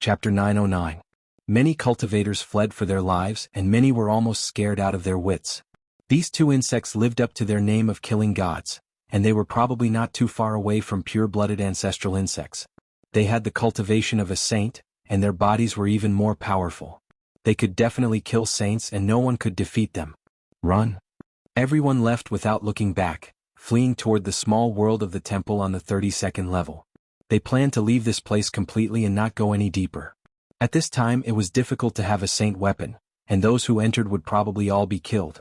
Chapter 909. Many cultivators fled for their lives and many were almost scared out of their wits. These two insects lived up to their name of killing gods, and they were probably not too far away from pure-blooded ancestral insects. They had the cultivation of a saint, and their bodies were even more powerful. They could definitely kill saints and no one could defeat them. Run. Everyone left without looking back, fleeing toward the small world of the temple on the 32nd level. They planned to leave this place completely and not go any deeper. At this time it was difficult to have a saint weapon, and those who entered would probably all be killed.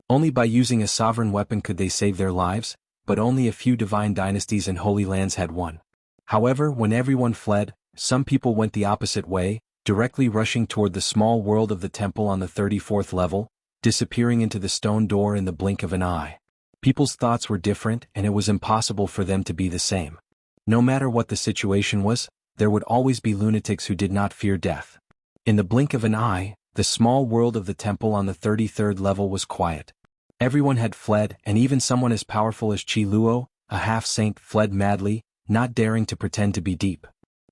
Only by using a sovereign weapon could they save their lives, but only a few divine dynasties and holy lands had one. However, when everyone fled, some people went the opposite way, directly rushing toward the small world of the temple on the 34th level, disappearing into the stone door in the blink of an eye. People's thoughts were different and it was impossible for them to be the same. No matter what the situation was, there would always be lunatics who did not fear death. In the blink of an eye, the small world of the temple on the 33rd level was quiet. Everyone had fled, and even someone as powerful as Qi Luo, a half-saint, fled madly, not daring to pretend to be deep.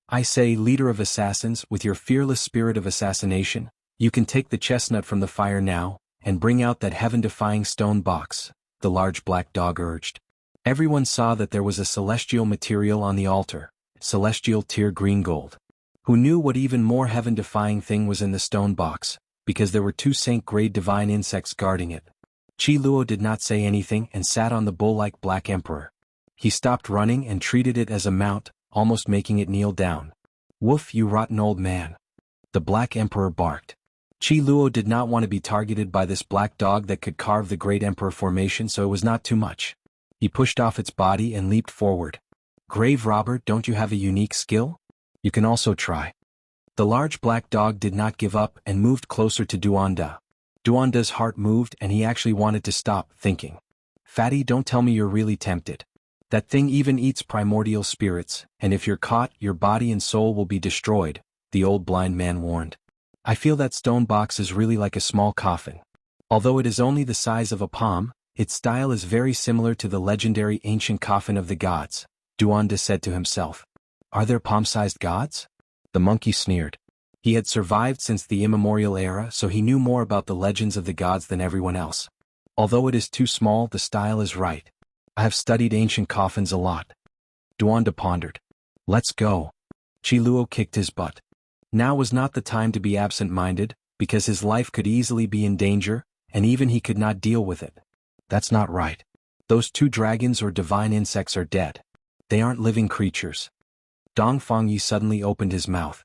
I say, leader of assassins, with your fearless spirit of assassination, you can take the chestnut from the fire now, and bring out that heaven-defying stone box, the large black dog urged. Everyone saw that there was a celestial material on the altar, celestial tear green gold. Who knew what even more heaven-defying thing was in the stone box, because there were two saint-grade divine insects guarding it. Qi Luo did not say anything and sat on the bull-like black emperor. He stopped running and treated it as a mount, almost making it kneel down. "Woof, you rotten old man," the black emperor barked. Qi Luo did not want to be targeted by this black dog that could carve the great emperor formation, so it was not too much. He pushed off its body and leaped forward. "Grave robber, don't you have a unique skill? You can also try." The large black dog did not give up and moved closer to Duanda. Duanda's heart moved and he actually wanted to stop, thinking, "Fatty, don't tell me you're really tempted. That thing even eats primordial spirits, and if you're caught, your body and soul will be destroyed," the old blind man warned. "I feel that stone box is really like a small coffin. Although it is only the size of a palm, its style is very similar to the legendary ancient coffin of the gods," Duanda said to himself. "Are there palm-sized gods?" The monkey sneered. He had survived since the immemorial era, so he knew more about the legends of the gods than everyone else. "Although it is too small, the style is right. I have studied ancient coffins a lot." Duanda pondered. "Let's go." Qi Luo kicked his butt. Now was not the time to be absent-minded, because his life could easily be in danger, and even he could not deal with it. "That's not right. Those two dragons or divine insects are dead. They aren't living creatures." Dong Fangyi suddenly opened his mouth.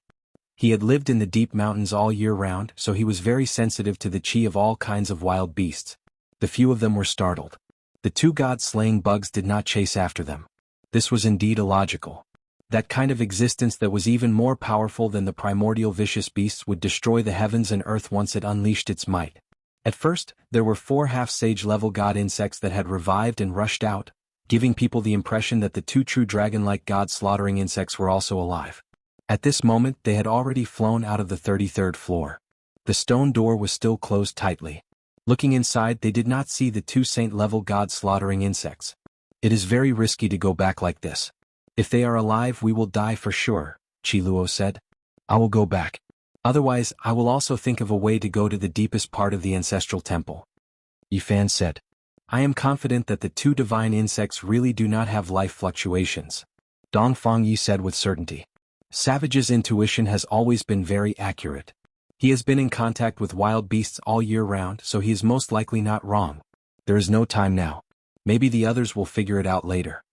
He had lived in the deep mountains all year round, so he was very sensitive to the qi of all kinds of wild beasts. The few of them were startled. The two god-slaying bugs did not chase after them. This was indeed illogical. That kind of existence that was even more powerful than the primordial vicious beasts would destroy the heavens and earth once it unleashed its might. At first, there were 4 half-sage level god insects that had revived and rushed out, giving people the impression that the 2 true dragon-like god-slaughtering insects were also alive. At this moment they had already flown out of the 33rd floor. The stone door was still closed tightly. Looking inside, they did not see the 2 saint-level god-slaughtering insects. "It is very risky to go back like this. If they are alive we will die for sure," Qi Luo said. "I will go back. Otherwise I will also think of a way to go to the deepest part of the ancestral temple." Yifan said. "I am confident that the 2 divine insects really do not have life fluctuations," Dong Fangyi said with certainty. "Savage's intuition has always been very accurate. He has been in contact with wild beasts all year round, so he is most likely not wrong. There is no time now. Maybe the others will figure it out later."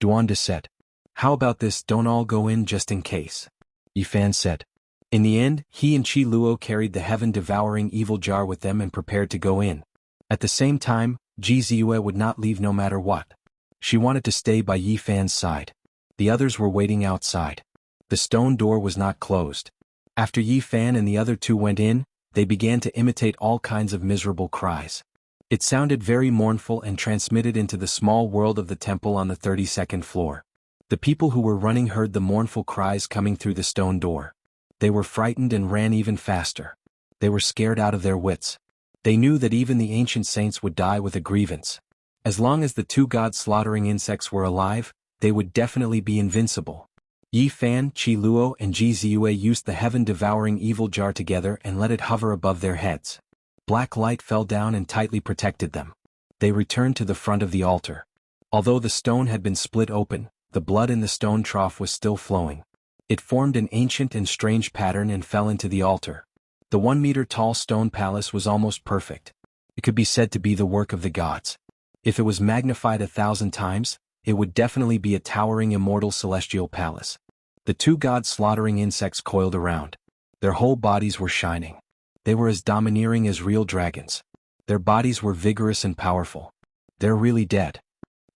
Duanda said. "How about this, don't all go in just in case," Yifan said. In the end, he and Qi Luo carried the heaven-devouring evil jar with them and prepared to go in. At the same time, Ji Ziyue would not leave no matter what. She wanted to stay by Yifan's side. The others were waiting outside. The stone door was not closed. After Yifan and the other 2 went in, they began to imitate all kinds of miserable cries. It sounded very mournful and transmitted into the small world of the temple on the 32nd floor. The people who were running heard the mournful cries coming through the stone door. They were frightened and ran even faster. They were scared out of their wits. They knew that even the ancient saints would die with a grievance. As long as the 2 god-slaughtering insects were alive, they would definitely be invincible. Yi Fan, Qi Luo and Ji Ziyue used the heaven-devouring evil jar together and let it hover above their heads. Black light fell down and tightly protected them. They returned to the front of the altar. Although the stone had been split open, the blood in the stone trough was still flowing. It formed an ancient and strange pattern and fell into the altar. The 1-meter-tall stone palace was almost perfect. It could be said to be the work of the gods. If it was magnified 1,000 times, it would definitely be a towering immortal celestial palace. The two gods slaughtering insects coiled around. Their whole bodies were shining. They were as domineering as real dragons. Their bodies were vigorous and powerful. They're really dead,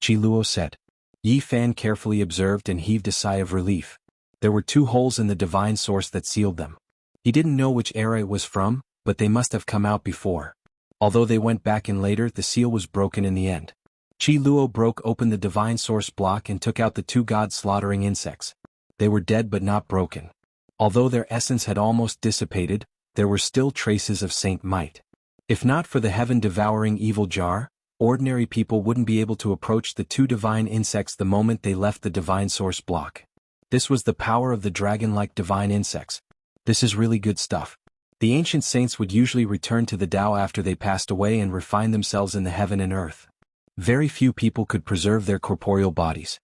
Qi Luo said. Yi Fan carefully observed and heaved a sigh of relief. There were 2 holes in the divine source that sealed them. He didn't know which era it was from, but they must have come out before. Although they went back in later, the seal was broken in the end. Qi Luo broke open the divine source block and took out the 2 gods slaughtering insects. They were dead but not broken. Although their essence had almost dissipated, there were still traces of saint might. If not for the heaven-devouring evil jar, ordinary people wouldn't be able to approach the 2 divine insects the moment they left the divine source block. This was the power of the dragon-like divine insects. This is really good stuff. The ancient saints would usually return to the Tao after they passed away and refine themselves in the heaven and earth. Very few people could preserve their corporeal bodies.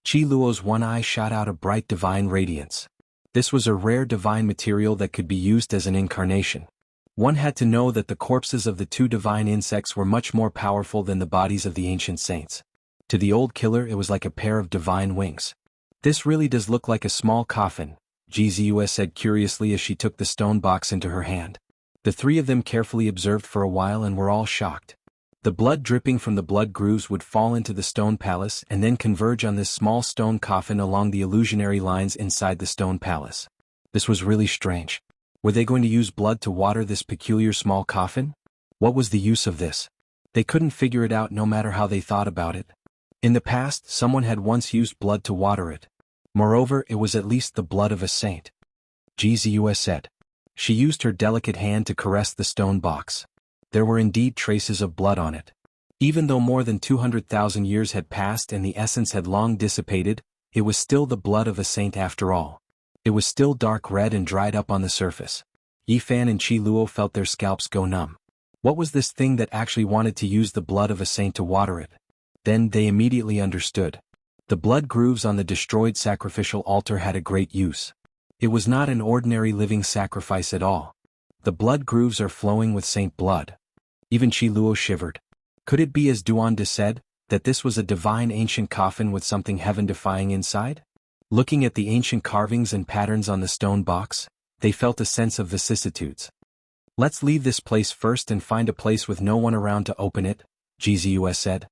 Qi Luo's one eye shot out a bright divine radiance. This was a rare divine material that could be used as an incarnation. One had to know that the corpses of the 2 divine insects were much more powerful than the bodies of the ancient saints. To the old killer it was like a pair of divine wings. This really does look like a small coffin, Ji Ziyue said curiously as she took the stone box into her hand. The 3 of them carefully observed for a while and were all shocked. The blood dripping from the blood grooves would fall into the stone palace and then converge on this small stone coffin along the illusionary lines inside the stone palace. This was really strange. Were they going to use blood to water this peculiar small coffin? What was the use of this? They couldn't figure it out no matter how they thought about it. In the past, someone had once used blood to water it. Moreover, it was at least the blood of a saint. Ji Ziyue said. She used her delicate hand to caress the stone box. There were indeed traces of blood on it. Even though more than 200,000 years had passed and the essence had long dissipated, it was still the blood of a saint after all. It was still dark red and dried up on the surface. Yi Fan and Qi Luo felt their scalps go numb. What was this thing that actually wanted to use the blood of a saint to water it? Then they immediately understood. The blood grooves on the destroyed sacrificial altar had a great use. It was not an ordinary living sacrifice at all. The blood grooves are flowing with saint blood. Even Qi Luo shivered. Could it be, as Duande said, that this was a divine ancient coffin with something heaven-defying inside? Looking at the ancient carvings and patterns on the stone box, they felt a sense of vicissitudes. Let's leave this place first and find a place with no one around to open it, Ji Ziyue said.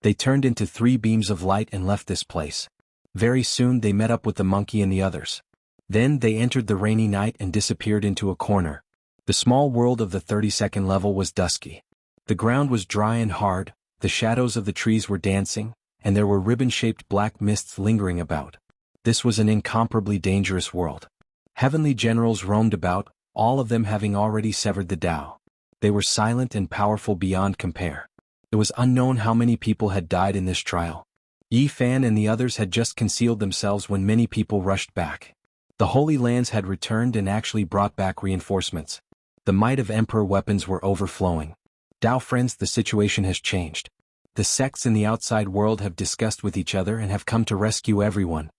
They turned into 3 beams of light and left this place. Very soon they met up with the monkey and the others. Then they entered the rainy night and disappeared into a corner. The small world of the 32nd level was dusky. The ground was dry and hard, the shadows of the trees were dancing, and there were ribbon-shaped black mists lingering about. This was an incomparably dangerous world. Heavenly generals roamed about, all of them having already severed the Tao. They were silent and powerful beyond compare. It was unknown how many people had died in this trial. Yi Fan and the others had just concealed themselves when many people rushed back. The Holy Lands had returned and actually brought back reinforcements. The might of Emperor weapons were overflowing. Tao friends, the situation has changed. The sects in the outside world have discussed with each other and have come to rescue everyone.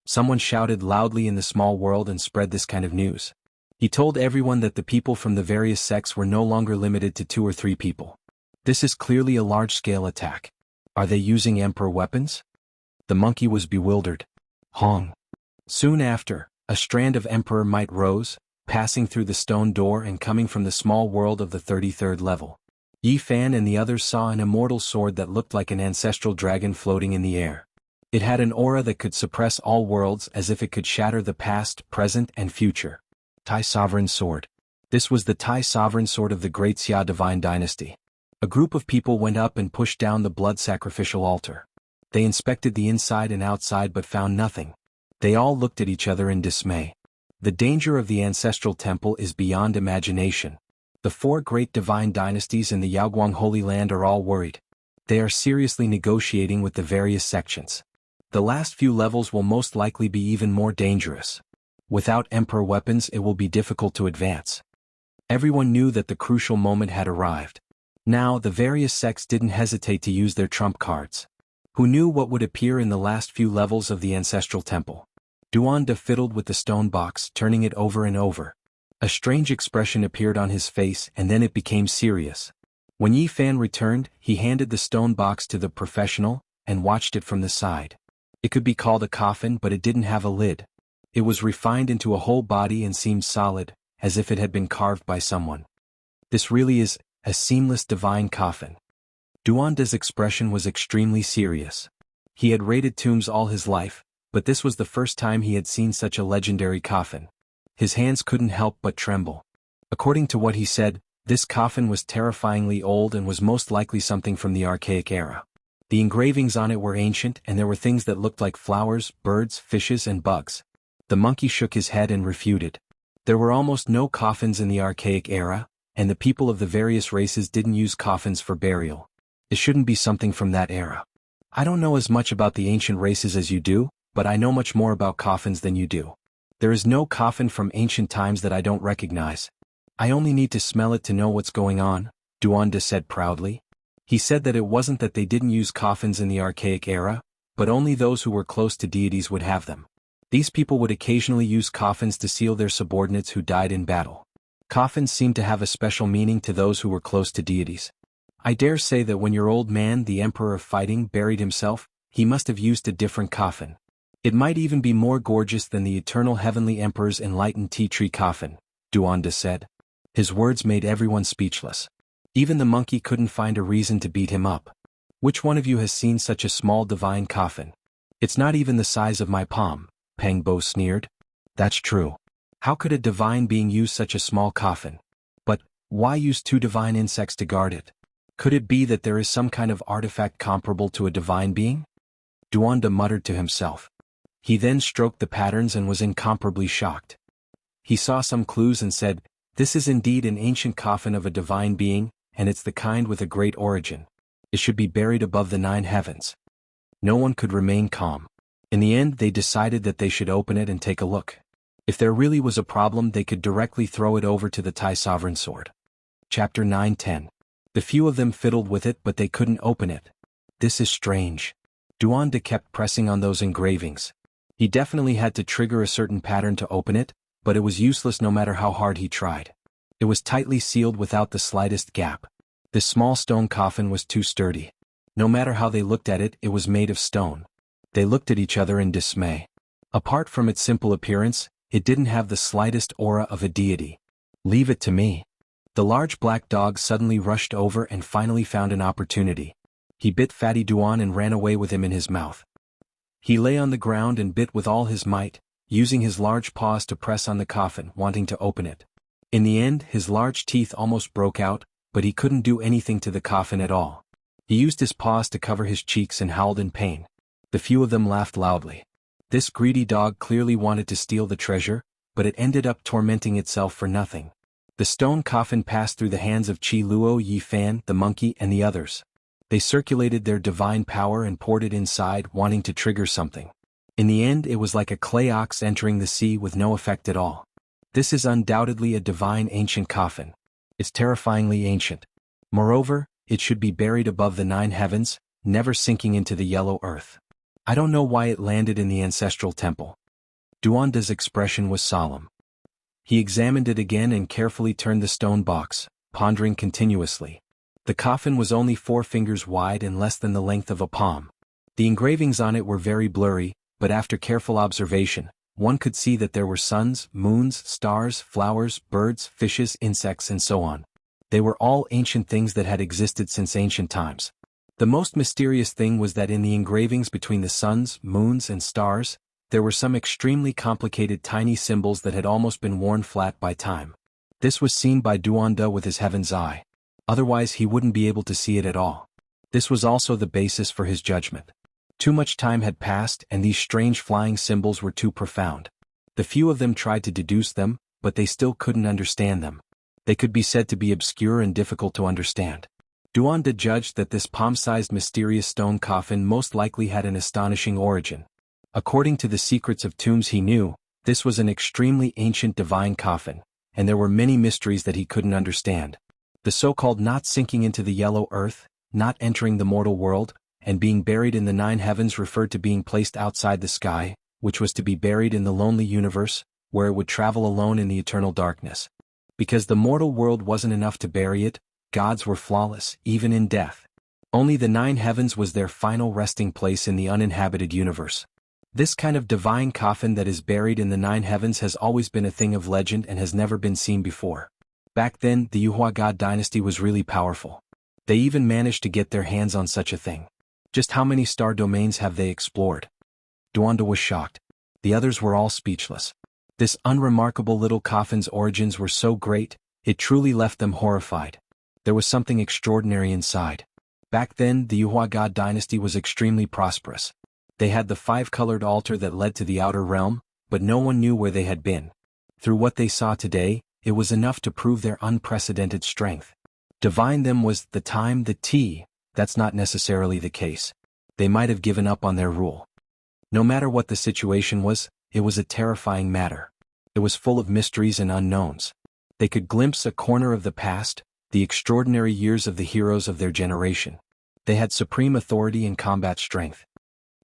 Someone shouted loudly in the small world and spread this kind of news. He told everyone that the people from the various sects were no longer limited to 2 or 3 people. This is clearly a large-scale attack. Are they using Emperor weapons? The monkey was bewildered. Hong. Soon after, a strand of Emperor might rose, passing through the stone door and coming from the small world of the 33rd level. Yi Fan and the others saw an immortal sword that looked like an ancestral dragon floating in the air. It had an aura that could suppress all worlds, as if it could shatter the past, present, and future. Tai Sovereign Sword. This was the Tai Sovereign Sword of the Great Xia Divine Dynasty. A group of people went up and pushed down the blood sacrificial altar. They inspected the inside and outside but found nothing. They all looked at each other in dismay. The danger of the ancestral temple is beyond imagination. The 4 great divine dynasties in the Yaoguang Holy Land are all worried. They are seriously negotiating with the various sections. The last few levels will most likely be even more dangerous. Without Emperor weapons it will be difficult to advance. Everyone knew that the crucial moment had arrived. Now the various sects didn't hesitate to use their trump cards. Who knew what would appear in the last few levels of the ancestral temple? Duanda fiddled with the stone box, turning it over and over. A strange expression appeared on his face and then it became serious. When Yi Fan returned, he handed the stone box to the professional and watched it from the side. It could be called a coffin, but it didn't have a lid. It was refined into a whole body and seemed solid, as if it had been carved by someone. This really is a seamless divine coffin. Duanda's expression was extremely serious. He had raided tombs all his life, but this was the first time he had seen such a legendary coffin. His hands couldn't help but tremble. According to what he said, this coffin was terrifyingly old and was most likely something from the archaic era. The engravings on it were ancient and there were things that looked like flowers, birds, fishes and bugs. The monkey shook his head and refuted. There were almost no coffins in the archaic era, and the people of the various races didn't use coffins for burial. It shouldn't be something from that era. I don't know as much about the ancient races as you do, but I know much more about coffins than you do. There is no coffin from ancient times that I don't recognize. I only need to smell it to know what's going on, Duanda said proudly. He said that it wasn't that they didn't use coffins in the archaic era, but only those who were close to deities would have them. These people would occasionally use coffins to seal their subordinates who died in battle. Coffins seemed to have a special meaning to those who were close to deities. I dare say that when your old man, the Emperor of Fighting, buried himself, he must have used a different coffin. It might even be more gorgeous than the eternal heavenly Emperor's enlightened tea tree coffin, Duanda said. His words made everyone speechless. Even the monkey couldn't find a reason to beat him up. Which one of you has seen such a small divine coffin? It's not even the size of my palm, Peng Bo sneered. That's true. How could a divine being use such a small coffin? But why use two divine insects to guard it? Could it be that there is some kind of artifact comparable to a divine being? Duanda muttered to himself. He then stroked the patterns and was incomparably shocked. He saw some clues and said, "This is indeed an ancient coffin of a divine being, and it's the kind with a great origin. It should be buried above the 9 heavens." No one could remain calm. In the end they decided that they should open it and take a look. If there really was a problem they could directly throw it over to the Tai Sovereign Sword. Chapter 9-10. The few of them fiddled with it but they couldn't open it. This is strange. Duanda kept pressing on those engravings. He definitely had to trigger a certain pattern to open it, but it was useless no matter how hard he tried. It was tightly sealed without the slightest gap. This small stone coffin was too sturdy. No matter how they looked at it, it was made of stone. They looked at each other in dismay. Apart from its simple appearance, it didn't have the slightest aura of a deity. "Leave it to me." The large black dog suddenly rushed over and finally found an opportunity. He bit Fatty Duan and ran away with him in his mouth. He lay on the ground and bit with all his might, using his large paws to press on the coffin, wanting to open it. In the end, his large teeth almost broke out, but he couldn't do anything to the coffin at all. He used his paws to cover his cheeks and howled in pain. The few of them laughed loudly. This greedy dog clearly wanted to steal the treasure, but it ended up tormenting itself for nothing. The stone coffin passed through the hands of Qi Luo, Yi Fan, the monkey, and the others. They circulated their divine power and poured it inside, wanting to trigger something. In the end, it was like a clay ox entering the sea with no effect at all. This is undoubtedly a divine ancient coffin. It's terrifyingly ancient. Moreover, it should be buried above the 9 heavens, never sinking into the yellow earth. I don't know why it landed in the ancestral temple. Duanda's expression was solemn. He examined it again and carefully turned the stone box, pondering continuously. The coffin was only 4 fingers wide and less than the length of a palm. The engravings on it were very blurry, but after careful observation, one could see that there were suns, moons, stars, flowers, birds, fishes, insects and so on. They were all ancient things that had existed since ancient times. The most mysterious thing was that in the engravings between the suns, moons and stars, there were some extremely complicated tiny symbols that had almost been worn flat by time. This was seen by Duanda with his heaven's eye. Otherwise he wouldn't be able to see it at all. This was also the basis for his judgment. Too much time had passed and these strange flying symbols were too profound. The few of them tried to deduce them, but they still couldn't understand them. They could be said to be obscure and difficult to understand. Duanda judged that this palm-sized mysterious stone coffin most likely had an astonishing origin. According to the secrets of tombs he knew, this was an extremely ancient divine coffin, and there were many mysteries that he couldn't understand. The so-called not sinking into the yellow earth, not entering the mortal world, and being buried in the 9 heavens referred to being placed outside the sky, which was to be buried in the lonely universe, where it would travel alone in the eternal darkness. Because the mortal world wasn't enough to bury it, gods were flawless, even in death. Only the 9 heavens was their final resting place in the uninhabited universe. This kind of divine coffin that is buried in the 9 heavens has always been a thing of legend and has never been seen before. Back then, the Yuhua God dynasty was really powerful. They even managed to get their hands on such a thing. Just how many star domains have they explored? Duanda was shocked. The others were all speechless. This unremarkable little coffin's origins were so great, it truly left them horrified. There was something extraordinary inside. Back then, the Yuhua God dynasty was extremely prosperous. They had the 5-colored altar that led to the outer realm, but no one knew where they had been. Through what they saw today, it was enough to prove their unprecedented strength. Divine them was the time, the tea. That's not necessarily the case. They might have given up on their rule. No matter what the situation was, it was a terrifying matter. It was full of mysteries and unknowns. They could glimpse a corner of the past, the extraordinary years of the heroes of their generation. They had supreme authority and combat strength.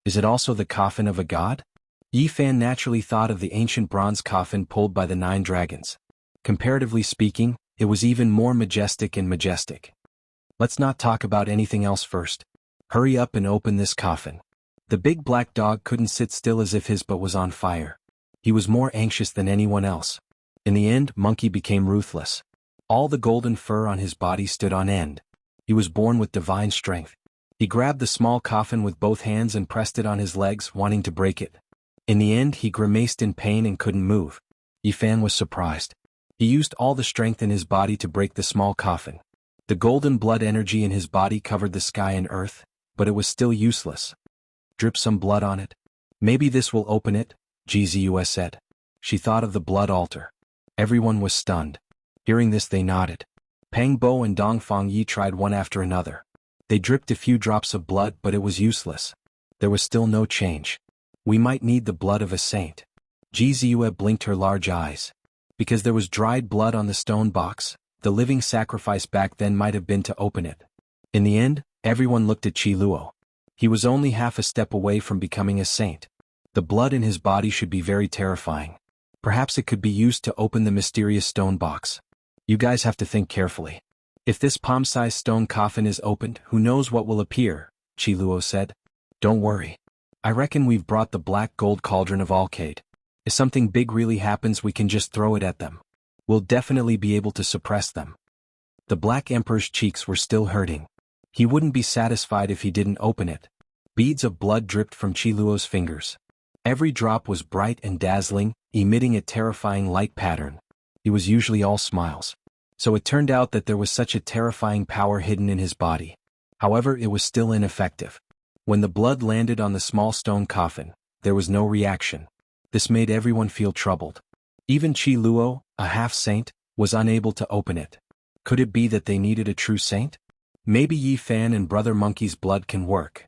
Is it also the coffin of a god? Yi Fan naturally thought of the ancient bronze coffin pulled by the 9 dragons. Comparatively speaking, it was even more majestic and majestic. Let's not talk about anything else first. Hurry up and open this coffin. The big black dog couldn't sit still as if his butt was on fire. He was more anxious than anyone else. In the end, Monkey became ruthless. All the golden fur on his body stood on end. He was born with divine strength. He grabbed the small coffin with both hands and pressed it on his legs, wanting to break it. In the end, he grimaced in pain and couldn't move. Yi Fan was surprised. He used all the strength in his body to break the small coffin. The golden blood energy in his body covered the sky and earth, but it was still useless. Drip some blood on it. Maybe this will open it, Gzua said. She thought of the blood altar. Everyone was stunned. Hearing this, they nodded. Pang Bo and Dongfang Yi tried one after another. They dripped a few drops of blood, but it was useless. There was still no change. We might need the blood of a saint. Gzua blinked her large eyes. Because there was dried blood on the stone box, the living sacrifice back then might have been to open it. In the end, everyone looked at Qi Luo. He was only half a step away from becoming a saint. The blood in his body should be very terrifying. Perhaps it could be used to open the mysterious stone box. You guys have to think carefully. If this palm-sized stone coffin is opened, who knows what will appear, Qi Luo said. Don't worry. I reckon we've brought the black gold cauldron of Alcade. If something big really happens, we can just throw it at them. We'll definitely be able to suppress them. The Black Emperor's cheeks were still hurting. He wouldn't be satisfied if he didn't open it. Beads of blood dripped from Qi Luo's fingers. Every drop was bright and dazzling, emitting a terrifying light pattern. He was usually all smiles. So it turned out that there was such a terrifying power hidden in his body. However, it was still ineffective. When the blood landed on the small stone coffin, there was no reaction. This made everyone feel troubled. Even Qi Luo, a half-saint, was unable to open it. Could it be that they needed a true saint? Maybe Yi Fan and Brother Monkey's blood can work.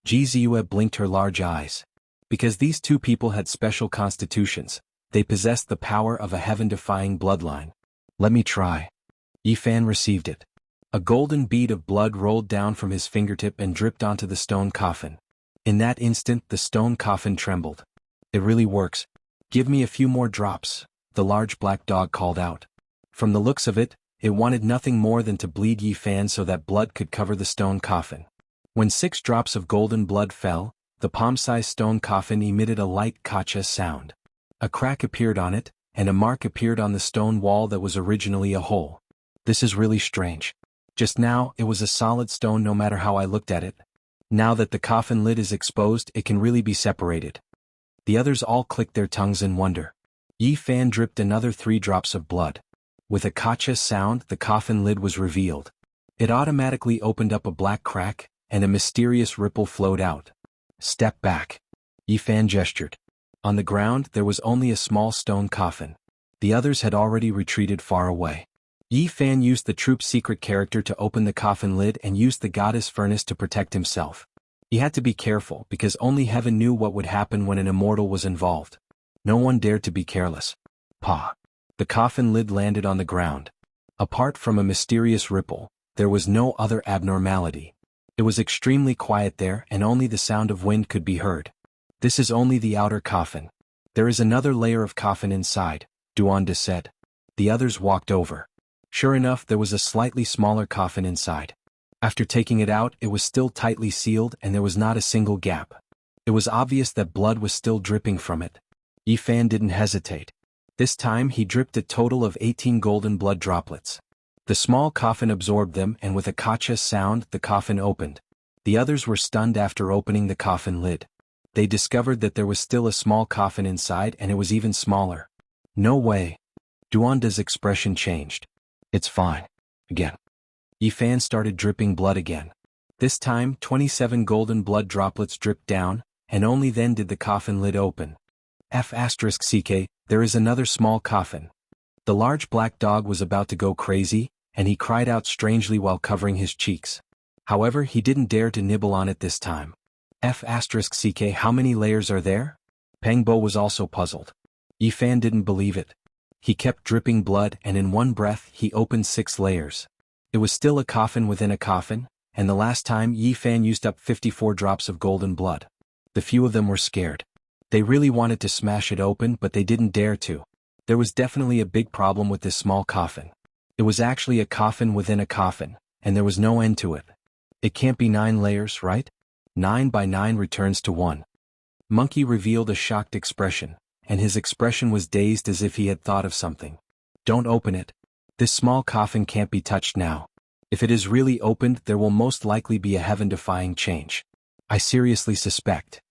Gzua blinked her large eyes. Because these two people had special constitutions, they possessed the power of a heaven-defying bloodline. Let me try. Yi Fan received it. A golden bead of blood rolled down from his fingertip and dripped onto the stone coffin. In that instant, the stone coffin trembled. It really works. Give me a few more drops, the large black dog called out. From the looks of it, it wanted nothing more than to bleed Yi Fan so that blood could cover the stone coffin. When 6 drops of golden blood fell, the palm-sized stone coffin emitted a light kacha sound. A crack appeared on it, and a mark appeared on the stone wall that was originally a hole. This is really strange. Just now, it was a solid stone no matter how I looked at it. Now that the coffin lid is exposed, it can really be separated. The others all clicked their tongues in wonder. Yi Fan dripped another 3 drops of blood. With a kacha sound, the coffin lid was revealed. It automatically opened up a black crack, and a mysterious ripple flowed out. Step back. Yi Fan gestured. On the ground, there was only a small stone coffin. The others had already retreated far away. Yi Fan used the troop's secret character to open the coffin lid and used the goddess furnace to protect himself. He had to be careful because only heaven knew what would happen when an immortal was involved. No one dared to be careless. Pa! The coffin lid landed on the ground. Apart from a mysterious ripple, there was no other abnormality. It was extremely quiet there and only the sound of wind could be heard. This is only the outer coffin. There is another layer of coffin inside, Duanda said. The others walked over. Sure enough, there was a slightly smaller coffin inside. After taking it out, it was still tightly sealed and there was not a single gap. It was obvious that blood was still dripping from it. Yi Fan didn't hesitate. This time he dripped a total of 18 golden blood droplets. The small coffin absorbed them and with a kacha sound the coffin opened. The others were stunned after opening the coffin lid. They discovered that there was still a small coffin inside and it was even smaller. No way. Duanda's expression changed. It's fine. Again. Yi Fan started dripping blood again. This time 27 golden blood droplets dripped down, and only then did the coffin lid open. F***ck, there is another small coffin. The large black dog was about to go crazy, and he cried out strangely while covering his cheeks. However, he didn't dare to nibble on it this time. F***ck, how many layers are there? Pengbo was also puzzled. Yi Fan didn't believe it. He kept dripping blood and in one breath he opened 6 layers. It was still a coffin within a coffin, and the last time Yi Fan used up 54 drops of golden blood. The few of them were scared. They really wanted to smash it open but they didn't dare to. There was definitely a big problem with this small coffin. It was actually a coffin within a coffin, and there was no end to it. It can't be 9 layers, right? 9 by 9 returns to 1. Monkey revealed a shocked expression, and his expression was dazed as if he had thought of something. Don't open it. This small coffin can't be touched now. If it is really opened, there will most likely be a heaven-defying change. I seriously suspect.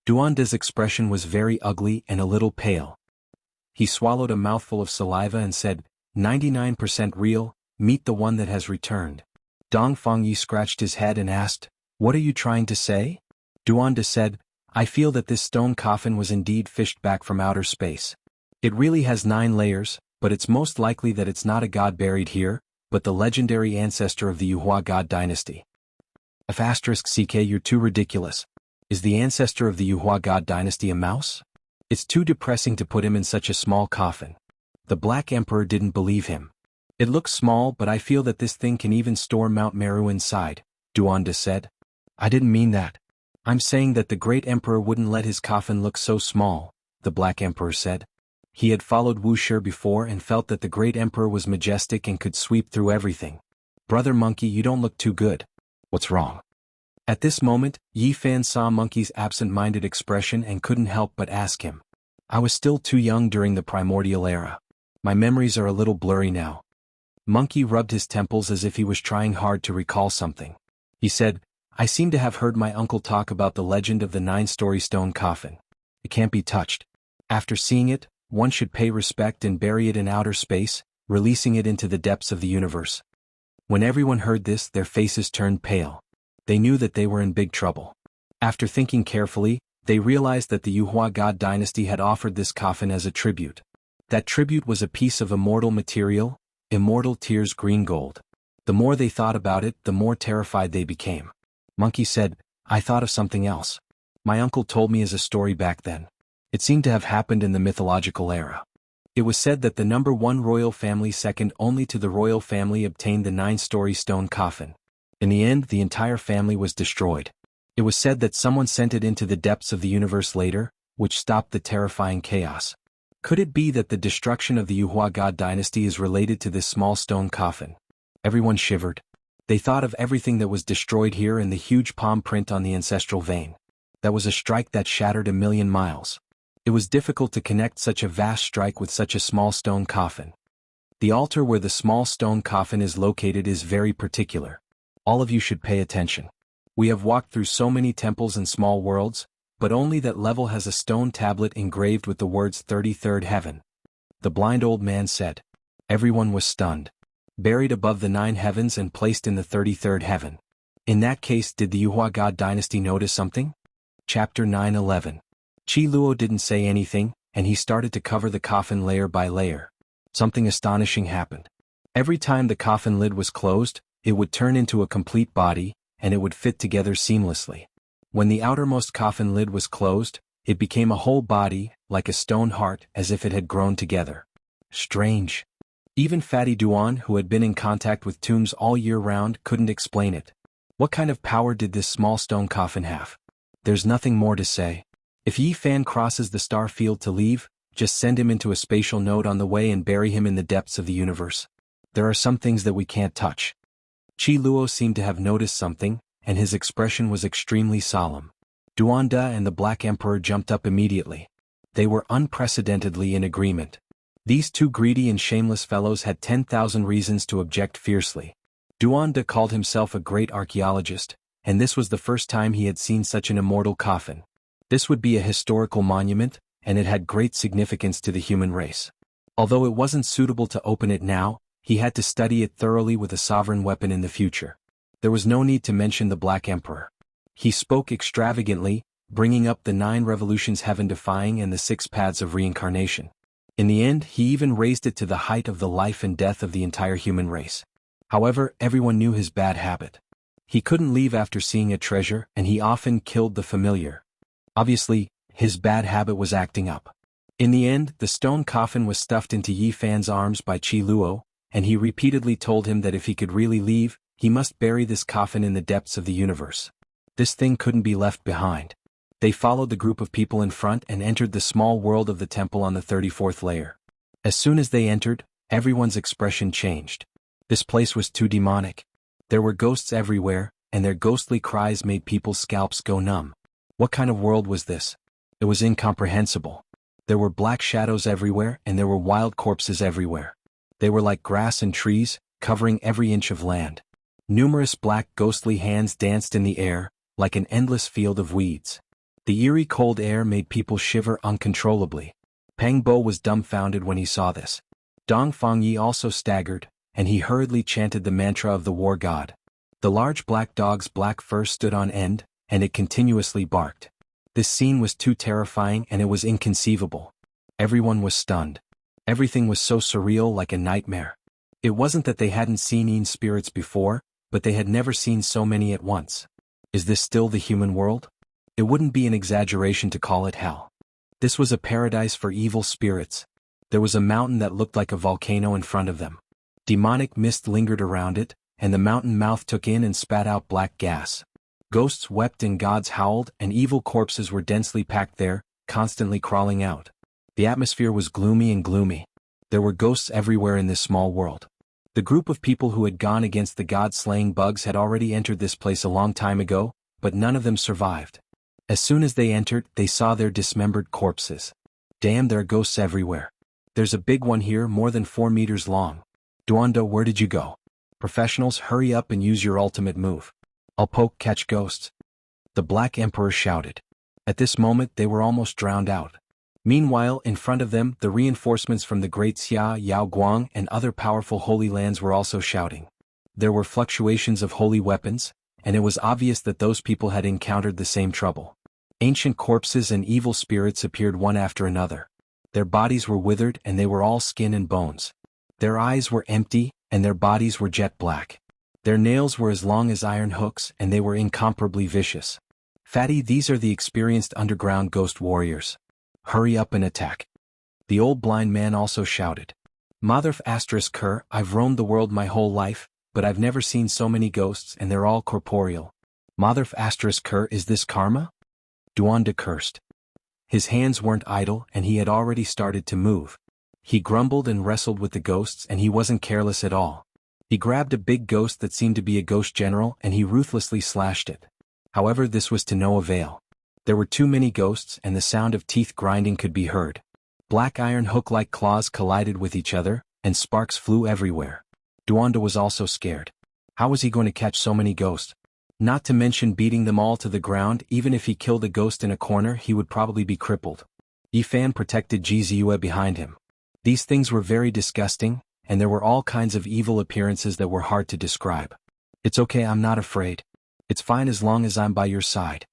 Duanda's expression was very ugly and a little pale. He swallowed a mouthful of saliva and said, 99% real, meet the one that has returned. Dong Fengyi scratched his head and asked, what are you trying to say? Duanda said, I feel that this stone coffin was indeed fished back from outer space. It really has 9 layers, but it's most likely that it's not a god buried here, but the legendary ancestor of the Yuhua god dynasty. F***ck, you're too ridiculous. Is the ancestor of the Yuhua god dynasty a mouse? It's too depressing to put him in such a small coffin. The Black Emperor didn't believe him. It looks small but I feel that this thing can even store Mount Meru inside, Duanda said. I didn't mean that. I'm saying that the Great Emperor wouldn't let his coffin look so small, the Black Emperor said. He had followed Wuxia before and felt that the Great Emperor was majestic and could sweep through everything. Brother Monkey, you don't look too good. What's wrong? At this moment, Yi Fan saw Monkey's absent-minded expression and couldn't help but ask him. I was still too young during the primordial era. My memories are a little blurry now. Monkey rubbed his temples as if he was trying hard to recall something. He said, I seem to have heard my uncle talk about the legend of the 9-story stone coffin. It can't be touched. After seeing it, one should pay respect and bury it in outer space, releasing it into the depths of the universe. When everyone heard this, their faces turned pale. They knew that they were in big trouble. After thinking carefully, they realized that the Yuhua god dynasty had offered this coffin as a tribute. That tribute was a piece of immortal material, immortal tears green gold. The more they thought about it, the more terrified they became. Monkey said, I thought of something else. My uncle told me as a story back then. It seemed to have happened in the mythological era. It was said that the number 1 royal family second only to the royal family obtained the 9-story stone coffin. In the end, the entire family was destroyed. It was said that someone sent it into the depths of the universe later, which stopped the terrifying chaos. Could it be that the destruction of the Yuhua god dynasty is related to this small stone coffin? Everyone shivered. They thought of everything that was destroyed here and the huge palm print on the ancestral vein. That was a strike that shattered 1,000,000 miles. It was difficult to connect such a vast strike with such a small stone coffin. The altar where the small stone coffin is located is very particular. All of you should pay attention. We have walked through so many temples and small worlds, but only that level has a stone tablet engraved with the words 33rd Heaven. The blind old man said. Everyone was stunned. Buried above the 9 heavens and placed in the 33rd heaven. In that case, did the Yuhua god dynasty notice something? Chapter 9:11. Qi Luo didn't say anything, and he started to cover the coffin layer by layer. Something astonishing happened. Every time the coffin lid was closed, it would turn into a complete body, and it would fit together seamlessly. When the outermost coffin lid was closed, it became a whole body, like a stone heart, as if it had grown together. Strange. Even Fatty Duan, who had been in contact with tombs all year round, couldn't explain it. What kind of power did this small stone coffin have? There's nothing more to say. If Yi Fan crosses the star field to leave, just send him into a spatial node on the way and bury him in the depths of the universe. There are some things that we can't touch. Qi Luo seemed to have noticed something, and his expression was extremely solemn. Duanda and the Black Emperor jumped up immediately. They were unprecedentedly in agreement. These two greedy and shameless fellows had 10,000 reasons to object fiercely. Duanda called himself a great archaeologist, and this was the first time he had seen such an immortal coffin. This would be a historical monument, and it had great significance to the human race. Although it wasn't suitable to open it now, he had to study it thoroughly with a sovereign weapon in the future. There was no need to mention the Black Emperor. He spoke extravagantly, bringing up the 9 revolutions heaven-defying and the 6 paths of reincarnation. In the end, he even raised it to the height of the life and death of the entire human race. However, everyone knew his bad habit. He couldn't leave after seeing a treasure, and he often killed the familiar. Obviously, his bad habit was acting up. In the end, the stone coffin was stuffed into Yi Fan's arms by Qi Luo, and he repeatedly told him that if he could really leave, he must bury this coffin in the depths of the universe. This thing couldn't be left behind. They followed the group of people in front and entered the small world of the temple on the 34th layer. As soon as they entered, everyone's expression changed. This place was too demonic. There were ghosts everywhere, and their ghostly cries made people's scalps go numb. What kind of world was this? It was incomprehensible. There were black shadows everywhere, and there were wild corpses everywhere. They were like grass and trees, covering every inch of land. Numerous black ghostly hands danced in the air, like an endless field of weeds. The eerie cold air made people shiver uncontrollably. Peng Bo was dumbfounded when he saw this. Dong Fangyi also staggered, and he hurriedly chanted the mantra of the war god. The large black dog's black fur stood on end, and it continuously barked. This scene was too terrifying and it was inconceivable. Everyone was stunned. Everything was so surreal, like a nightmare. It wasn't that they hadn't seen Yin spirits before, but they had never seen so many at once. Is this still the human world? It wouldn't be an exaggeration to call it hell. This was a paradise for evil spirits. There was a mountain that looked like a volcano in front of them. Demonic mist lingered around it, and the mountain mouth took in and spat out black gas. Ghosts wept and gods howled, and evil corpses were densely packed there, constantly crawling out. The atmosphere was gloomy and gloomy. There were ghosts everywhere in this small world. The group of people who had gone against the god-slaying bugs had already entered this place a long time ago, but none of them survived. As soon as they entered, they saw their dismembered corpses. Damn, there are ghosts everywhere. There's a big one here, more than 4 meters long. Duanda, where did you go? Professionals, hurry up and use your ultimate move. I'll poke catch ghosts. The Black Emperor shouted. At this moment they were almost drowned out. Meanwhile, in front of them, the reinforcements from the great Xia, Yao Guang and other powerful holy lands were also shouting. There were fluctuations of holy weapons, and it was obvious that those people had encountered the same trouble. Ancient corpses and evil spirits appeared one after another. Their bodies were withered and they were all skin and bones. Their eyes were empty, and their bodies were jet black. Their nails were as long as iron hooks and they were incomparably vicious. Fatty, these are the experienced underground ghost warriors. Hurry up and attack. The old blind man also shouted. Mother asterisk her, I've roamed the world my whole life, but I've never seen so many ghosts and they're all corporeal. Mother asterisk her, is this karma? Duanda cursed. His hands weren't idle and he had already started to move. He grumbled and wrestled with the ghosts and he wasn't careless at all. He grabbed a big ghost that seemed to be a ghost general and he ruthlessly slashed it. However, this was to no avail. There were too many ghosts and the sound of teeth grinding could be heard. Black iron hook-like claws collided with each other, and sparks flew everywhere. Duanda was also scared. How was he going to catch so many ghosts? Not to mention beating them all to the ground. Even if he killed a ghost in a corner, he would probably be crippled. Yifan protected Jianghu behind him. These things were very disgusting, and there were all kinds of evil appearances that were hard to describe. It's okay, I'm not afraid. It's fine as long as I'm by your side.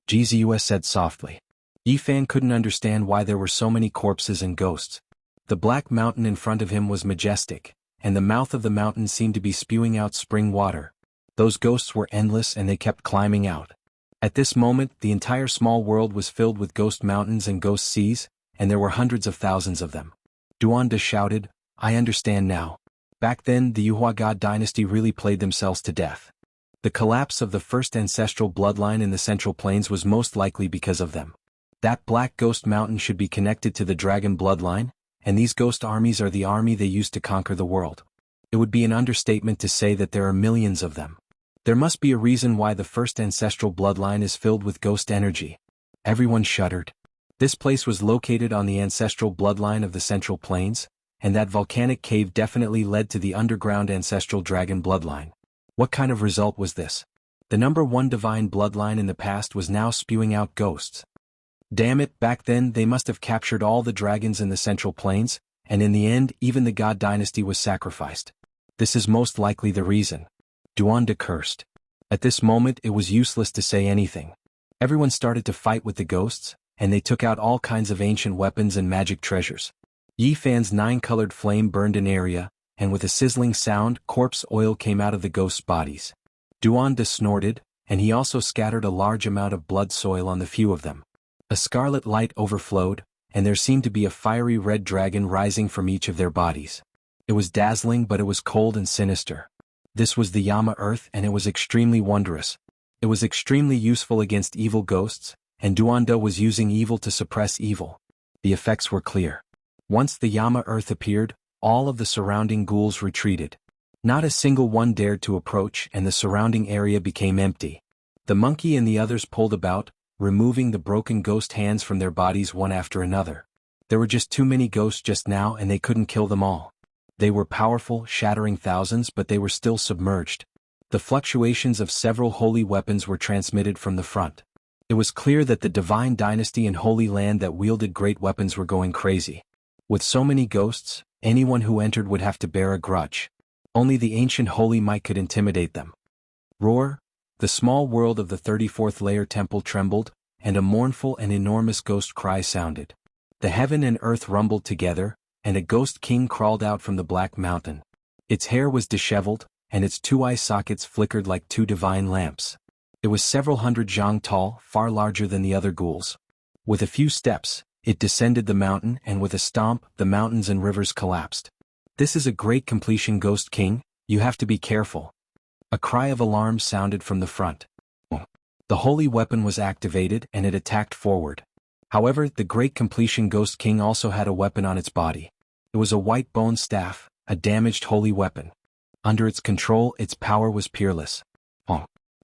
Jianghu said softly. Yifan couldn't understand why there were so many corpses and ghosts. The black mountain in front of him was majestic, and the mouth of the mountain seemed to be spewing out spring water. Those ghosts were endless and they kept climbing out. At this moment, the entire small world was filled with ghost mountains and ghost seas, and there were hundreds of thousands of them. Duanda shouted, "I understand now. Back then, the Yuhua god dynasty really played themselves to death. The collapse of the first ancestral bloodline in the Central Plains was most likely because of them. That black ghost mountain should be connected to the dragon bloodline, and these ghost armies are the army they used to conquer the world. It would be an understatement to say that there are millions of them. There must be a reason why the first ancestral bloodline is filled with ghost energy." Everyone shuddered. This place was located on the ancestral bloodline of the Central Plains, and that volcanic cave definitely led to the underground ancestral dragon bloodline. What kind of result was this? The number one divine bloodline in the past was now spewing out ghosts. Damn it, back then they must have captured all the dragons in the Central Plains, and in the end even the god dynasty was sacrificed. This is most likely the reason. Duanda cursed. At this moment it was useless to say anything. Everyone started to fight with the ghosts, and they took out all kinds of ancient weapons and magic treasures. Yi Fan's 9-colored flame burned an area, and with a sizzling sound, corpse oil came out of the ghosts' bodies. Duanda snorted, and he also scattered a large amount of blood soil on the few of them. A scarlet light overflowed, and there seemed to be a fiery red dragon rising from each of their bodies. It was dazzling, but it was cold and sinister. This was the Yama Earth, and it was extremely wondrous. It was extremely useful against evil ghosts, and Duanda was using evil to suppress evil. The effects were clear. Once the Yama Earth appeared, all of the surrounding ghouls retreated. Not a single one dared to approach, and the surrounding area became empty. The monkey and the others pulled about, removing the broken ghost hands from their bodies one after another. There were just too many ghosts just now, and they couldn't kill them all. They were powerful, shattering thousands, but they were still submerged. The fluctuations of several holy weapons were transmitted from the front. It was clear that the divine dynasty and holy land that wielded great weapons were going crazy. With so many ghosts, anyone who entered would have to bear a grudge. Only the ancient holy might could intimidate them. Roar! The small world of the 34th layer temple trembled, and a mournful and enormous ghost cry sounded. The heaven and earth rumbled together, and a ghost king crawled out from the black mountain. Its hair was disheveled, and its 2 eye sockets flickered like 2 divine lamps. It was several hundred zhang tall, far larger than the other ghouls. With a few steps, it descended the mountain, and with a stomp, the mountains and rivers collapsed. "This is a great completion, Ghost King, you have to be careful." A cry of alarm sounded from the front. The holy weapon was activated, and it attacked forward. However, the great completion Ghost King also had a weapon on its body. It was a white bone staff, a damaged holy weapon. Under its control, its power was peerless.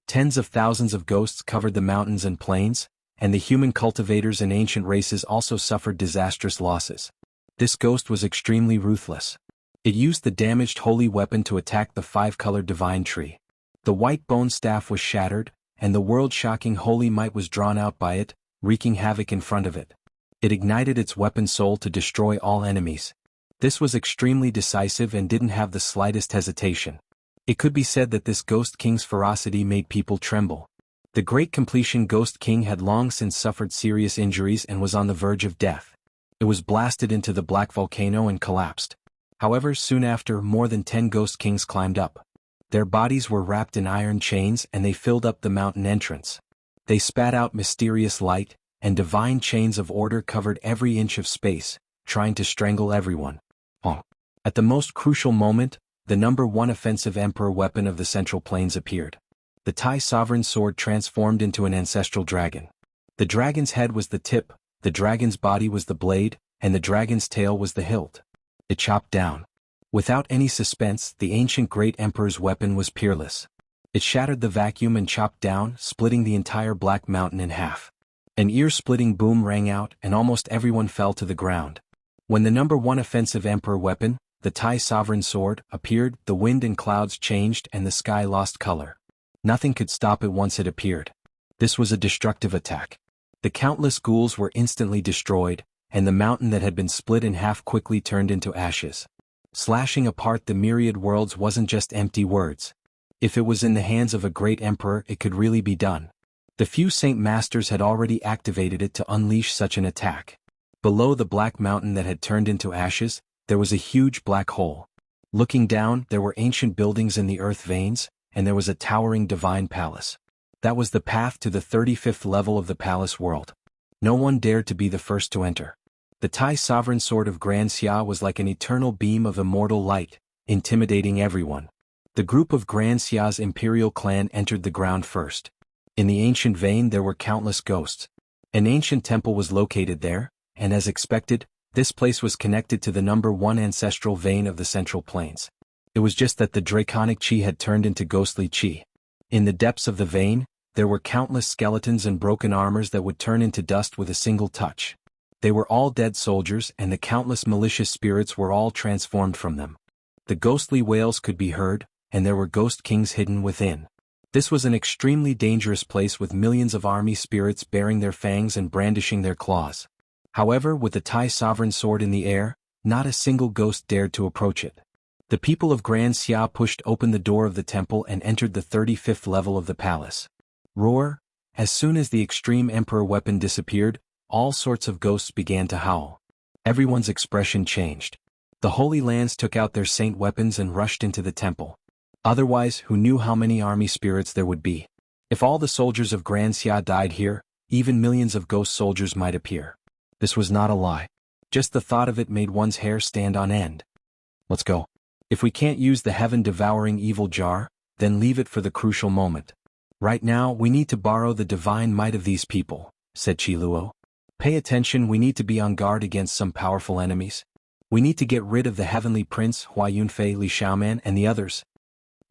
Tens of thousands of ghosts covered the mountains and plains, and the human cultivators and ancient races also suffered disastrous losses. This ghost was extremely ruthless. It used the damaged holy weapon to attack the 5-colored divine tree. The white bone staff was shattered, and the world-shocking holy might was drawn out by it, wreaking havoc in front of it. It ignited its weapon soul to destroy all enemies. This was extremely decisive and didn't have the slightest hesitation. It could be said that this Ghost King's ferocity made people tremble. The great completion Ghost King had long since suffered serious injuries and was on the verge of death. It was blasted into the black volcano and collapsed. However, soon after, more than 10 Ghost Kings climbed up. Their bodies were wrapped in iron chains, and they filled up the mountain entrance. They spat out mysterious light, and divine chains of order covered every inch of space, trying to strangle everyone. At the most crucial moment, the number 1 offensive emperor weapon of the Central Plains appeared. The Tai Sovereign Sword transformed into an ancestral dragon. The dragon's head was the tip, the dragon's body was the blade, and the dragon's tail was the hilt. It chopped down. Without any suspense, the ancient great emperor's weapon was peerless. It shattered the vacuum and chopped down, splitting the entire black mountain in half. An ear-splitting boom rang out, and almost everyone fell to the ground. When the number 1 offensive emperor weapon, the Tai Sovereign Sword, appeared, the wind and clouds changed and the sky lost color. Nothing could stop it once it appeared. This was a destructive attack. The countless ghouls were instantly destroyed, and the mountain that had been split in half quickly turned into ashes. Slashing apart the myriad worlds wasn't just empty words. If it was in the hands of a great emperor, it could really be done. The few Saint Masters had already activated it to unleash such an attack. Below the black mountain that had turned into ashes, there was a huge black hole. Looking down, there were ancient buildings in the earth veins, and there was a towering divine palace. That was the path to the 35th level of the palace world. No one dared to be the first to enter. The Tai sovereign sword of Xianxia was like an eternal beam of immortal light, intimidating everyone. The group of Xianxia's imperial clan entered the ground first. In the ancient vein there were countless ghosts. An ancient temple was located there, and as expected, this place was connected to the number 1 ancestral vein of the Central Plains. It was just that the draconic chi had turned into ghostly chi. In the depths of the vein, there were countless skeletons and broken armors that would turn into dust with a single touch. They were all dead soldiers, and the countless malicious spirits were all transformed from them. The ghostly wails could be heard, and there were ghost kings hidden within. This was an extremely dangerous place with millions of army spirits bearing their fangs and brandishing their claws. However, with the Tai sovereign sword in the air, not a single ghost dared to approach it. The people of Xianxia pushed open the door of the temple and entered the 35th level of the palace. Roar! As soon as the extreme emperor weapon disappeared, all sorts of ghosts began to howl. Everyone's expression changed. The Holy Lands took out their saint weapons and rushed into the temple. Otherwise, who knew how many army spirits there would be? If all the soldiers of Xianxia died here, even millions of ghost soldiers might appear. This was not a lie. Just the thought of it made one's hair stand on end. Let's go. If we can't use the heaven-devouring evil jar, then leave it for the crucial moment. Right now, we need to borrow the divine might of these people, said Qiluo. Pay attention, we need to be on guard against some powerful enemies. We need to get rid of the heavenly prince, Hua Yunfei, Li Xiaoman, and the others.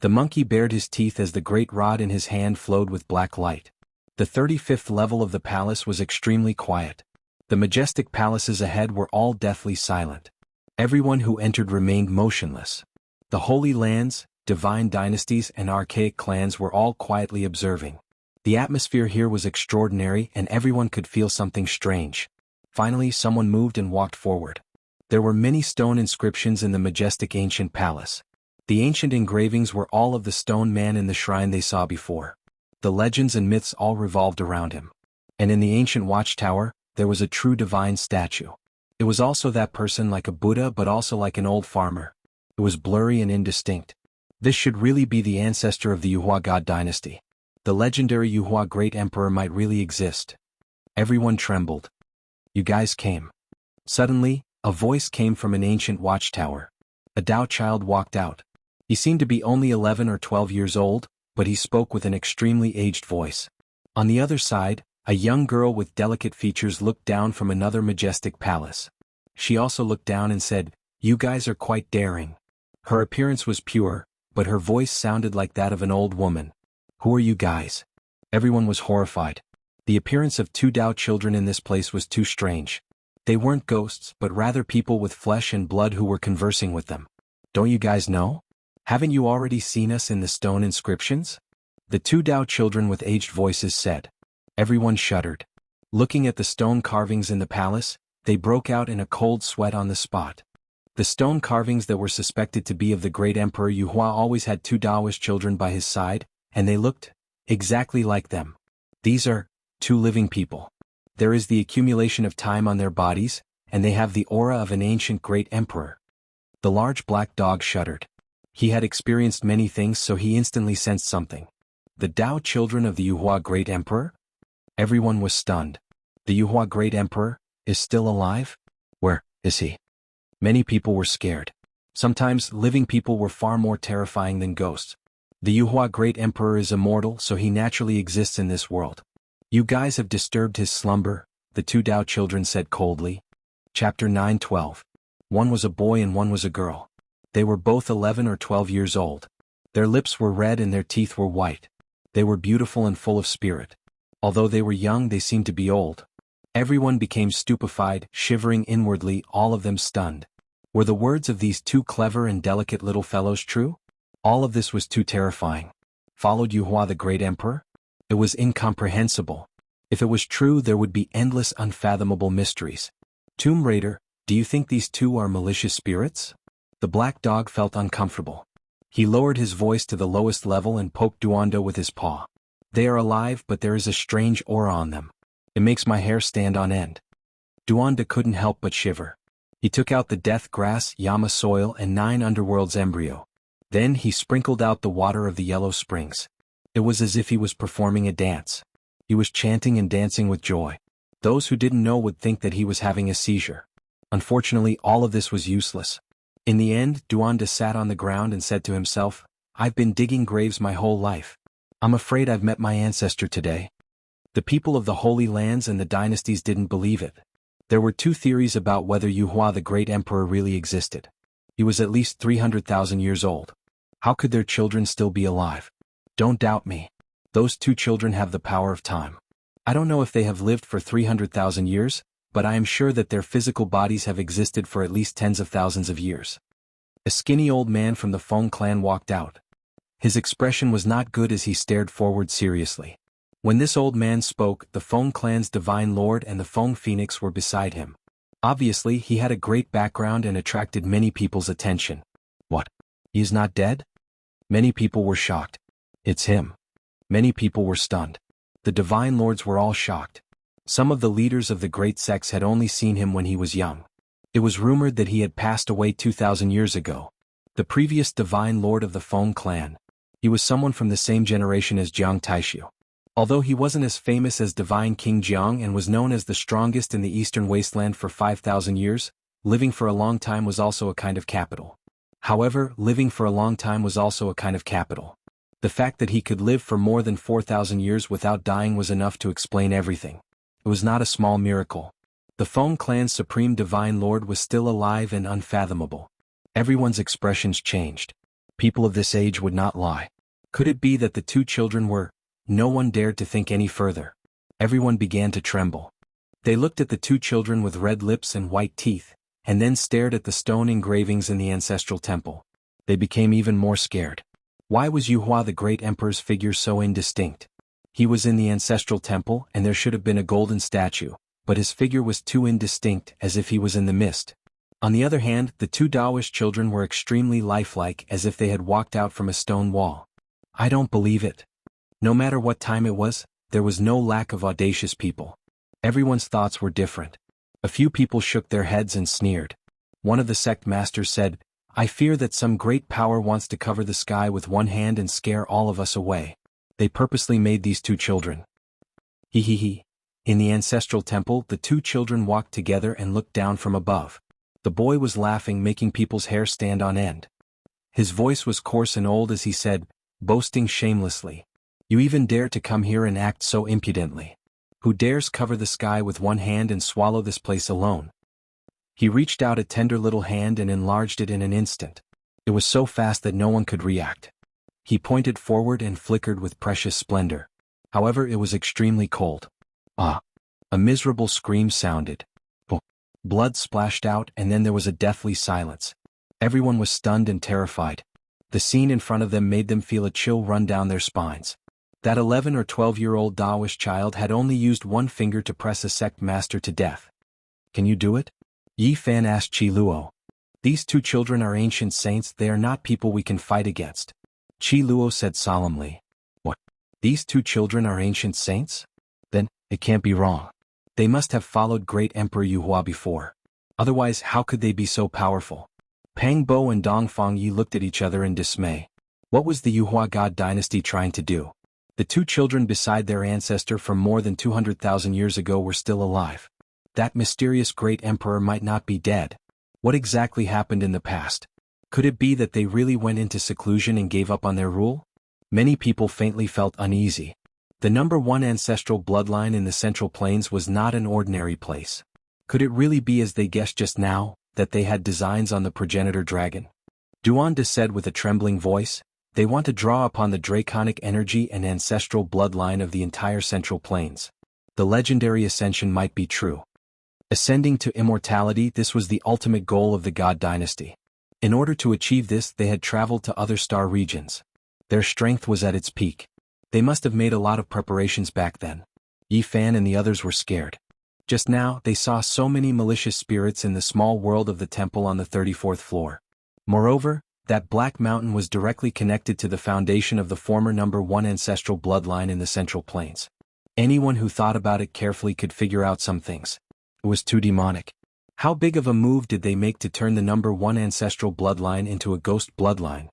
The monkey bared his teeth as the great rod in his hand flowed with black light. The 35th level of the palace was extremely quiet. The majestic palaces ahead were all deathly silent. Everyone who entered remained motionless. The Holy Lands, divine dynasties and archaic clans were all quietly observing. The atmosphere here was extraordinary and everyone could feel something strange. Finally, someone moved and walked forward. There were many stone inscriptions in the majestic ancient palace. The ancient engravings were all of the stone man in the shrine they saw before. The legends and myths all revolved around him. And in the ancient watchtower, there was a true divine statue. It was also that person like a Buddha but also like an old farmer. It was blurry and indistinct. This should really be the ancestor of the Yuhua God dynasty. The legendary Yuhua great emperor might really exist. Everyone trembled. You guys came. Suddenly, a voice came from an ancient watchtower. A Dao child walked out. He seemed to be only 11 or 12 years old, but he spoke with an extremely aged voice. On the other side, a young girl with delicate features looked down from another majestic palace. She also looked down and said, "You guys are quite daring." Her appearance was pure, but her voice sounded like that of an old woman. Who are you guys? Everyone was horrified. The appearance of 2 Dao children in this place was too strange. They weren't ghosts, but rather people with flesh and blood who were conversing with them. Don't you guys know? Haven't you already seen us in the stone inscriptions? The 2 Dao children with aged voices said. Everyone shuddered. Looking at the stone carvings in the palace, they broke out in a cold sweat on the spot. The stone carvings that were suspected to be of the great emperor Yuhua always had 2 Daoist children by his side, and they looked exactly like them. These are 2 living people. There is the accumulation of time on their bodies, and they have the aura of an ancient great emperor. The large black dog shuddered. He had experienced many things, so he instantly sensed something. The Dao children of the Yuhua great emperor? Everyone was stunned. The Yuhua great emperor is still alive? Where is he? Many people were scared. Sometimes living people were far more terrifying than ghosts. The Yuhua great emperor is immortal, so he naturally exists in this world. You guys have disturbed his slumber, the 2 Dao children said coldly. Chapter 9:12. One was a boy and one was a girl. They were both 11 or 12 years old. Their lips were red and their teeth were white. They were beautiful and full of spirit. Although they were young, they seemed to be old. Everyone became stupefied, shivering inwardly, all of them stunned. Were the words of these 2 clever and delicate little fellows true? All of this was too terrifying. Followed Yuhua the great emperor? It was incomprehensible. If it was true, there would be endless unfathomable mysteries. Tomb Raider, do you think these 2 are malicious spirits? The black dog felt uncomfortable. He lowered his voice to the lowest level and poked Duondo with his paw. They are alive, but there is a strange aura on them. It makes my hair stand on end. Duondo couldn't help but shiver. He took out the death grass, Yama soil and 9 underworlds embryo. Then he sprinkled out the water of the yellow springs. It was as if he was performing a dance. He was chanting and dancing with joy. Those who didn't know would think that he was having a seizure. Unfortunately, all of this was useless. In the end, Duanda sat on the ground and said to himself, "I've been digging graves my whole life. I'm afraid I've met my ancestor today." The people of the Holy Lands and the dynasties didn't believe it. There were 2 theories about whether Yuhua the Great Emperor really existed. He was at least 300,000 years old. How could their children still be alive? Don't doubt me. Those 2 children have the power of time. I don't know if they have lived for 300,000 years, but I am sure that their physical bodies have existed for at least tens of thousands of years. A skinny old man from the Feng clan walked out. His expression was not good as he stared forward seriously. When this old man spoke, the Feng clan's divine lord and the Feng phoenix were beside him. Obviously, he had a great background and attracted many people's attention. What? He is not dead? Many people were shocked. It's him. Many people were stunned. The divine lords were all shocked. Some of the leaders of the great sects had only seen him when he was young. It was rumored that he had passed away 2,000 years ago. The previous divine lord of the Feng clan. He was someone from the same generation as Jiang Taishu. Although he wasn't as famous as Divine King Jiang and was known as the strongest in the eastern wasteland for 5,000 years, living for a long time was also a kind of capital. However, living for a long time was also a kind of capital. The fact that he could live for more than 4,000 years without dying was enough to explain everything. It was not a small miracle. The Feng clan's supreme divine lord was still alive and unfathomable. Everyone's expressions changed. People of this age would not lie. Could it be that the 2 children were? No one dared to think any further. Everyone began to tremble. They looked at the 2 children with red lips and white teeth, and then stared at the stone engravings in the ancestral temple. They became even more scared. Why was Yuhua the Great Emperor's figure so indistinct? He was in the ancestral temple and there should have been a golden statue, but his figure was too indistinct, as if he was in the mist. On the other hand, the 2 Daoist children were extremely lifelike, as if they had walked out from a stone wall. I don't believe it. No matter what time it was, there was no lack of audacious people. Everyone's thoughts were different. A few people shook their heads and sneered. One of the sect masters said, "I fear that some great power wants to cover the sky with one hand and scare all of us away. They purposely made these 2 children." He. In the ancestral temple, the 2 children walked together and looked down from above. The boy was laughing, making people's hair stand on end. His voice was coarse and old as he said, boasting shamelessly, "You even dare to come here and act so impudently. Who dares cover the sky with one hand and swallow this place alone?" He reached out a tender little hand and enlarged it in an instant. It was so fast that no one could react. He pointed forward and flickered with precious splendor. However, it was extremely cold. Ah! A miserable scream sounded. Blood splashed out and then there was a deathly silence. Everyone was stunned and terrified. The scene in front of them made them feel a chill run down their spines. That 11 or 12-year-old Daoist child had only used one finger to press a sect master to death. "Can you do it?" Yi Fan asked Qi Luo. "These 2 children are ancient saints, they are not people we can fight against." Qi Luo said solemnly. "What? These 2 children are ancient saints? Then, it can't be wrong. They must have followed Great Emperor Yuhua before. Otherwise, how could they be so powerful?" Pang Bo and Dongfang Yi looked at each other in dismay. What was the Yuhua God dynasty trying to do? The 2 children beside their ancestor from more than 200,000 years ago were still alive. That mysterious great emperor might not be dead. What exactly happened in the past? Could it be that they really went into seclusion and gave up on their rule? Many people faintly felt uneasy. The number 1 ancestral bloodline in the Central Plains was not an ordinary place. Could it really be, as they guessed just now, that they had designs on the progenitor dragon? Duanda said with a trembling voice, "They want to draw upon the draconic energy and ancestral bloodline of the entire Central Plains. The legendary ascension might be true. Ascending to immortality, this was the ultimate goal of the God dynasty. In order to achieve this, they had traveled to other star regions. Their strength was at its peak. They must have made a lot of preparations back then." Yi Fan and the others were scared. Just now, they saw so many malicious spirits in the small world of the temple on the 34th floor. Moreover, that black mountain was directly connected to the foundation of the former number 1 ancestral bloodline in the Central Plains. Anyone who thought about it carefully could figure out some things. It was too demonic. How big of a move did they make to turn the number one ancestral bloodline into a ghost bloodline?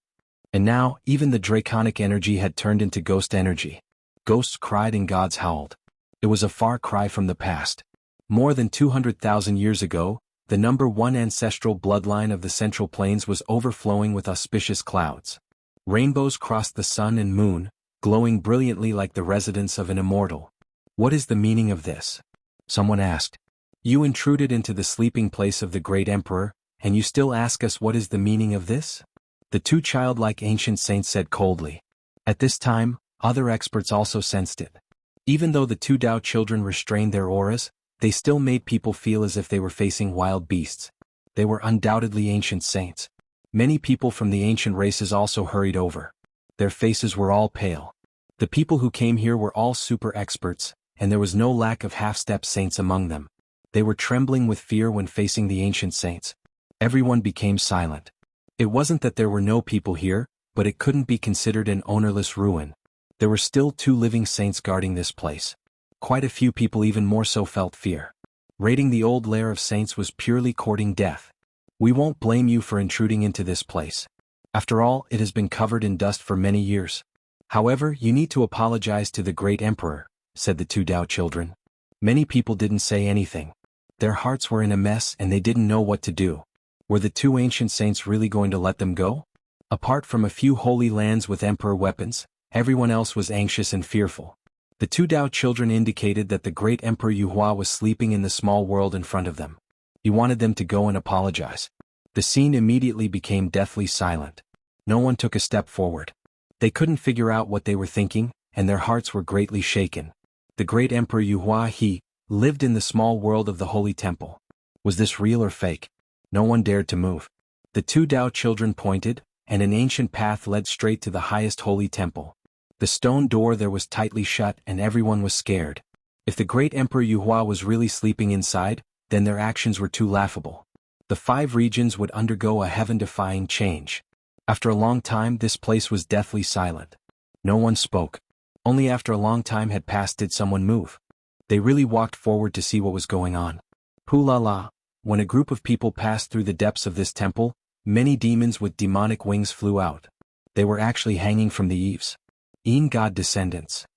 And now, even the draconic energy had turned into ghost energy. Ghosts cried and gods howled. It was a far cry from the past. More than 200,000 years ago, the number one ancestral bloodline of the Central Plains was overflowing with auspicious clouds. Rainbows crossed the sun and moon, glowing brilliantly like the residence of an immortal. What is the meaning of this? Someone asked. You intruded into the sleeping place of the great emperor, and you still ask us what is the meaning of this? The two childlike ancient saints said coldly. At this time, other experts also sensed it. Even though the two Dao children restrained their auras, they still made people feel as if they were facing wild beasts. They were undoubtedly ancient saints. Many people from the ancient races also hurried over. Their faces were all pale. The people who came here were all super experts, and there was no lack of half-step saints among them. They were trembling with fear when facing the ancient saints. Everyone became silent. It wasn't that there were no people here, but it couldn't be considered an ownerless ruin. There were still two living saints guarding this place. Quite a few people even more so felt fear. Raiding the old lair of saints was purely courting death. We won't blame you for intruding into this place. After all, it has been covered in dust for many years. However, you need to apologize to the great emperor, said the two Dao children. Many people didn't say anything. Their hearts were in a mess and they didn't know what to do. Were the two ancient saints really going to let them go? Apart from a few holy lands with emperor weapons, everyone else was anxious and fearful. The two Dao children indicated that the great Emperor Yuhua was sleeping in the small world in front of them. He wanted them to go and apologize. The scene immediately became deathly silent. No one took a step forward. They couldn't figure out what they were thinking, and their hearts were greatly shaken. The great Emperor Yuhua lived in the small world of the Holy Temple. Was this real or fake? No one dared to move. The two Dao children pointed, and an ancient path led straight to the highest holy temple. The stone door there was tightly shut and everyone was scared. If the great Emperor Yuhua was really sleeping inside, then their actions were too laughable. The 5 regions would undergo a heaven-defying change. After a long time this place was deathly silent. No one spoke. Only after a long time had passed did someone move. They really walked forward to see what was going on. Hoo-la-la, when a group of people passed through the depths of this temple, many demons with demonic wings flew out. They were actually hanging from the eaves. God descendants.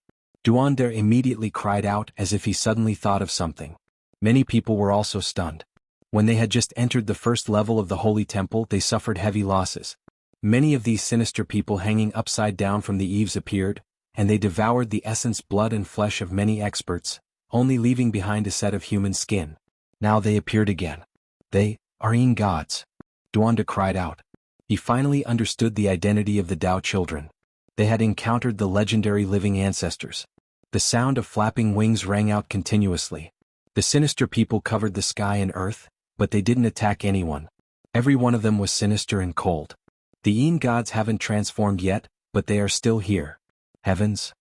Duander immediately cried out as if he suddenly thought of something. Many people were also stunned. When they had just entered the first level of the holy temple they suffered heavy losses. Many of these sinister people hanging upside down from the eaves appeared, and they devoured the essence, blood and flesh of many experts, only leaving behind a set of human skin. Now they appeared again. They are gods. Duanda cried out. He finally understood the identity of the Dao children. They had encountered the legendary living ancestors. The sound of flapping wings rang out continuously. The sinister people covered the sky and earth, but they didn't attack anyone. Every one of them was sinister and cold. The gods haven't transformed yet, but they are still here. Heavens?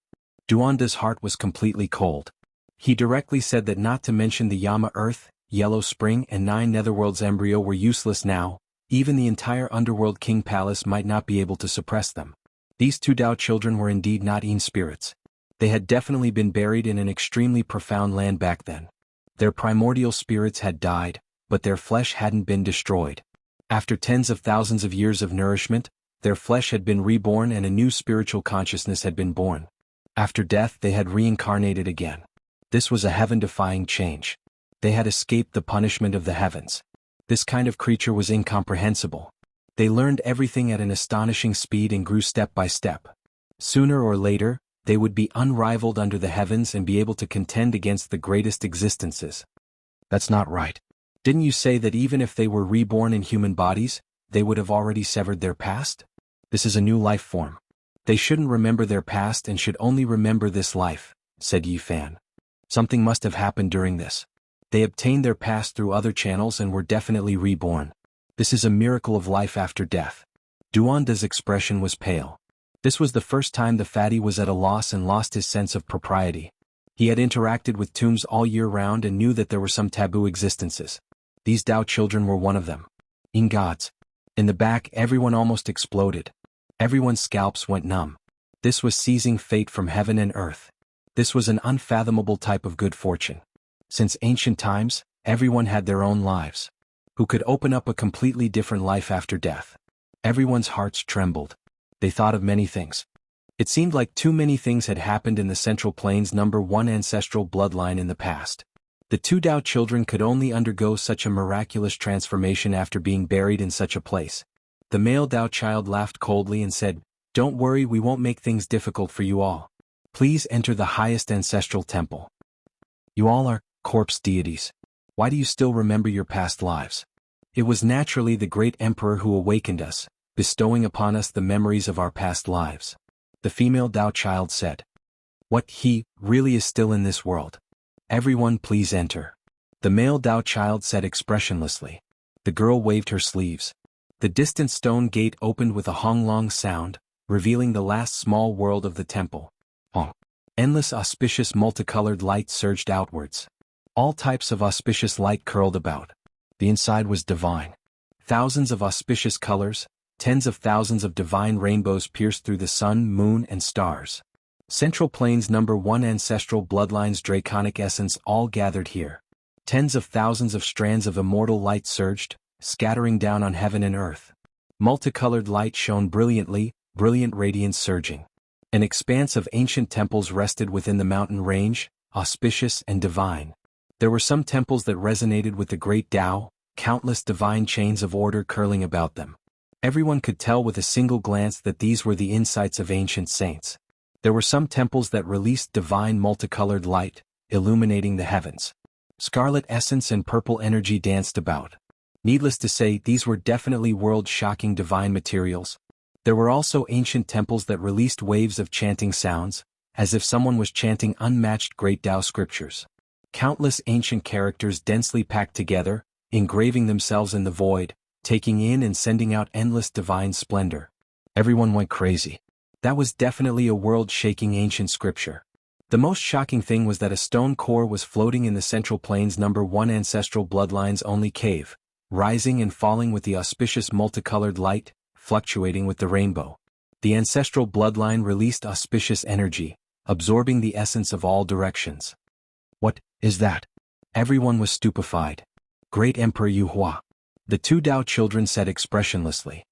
Duanda's heart was completely cold. He directly said that not to mention the Yama Earth, Yellow Spring and 9 Netherworlds embryo were useless now. Even the entire Underworld King Palace might not be able to suppress them. These two Dao children were indeed not spirits. They had definitely been buried in an extremely profound land back then. Their primordial spirits had died, but their flesh hadn't been destroyed. After tens of thousands of years of nourishment, their flesh had been reborn and a new spiritual consciousness had been born. After death they had reincarnated again. This was a heaven-defying change. They had escaped the punishment of the heavens. This kind of creature was incomprehensible. They learned everything at an astonishing speed and grew step by step. Sooner or later, they would be unrivaled under the heavens and be able to contend against the greatest existences. That's not right. Didn't you say that even if they were reborn in human bodies, they would have already severed their past? This is a new life form. They shouldn't remember their past and should only remember this life, said Yi Fan. Something must have happened during this. They obtained their past through other channels and were definitely reborn. This is a miracle of life after death. Duanda's expression was pale. This was the first time the fatty was at a loss and lost his sense of propriety. He had interacted with tombs all year round and knew that there were some taboo existences. These Dao children were one of them. Gods. In the back everyone almost exploded. Everyone's scalps went numb. This was seizing fate from heaven and earth. This was an unfathomable type of good fortune. Since ancient times, everyone had their own lives. who could open up a completely different life after death. Everyone's hearts trembled. They thought of many things. It seemed like too many things had happened in the Central Plains #1 ancestral bloodline in the past. The two Dao children could only undergo such a miraculous transformation after being buried in such a place. The male Dao child laughed coldly and said, "Don't worry, we won't make things difficult for you all. Please enter the highest ancestral temple. You all are corpse deities. Why do you still remember your past lives?" It was naturally the great emperor who awakened us, bestowing upon us the memories of our past lives. The female Dao child said. What, he really is still in this world? Everyone please enter. The male Dao child said expressionlessly. The girl waved her sleeves. The distant stone gate opened with a honglong sound, revealing the last small world of the temple. Endless auspicious multicolored light surged outwards. All types of auspicious light curled about. The inside was divine. Thousands of auspicious colors, tens of thousands of divine rainbows pierced through the sun, moon, and stars. Central Plains #1 ancestral bloodlines draconic essence all gathered here. Tens of thousands of strands of immortal light surged, scattering down on heaven and earth. Multicolored light shone brilliantly, brilliant radiance surging. An expanse of ancient temples rested within the mountain range, auspicious and divine. There were some temples that resonated with the great Tao, countless divine chains of order curling about them. Everyone could tell with a single glance that these were the insights of ancient saints. There were some temples that released divine multicolored light, illuminating the heavens. Scarlet essence and purple energy danced about. Needless to say, these were definitely world-shocking divine materials. There were also ancient temples that released waves of chanting sounds, as if someone was chanting unmatched great Tao scriptures. Countless ancient characters densely packed together, engraving themselves in the void, taking in and sending out endless divine splendor. Everyone went crazy. That was definitely a world-shaking ancient scripture. The most shocking thing was that a stone core was floating in the Central Plains #1 ancestral bloodlines only cave, rising and falling with the auspicious multicolored light, fluctuating with the rainbow. The ancestral bloodline released auspicious energy, absorbing the essence of all directions. What is that? Everyone was stupefied. Great Emperor Yuhua. The two Dao children said expressionlessly.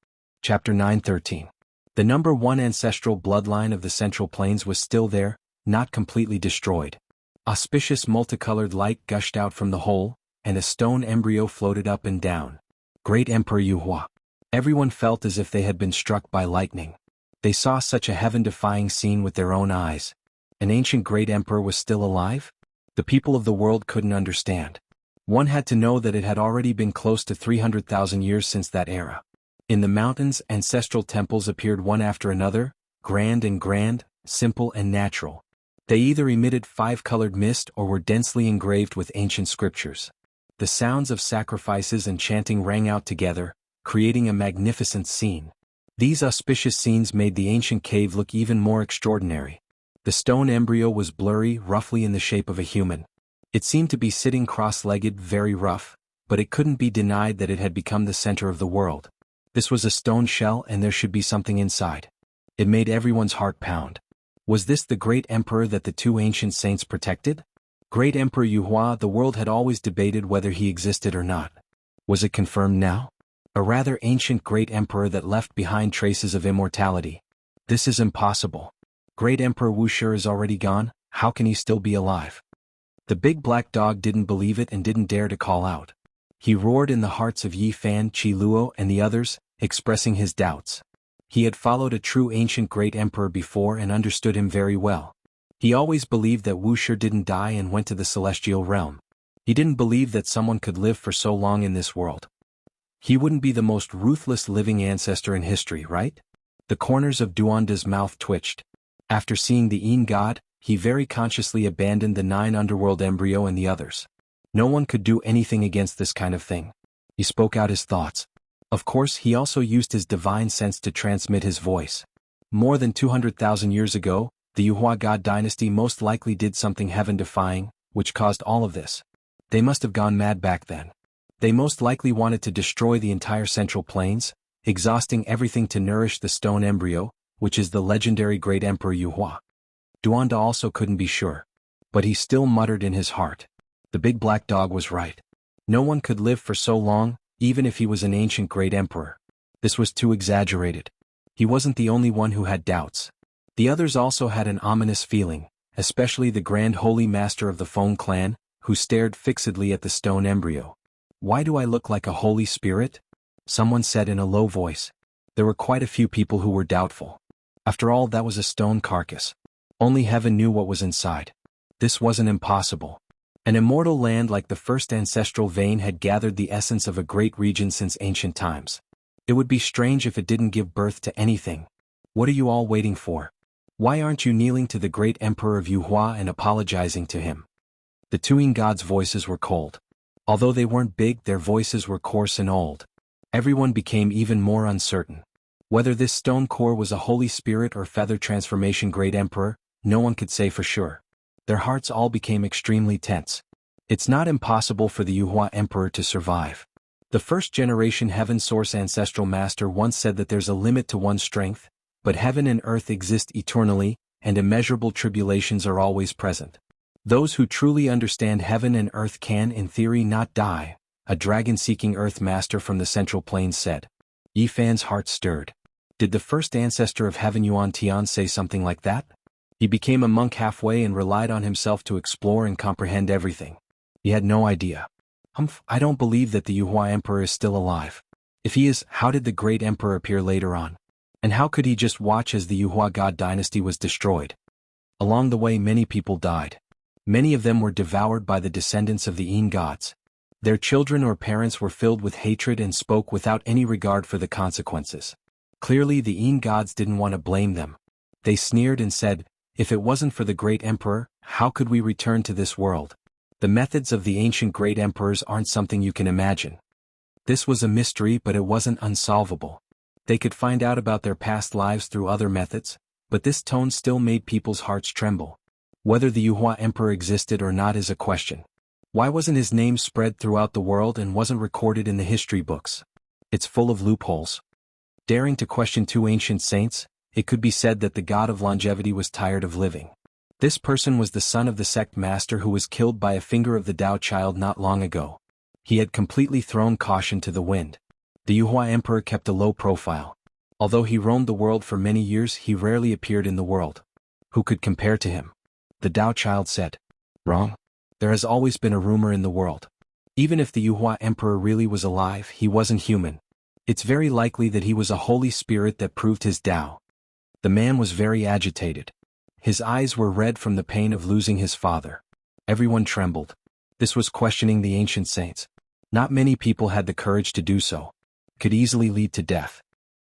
Chapter 9:13. The #1 ancestral bloodline of the Central Plains was still there, not completely destroyed. Auspicious multicolored light gushed out from the hole, and a stone embryo floated up and down. Great Emperor Yuhua. Everyone felt as if they had been struck by lightning. They saw such a heaven-defying scene with their own eyes. An ancient great emperor was still alive? The people of the world couldn't understand. One had to know that it had already been close to 300,000 years since that era. In the mountains, ancestral temples appeared one after another, grand, simple and natural. They either emitted five-colored mist or were densely engraved with ancient scriptures. The sounds of sacrifices and chanting rang out together, creating a magnificent scene. These auspicious scenes made the ancient cave look even more extraordinary. The stone embryo was blurry, roughly in the shape of a human. It seemed to be sitting cross-legged, very rough, but it couldn't be denied that it had become the center of the world. This was a stone shell and there should be something inside. It made everyone's heart pound. Was this the great emperor that the two ancient saints protected? Great Emperor Yuhua, the world had always debated whether he existed or not. Was it confirmed now? A rather ancient great emperor that left behind traces of immortality. This is impossible. Great Emperor Wuxia is already gone, how can he still be alive? The big black dog didn't believe it and didn't dare to call out. He roared in the hearts of Yi Fan, Qi Luo and the others, expressing his doubts. He had followed a true ancient great emperor before and understood him very well. He always believed that Wuxia didn't die and went to the celestial realm. He didn't believe that someone could live for so long in this world. He wouldn't be the most ruthless living ancestor in history, right? The corners of Duanda's mouth twitched. After seeing the Yin god, he very consciously abandoned the 9 underworld embryo and the others. No one could do anything against this kind of thing. He spoke out his thoughts. Of course, he also used his divine sense to transmit his voice. More than 200,000 years ago, the Yuhua God dynasty most likely did something heaven-defying, which caused all of this. They must have gone mad back then. They most likely wanted to destroy the entire Central Plains, exhausting everything to nourish the stone embryo, which is the legendary great Emperor Yuhua. Duanda also couldn't be sure. But he still muttered in his heart. The big black dog was right. No one could live for so long, even if he was an ancient great emperor. This was too exaggerated. He wasn't the only one who had doubts. The others also had an ominous feeling, especially the Grand Holy Master of the Feng clan, who stared fixedly at the stone embryo. "Why do I look like a holy spirit?" someone said in a low voice. There were quite a few people who were doubtful. After all, that was a stone carcass. Only heaven knew what was inside. This wasn't impossible. An immortal land like the first ancestral vein had gathered the essence of a great region since ancient times. It would be strange if it didn't give birth to anything. What are you all waiting for? Why aren't you kneeling to the great emperor of Yuhua and apologizing to him? The Tuing gods' voices were cold. Although they weren't big, their voices were coarse and old. Everyone became even more uncertain. Whether this stone core was a holy spirit or feather transformation great emperor, no one could say for sure. Their hearts all became extremely tense. It's not impossible for the Yuhua emperor to survive. The first-generation Heaven Source ancestral master once said that there's a limit to one's strength, but heaven and earth exist eternally, and immeasurable tribulations are always present. Those who truly understand heaven and earth can in theory not die, a dragon-seeking earth master from the Central Plains said. Yi Fan's heart stirred. Did the first ancestor of heaven Yuan Tian say something like that? He became a monk halfway and relied on himself to explore and comprehend everything. He had no idea. I don't believe that the Yuhua emperor is still alive. If he is, how did the great emperor appear later on? And how could he just watch as the Yuhua god dynasty was destroyed? Along the way many people died. Many of them were devoured by the descendants of the Yin gods. Their children or parents were filled with hatred and spoke without any regard for the consequences. Clearly the Yin gods didn't want to blame them. They sneered and said, "If it wasn't for the great emperor, how could we return to this world?" The methods of the ancient great emperors aren't something you can imagine. This was a mystery, but it wasn't unsolvable. They could find out about their past lives through other methods, but this tone still made people's hearts tremble. Whether the Yuhua emperor existed or not is a question. Why wasn't his name spread throughout the world and wasn't recorded in the history books? It's full of loopholes. Daring to question two ancient saints, it could be said that the god of longevity was tired of living. This person was the son of the sect master who was killed by a finger of the Tao child not long ago. He had completely thrown caution to the wind. The Yuhua emperor kept a low profile. Although he roamed the world for many years, he rarely appeared in the world. Who could compare to him? The Tao child said. Wrong. There has always been a rumor in the world. Even if the Yuhua emperor really was alive, he wasn't human. It's very likely that he was a holy spirit that proved his Tao. The man was very agitated. His eyes were red from the pain of losing his father. Everyone trembled. This was questioning the ancient saints. Not many people had the courage to do so. Could easily lead to death.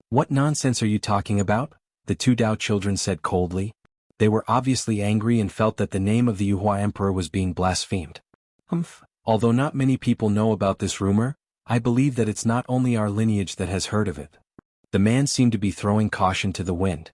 "What nonsense are you talking about?" the two Tao children said coldly. They were obviously angry and felt that the name of the Yuhua emperor was being blasphemed. Although not many people know about this rumor, I believe that it's not only our lineage that has heard of it. The man seemed to be throwing caution to the wind.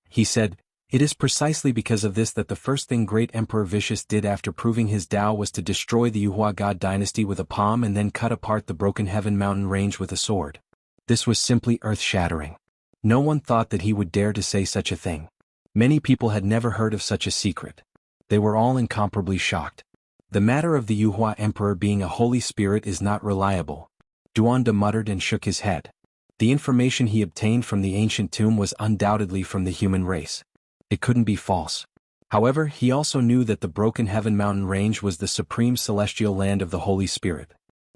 He said, "It is precisely because of this that the first thing great Emperor Vicious did after proving his Tao was to destroy the Yuhua god dynasty with a palm and then cut apart the Broken Heaven mountain range with a sword. This was simply earth-shattering. No one thought that he would dare to say such a thing. Many people had never heard of such a secret. They were all incomparably shocked. The matter of the Yuhua emperor being a holy spirit is not reliable." Duanda muttered and shook his head. The information he obtained from the ancient tomb was undoubtedly from the human race. It couldn't be false. However, he also knew that the Broken Heaven mountain range was the supreme celestial land of the Holy Spirit.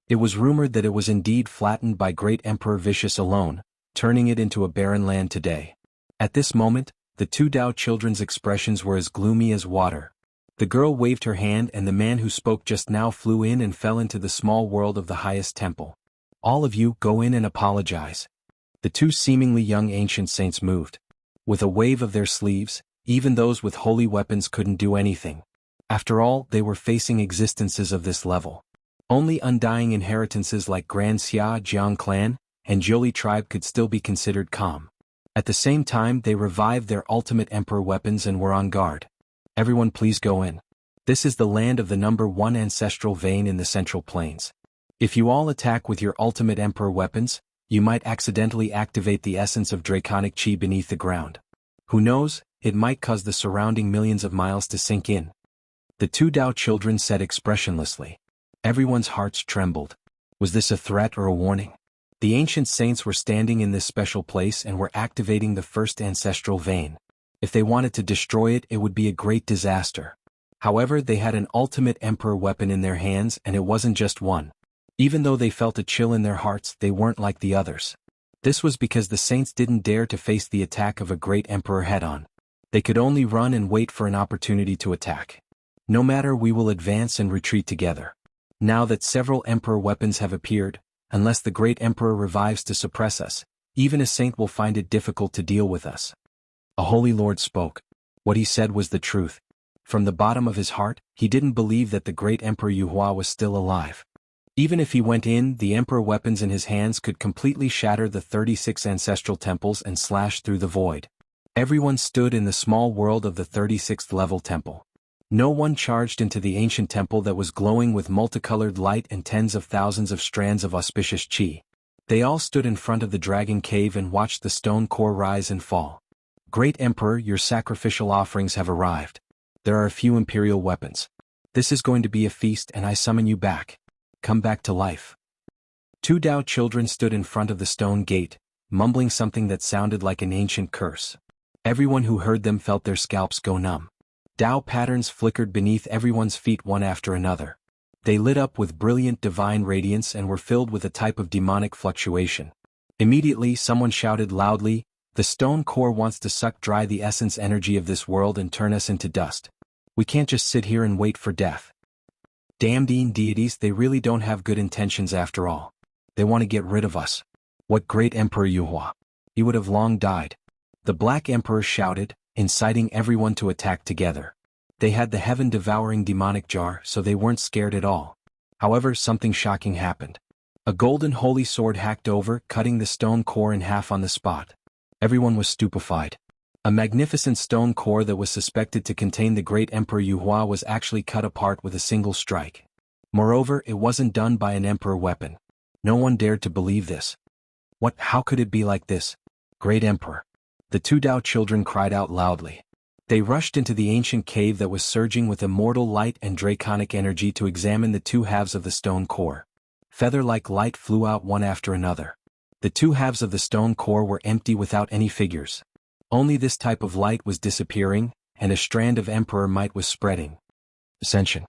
It was rumored that it was indeed flattened by great Emperor Vicious alone, turning it into a barren land today. At this moment, the two Tao children's expressions were as gloomy as water. The girl waved her hand and the man who spoke just now flew in and fell into the small world of the highest temple. "All of you, go in and apologize." The two seemingly young ancient saints moved. With a wave of their sleeves, even those with holy weapons couldn't do anything. After all, they were facing existences of this level. Only undying inheritances like Grand Xia Jiang clan and Jiuli tribe could still be considered calm. At the same time, they revived their ultimate emperor weapons and were on guard. "Everyone please go in. This is the land of the number 1 ancestral vein in the Central Plains. If you all attack with your ultimate emperor weapons, you might accidentally activate the essence of draconic chi beneath the ground. Who knows, it might cause the surrounding millions of miles to sink in." The two Tao children said expressionlessly. Everyone's hearts trembled. Was this a threat or a warning? The ancient saints were standing in this special place and were activating the first ancestral vein. If they wanted to destroy it, it would be a great disaster. However, they had an ultimate emperor weapon in their hands, and it wasn't just one. Even though they felt a chill in their hearts, they weren't like the others. This was because the saints didn't dare to face the attack of a great emperor head-on. They could only run and wait for an opportunity to attack. No matter, we will advance and retreat together. Now that several emperor weapons have appeared, unless the great emperor revives to suppress us, even a saint will find it difficult to deal with us. A holy lord spoke. What he said was the truth. From the bottom of his heart, he didn't believe that the great emperor Yuhua was still alive. Even if he went in, the emperor weapons in his hands could completely shatter the 36 ancestral temples and slash through the void. Everyone stood in the small world of the 36th level temple. No one charged into the ancient temple that was glowing with multicolored light and tens of thousands of strands of auspicious chi. They all stood in front of the dragon cave and watched the stone core rise and fall. Great Emperor, your sacrificial offerings have arrived. There are a few imperial weapons. This is going to be a feast, and I summon you back. Come back to life. Two Dao children stood in front of the stone gate, mumbling something that sounded like an ancient curse. Everyone who heard them felt their scalps go numb. Dao patterns flickered beneath everyone's feet one after another. They lit up with brilliant divine radiance and were filled with a type of demonic fluctuation. Immediately, someone shouted loudly, "The stone core wants to suck dry the essence energy of this world and turn us into dust. We can't just sit here and wait for death." Damned deities, they really don't have good intentions after all. They want to get rid of us. What great Emperor Yuhua! He would have long died. The Black Emperor shouted, inciting everyone to attack together. They had the heaven-devouring demonic jar, so they weren't scared at all. However, something shocking happened. A golden holy sword hacked over, cutting the stone core in half on the spot. Everyone was stupefied. A magnificent stone core that was suspected to contain the great Emperor Yuhua was actually cut apart with a single strike. Moreover, it wasn't done by an emperor weapon. No one dared to believe this. How could it be like this? Great Emperor! The two Dao children cried out loudly. They rushed into the ancient cave that was surging with immortal light and draconic energy to examine the two halves of the stone core. Feather-like light flew out one after another. The two halves of the stone core were empty without any figures. Only this type of light was disappearing, and a strand of emperor might was spreading. Ascension.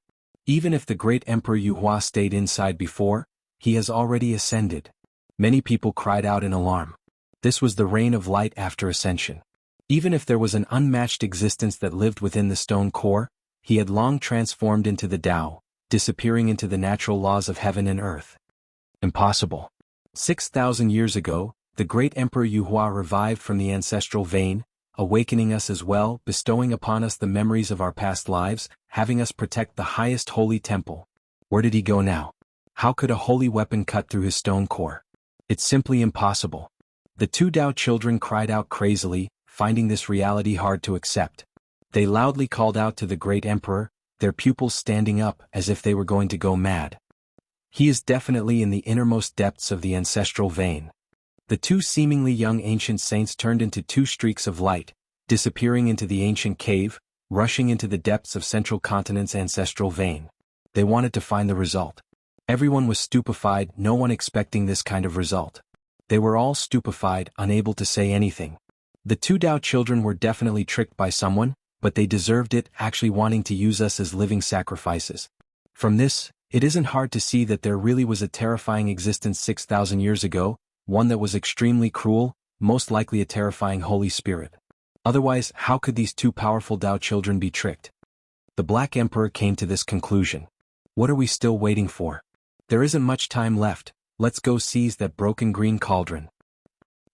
Even if the great Emperor Yuhua stayed inside before, he has already ascended. Many people cried out in alarm. This was the reign of light after ascension. Even if there was an unmatched existence that lived within the stone core, he had long transformed into the Tao, disappearing into the natural laws of heaven and earth. Impossible. 6,000 years ago, the great Emperor Yuhua revived from the ancestral vein, awakening us as well, bestowing upon us the memories of our past lives, having us protect the highest holy temple. Where did he go now? How could a holy weapon cut through his stone core? It's simply impossible. The two Dao children cried out crazily, finding this reality hard to accept. They loudly called out to the great emperor, their pupils standing up as if they were going to go mad. He is definitely in the innermost depths of the ancestral vein. The two seemingly young ancient saints turned into two streaks of light, disappearing into the ancient cave, rushing into the depths of Central Continent's ancestral vein. They wanted to find the result. Everyone was stupefied, no one expecting this kind of result. They were all stupefied, unable to say anything. The two Dao children were definitely tricked by someone, but they deserved it, actually wanting to use us as living sacrifices. From this, it isn't hard to see that there really was a terrifying existence 6,000 years ago, one that was extremely cruel, most likely a terrifying Holy Spirit. Otherwise, how could these two powerful Dao children be tricked? The Black Emperor came to this conclusion. What are we still waiting for? There isn't much time left. Let's go seize that broken green cauldron.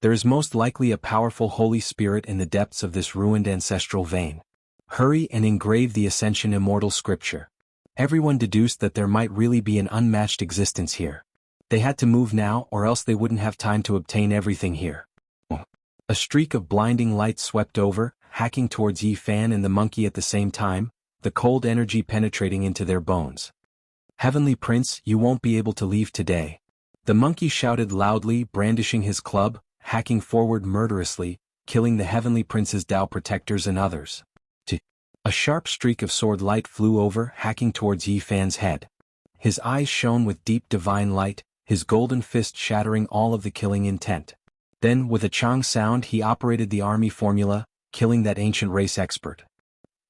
There is most likely a powerful Holy Spirit in the depths of this ruined ancestral vein. Hurry and engrave the Ascension Immortal scripture. Everyone deduced that there might really be an unmatched existence here. They had to move now, or else they wouldn't have time to obtain everything here. A streak of blinding light swept over, hacking towards Yi Fan and the monkey at the same time, the cold energy penetrating into their bones. Heavenly Prince, you won't be able to leave today. The monkey shouted loudly, brandishing his club, hacking forward murderously, killing the Heavenly Prince's Tao protectors and others. A sharp streak of sword light flew over, hacking towards Yi Fan's head. His eyes shone with deep divine light, his golden fist shattering all of the killing intent. Then, with a chang sound, he operated the army formula, killing that ancient race expert.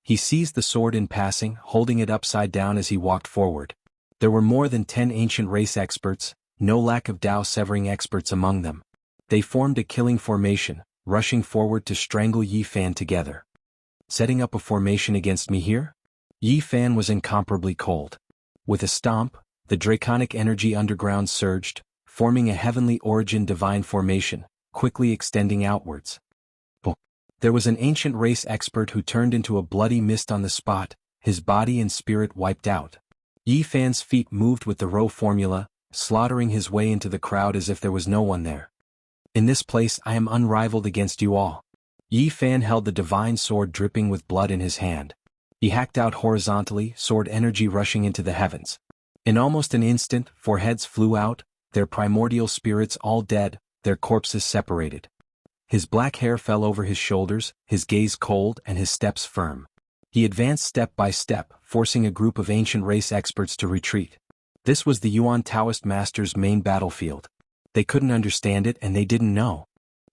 He seized the sword in passing, holding it upside down as he walked forward. There were more than 10 ancient race experts, no lack of Dao-severing experts among them. They formed a killing formation, rushing forward to strangle Yi Fan together. Setting up a formation against me here? Yi Fan was incomparably cold. With a stomp, the draconic energy underground surged, forming a heavenly origin divine formation, quickly extending outwards. There was an ancient race expert who turned into a bloody mist on the spot, his body and spirit wiped out. Yi Fan's feet moved with the row formula, slaughtering his way into the crowd as if there was no one there. In this place I am unrivaled against you all. Yi Fan held the divine sword dripping with blood in his hand. He hacked out horizontally, sword energy rushing into the heavens. In almost an instant, 4 heads flew out, their primordial spirits all dead, their corpses separated. His black hair fell over his shoulders, his gaze cold and his steps firm. He advanced step by step, forcing a group of ancient race experts to retreat. This was the Yuan Taoist master's main battlefield. They couldn't understand it and they didn't know.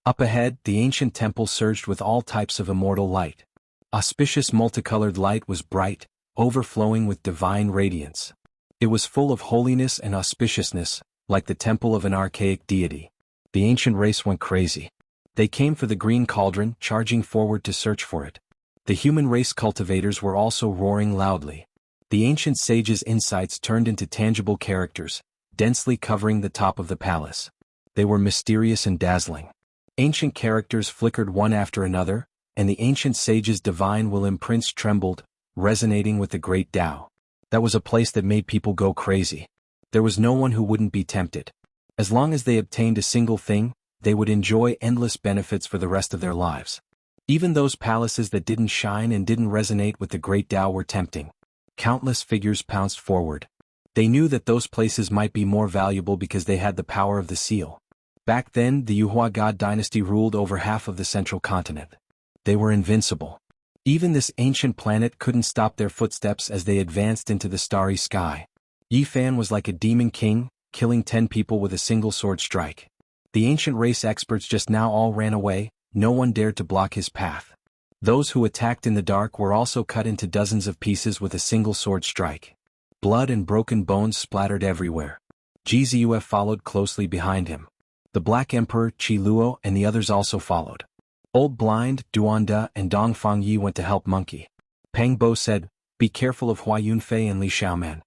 Up ahead, the ancient temple surged with all types of immortal light. Auspicious multicolored light was bright, overflowing with divine radiance. It was full of holiness and auspiciousness, like the temple of an archaic deity. The ancient race went crazy. They came for the green cauldron, charging forward to search for it. The human race cultivators were also roaring loudly. The ancient sage's insights turned into tangible characters, densely covering the top of the palace. They were mysterious and dazzling. Ancient characters flickered one after another, and the ancient sage's divine will imprints trembled, resonating with the great Tao. That was a place that made people go crazy. There was no one who wouldn't be tempted. As long as they obtained a single thing, they would enjoy endless benefits for the rest of their lives. Even those palaces that didn't shine and didn't resonate with the great Tao were tempting. Countless figures pounced forward. They knew that those places might be more valuable because they had the power of the seal. Back then, the Yuhua God dynasty ruled over half of the central continent. They were invincible. Even this ancient planet couldn't stop their footsteps as they advanced into the starry sky. Yi Fan was like a demon king, killing 10 people with a single sword strike. The ancient race experts just now all ran away, no one dared to block his path. Those who attacked in the dark were also cut into dozens of pieces with a single sword strike. Blood and broken bones splattered everywhere. Jizuf followed closely behind him. The Black Emperor, Qi Luo, and the others also followed. Old Blind, Duanda, and Dongfang Yi went to help Monkey. Peng Bo said, "Be careful of Hua Yunfei and Li Xiaoman.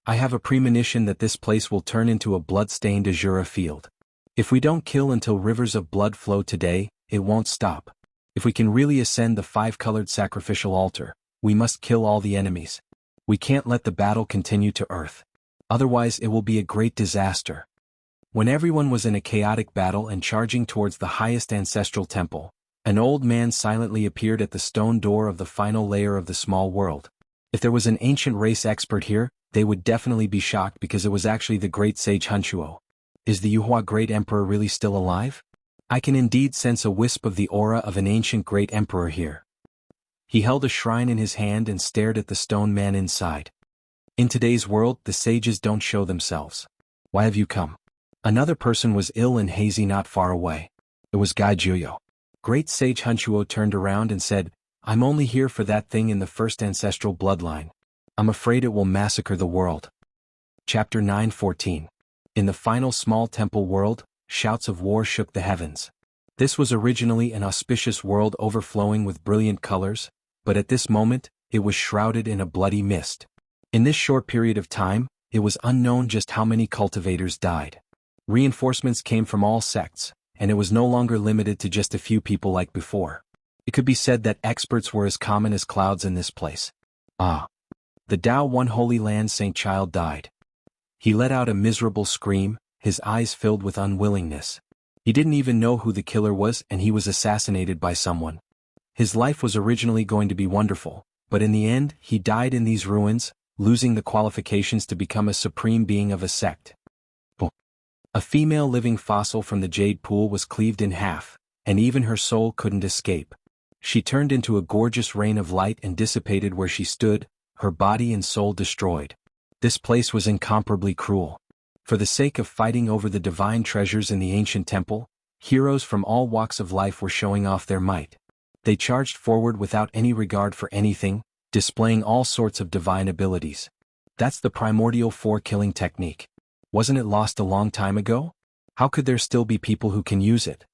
I have a premonition that this place will turn into a blood-stained Azura field. If we don't kill until rivers of blood flow today, it won't stop. If we can really ascend the 5-colored sacrificial altar, we must kill all the enemies. We can't let the battle continue to Earth. Otherwise it will be a great disaster." When everyone was in a chaotic battle and charging towards the highest ancestral temple, an old man silently appeared at the stone door of the final layer of the small world. If there was an ancient race expert here, they would definitely be shocked because it was actually the great sage Hunchuo. Is the Yuhua great emperor really still alive? I can indeed sense a wisp of the aura of an ancient great emperor here. He held a shrine in his hand and stared at the stone man inside. In today's world, the sages don't show themselves. Why have you come? Another person was ill and hazy not far away. It was Gai Juyo. Great sage Hunchuo turned around and said, "I'm only here for that thing in the first ancestral bloodline. I'm afraid it will massacre the world." Chapter 9:14. In the final small temple world, shouts of war shook the heavens. This was originally an auspicious world overflowing with brilliant colors, but at this moment, it was shrouded in a bloody mist. In this short period of time, it was unknown just how many cultivators died. Reinforcements came from all sects, and it was no longer limited to just a few people like before. It could be said that experts were as common as clouds in this place. The Tao One Holy Land Saint Child died. He let out a miserable scream, his eyes filled with unwillingness. He didn't even know who the killer was and he was assassinated by someone. His life was originally going to be wonderful, but in the end, he died in these ruins, losing the qualifications to become a supreme being of a sect. A female living fossil from the jade pool was cleaved in half, and even her soul couldn't escape. She turned into a gorgeous rain of light and dissipated where she stood, her body and soul destroyed. This place was incomparably cruel. For the sake of fighting over the divine treasures in the ancient temple, heroes from all walks of life were showing off their might. They charged forward without any regard for anything, displaying all sorts of divine abilities. That's the primordial four-killing technique. Wasn't it lost a long time ago? How could there still be people who can use it?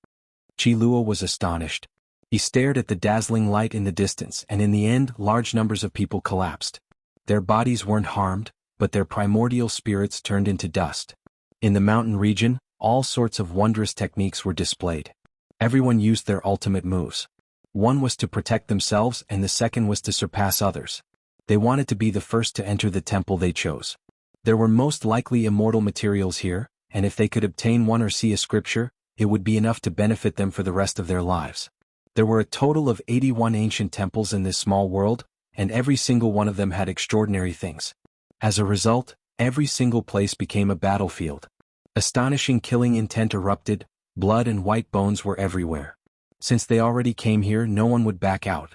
Qiluo was astonished. He stared at the dazzling light in the distance, and in the end, large numbers of people collapsed. Their bodies weren't harmed, but their primordial spirits turned into dust. In the mountain region, all sorts of wondrous techniques were displayed. Everyone used their ultimate moves. One was to protect themselves and the second was to surpass others. They wanted to be the first to enter the temple they chose. There were most likely immortal materials here, and if they could obtain one or see a scripture, it would be enough to benefit them for the rest of their lives. There were a total of 81 ancient temples in this small world, and every single one of them had extraordinary things. As a result, every single place became a battlefield. Astonishing killing intent erupted, blood and white bones were everywhere. Since they already came here, no one would back out.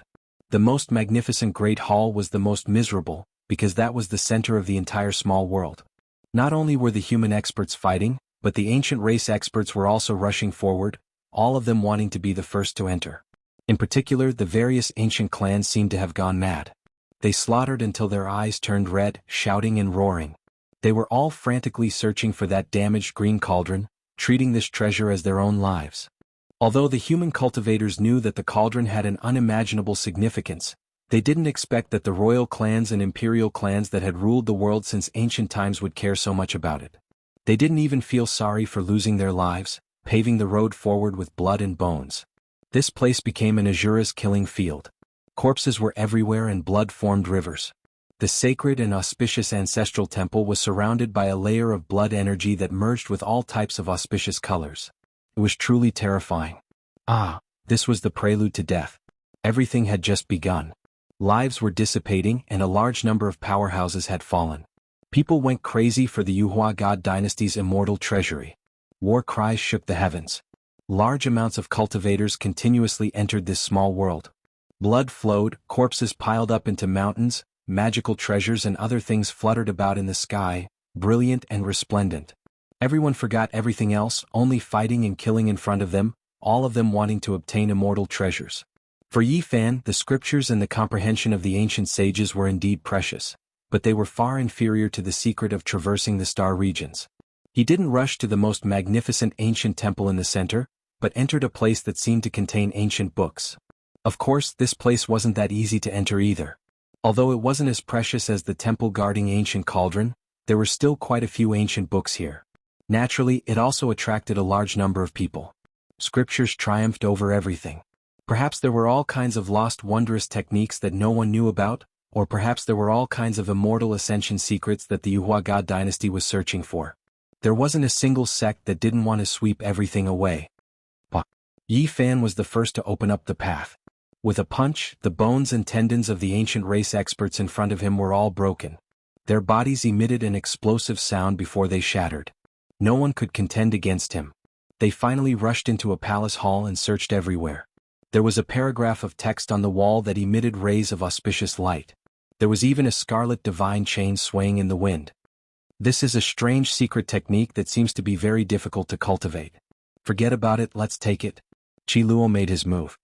The most magnificent Great Hall was the most miserable, because that was the center of the entire small world. Not only were the human experts fighting, but the ancient race experts were also rushing forward, all of them wanting to be the first to enter. In particular, the various ancient clans seemed to have gone mad. They slaughtered until their eyes turned red, shouting and roaring. They were all frantically searching for that damaged green cauldron, treating this treasure as their own lives. Although the human cultivators knew that the cauldron had an unimaginable significance, they didn't expect that the royal clans and imperial clans that had ruled the world since ancient times would care so much about it. They didn't even feel sorry for losing their lives, paving the road forward with blood and bones. This place became an Azura's killing field. Corpses were everywhere and blood formed rivers. The sacred and auspicious ancestral temple was surrounded by a layer of blood energy that merged with all types of auspicious colors. It was truly terrifying. This was the prelude to death. Everything had just begun. Lives were dissipating and a large number of powerhouses had fallen. People went crazy for the Yuhua God dynasty's immortal treasury. War cries shook the heavens. Large amounts of cultivators continuously entered this small world. Blood flowed, corpses piled up into mountains, magical treasures and other things fluttered about in the sky, brilliant and resplendent. Everyone forgot everything else, only fighting and killing in front of them, all of them wanting to obtain immortal treasures. For Yi Fan, the scriptures and the comprehension of the ancient sages were indeed precious, but they were far inferior to the secret of traversing the star regions. He didn't rush to the most magnificent ancient temple in the center, but entered a place that seemed to contain ancient books. Of course, this place wasn't that easy to enter either. Although it wasn't as precious as the temple guarding ancient cauldron, there were still quite a few ancient books here. Naturally, it also attracted a large number of people. Scriptures triumphed over everything. Perhaps there were all kinds of lost wondrous techniques that no one knew about, or perhaps there were all kinds of immortal ascension secrets that the Yuhua God dynasty was searching for. There wasn't a single sect that didn't want to sweep everything away. Yi Fan was the first to open up the path. With a punch, the bones and tendons of the ancient race experts in front of him were all broken. Their bodies emitted an explosive sound before they shattered. No one could contend against him. They finally rushed into a palace hall and searched everywhere. There was a paragraph of text on the wall that emitted rays of auspicious light. There was even a scarlet divine chain swaying in the wind. This is a strange secret technique that seems to be very difficult to cultivate. Forget about it, let's take it. Qiluo made his move.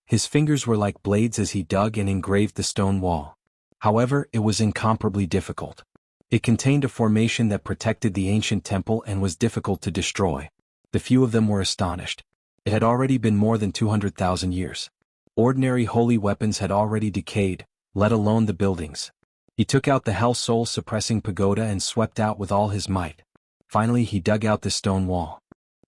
His fingers were like blades as he dug and engraved the stone wall. However, it was incomparably difficult. It contained a formation that protected the ancient temple and was difficult to destroy. The few of them were astonished. It had already been more than 200,000 years. Ordinary holy weapons had already decayed, let alone the buildings. He took out the Hell Soul suppressing pagoda and swept out with all his might. Finally he dug out the stone wall.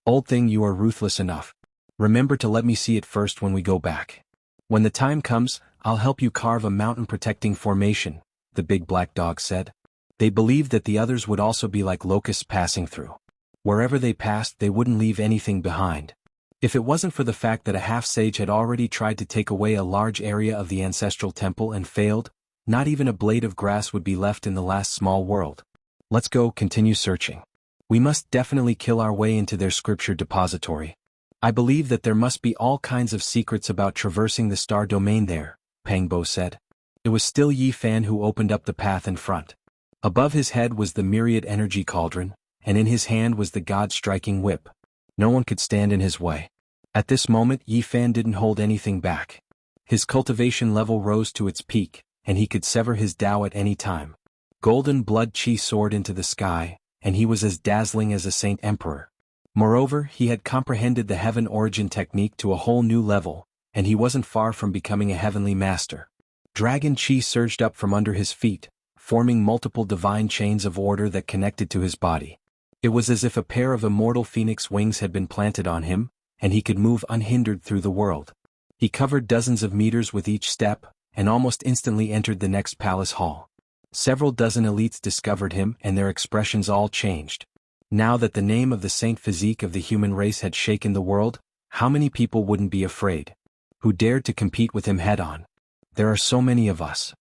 Old thing, you are ruthless enough. Remember to let me see it first when we go back. When the time comes, I'll help you carve a mountain-protecting formation, the big black dog said. They believed that the others would also be like locusts passing through. Wherever they passed, they wouldn't leave anything behind. If it wasn't for the fact that a half-sage had already tried to take away a large area of the ancestral temple and failed, not even a blade of grass would be left in the last small world. Let's go, continue searching. We must definitely kill our way into their scripture depository. I believe that there must be all kinds of secrets about traversing the star domain there, Pangbo said. It was still Yi Fan who opened up the path in front. Above his head was the myriad energy cauldron, and in his hand was the god-striking whip. No one could stand in his way. At this moment Yi Fan didn't hold anything back. His cultivation level rose to its peak, and he could sever his Tao at any time. Golden blood chi soared into the sky, and he was as dazzling as a saint emperor. Moreover, he had comprehended the heaven origin technique to a whole new level, and he wasn't far from becoming a heavenly master. Dragon chi surged up from under his feet, forming multiple divine chains of order that connected to his body. It was as if a pair of immortal phoenix wings had been planted on him, and he could move unhindered through the world. He covered dozens of meters with each step, and almost instantly entered the next palace hall. Several dozen elites discovered him, and their expressions all changed. Now that the name of the saint physique of the human race had shaken the world, how many people wouldn't be afraid? Who dared to compete with him head-on? There are so many of us.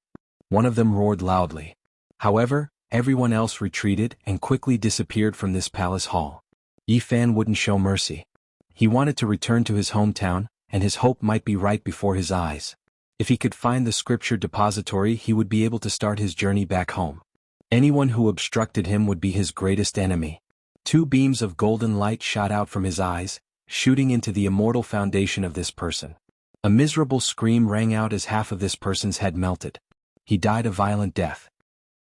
One of them roared loudly. However, everyone else retreated and quickly disappeared from this palace hall. Yi Fan wouldn't show mercy. He wanted to return to his hometown, and his hope might be right before his eyes. If he could find the scripture depository, he would be able to start his journey back home. Anyone who obstructed him would be his greatest enemy. Two beams of golden light shot out from his eyes, shooting into the immortal foundation of this person. A miserable scream rang out as half of this person's head melted. He died a violent death.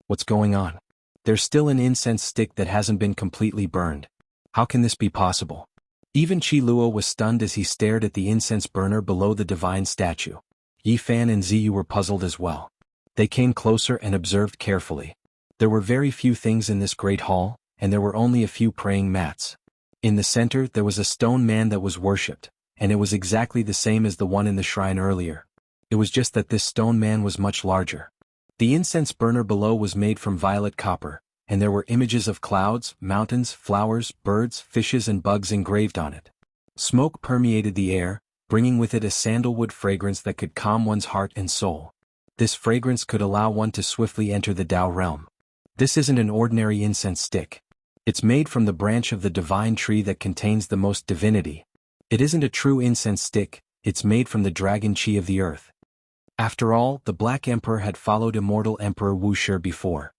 What's going on? There's still an incense stick that hasn't been completely burned. How can this be possible? Even Qi Luo was stunned as he stared at the incense burner below the divine statue. Yi Fan and Ziyu were puzzled as well. They came closer and observed carefully. There were very few things in this great hall, and there were only a few praying mats. In the center there was a stone man that was worshipped, and it was exactly the same as the one in the shrine earlier. It was just that this stone man was much larger. The incense burner below was made from violet copper, and there were images of clouds, mountains, flowers, birds, fishes and bugs engraved on it. Smoke permeated the air, bringing with it a sandalwood fragrance that could calm one's heart and soul. This fragrance could allow one to swiftly enter the Tao realm. This isn't an ordinary incense stick. It's made from the branch of the divine tree that contains the most divinity. It isn't a true incense stick, it's made from the dragon chi of the earth. After all, the Black Emperor had followed Immortal Emperor Wuxia before.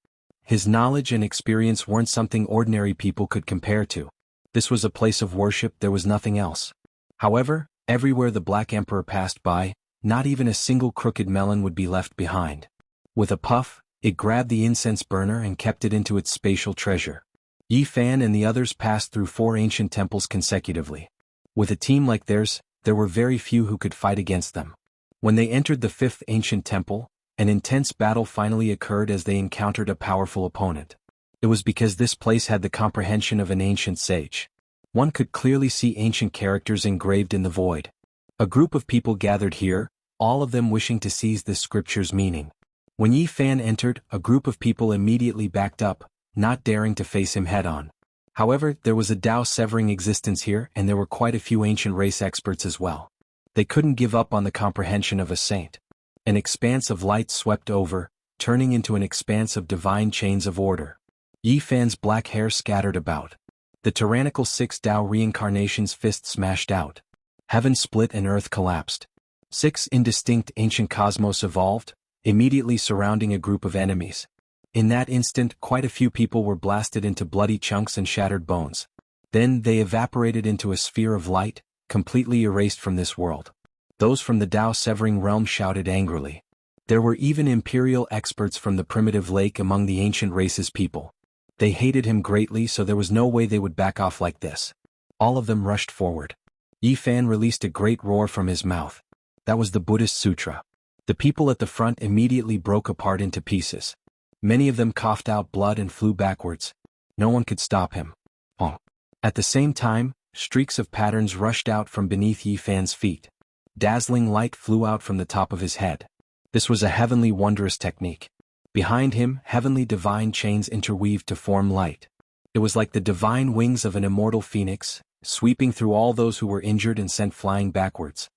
His knowledge and experience weren't something ordinary people could compare to. This was a place of worship, there was nothing else. However, everywhere the Black Emperor passed by, not even a single crooked melon would be left behind. With a puff, it grabbed the incense burner and kept it into its spatial treasure. Yi Fan and the others passed through 4 ancient temples consecutively. With a team like theirs, there were very few who could fight against them. When they entered the 5th ancient temple, an intense battle finally occurred as they encountered a powerful opponent. It was because this place had the comprehension of an ancient sage. One could clearly see ancient characters engraved in the void. A group of people gathered here, all of them wishing to seize this scripture's meaning. When Yi Fan entered, a group of people immediately backed up, not daring to face him head-on. However, there was a Tao-severing existence here, and there were quite a few ancient race experts as well. They couldn't give up on the comprehension of a saint. An expanse of light swept over, turning into an expanse of divine chains of order. Yi Fan's black hair scattered about. The tyrannical 6 Tao reincarnation's fist smashed out. Heaven split and earth collapsed. 6 indistinct ancient cosmos evolved, immediately surrounding a group of enemies. In that instant, quite a few people were blasted into bloody chunks and shattered bones. Then they evaporated into a sphere of light, completely erased from this world. Those from the Tao-severing realm shouted angrily. There were even imperial experts from the primitive lake among the ancient race's people. They hated him greatly, so there was no way they would back off like this. All of them rushed forward. Yi Fan released a great roar from his mouth. That was the Buddhist sutra. The people at the front immediately broke apart into pieces. Many of them coughed out blood and flew backwards. No one could stop him. Oh. At the same time, streaks of patterns rushed out from beneath Yi Fan's feet. Dazzling light flew out from the top of his head. This was a heavenly wondrous technique. Behind him, heavenly divine chains interweaved to form light. It was like the divine wings of an immortal phoenix, sweeping through all those who were injured and sent flying backwards.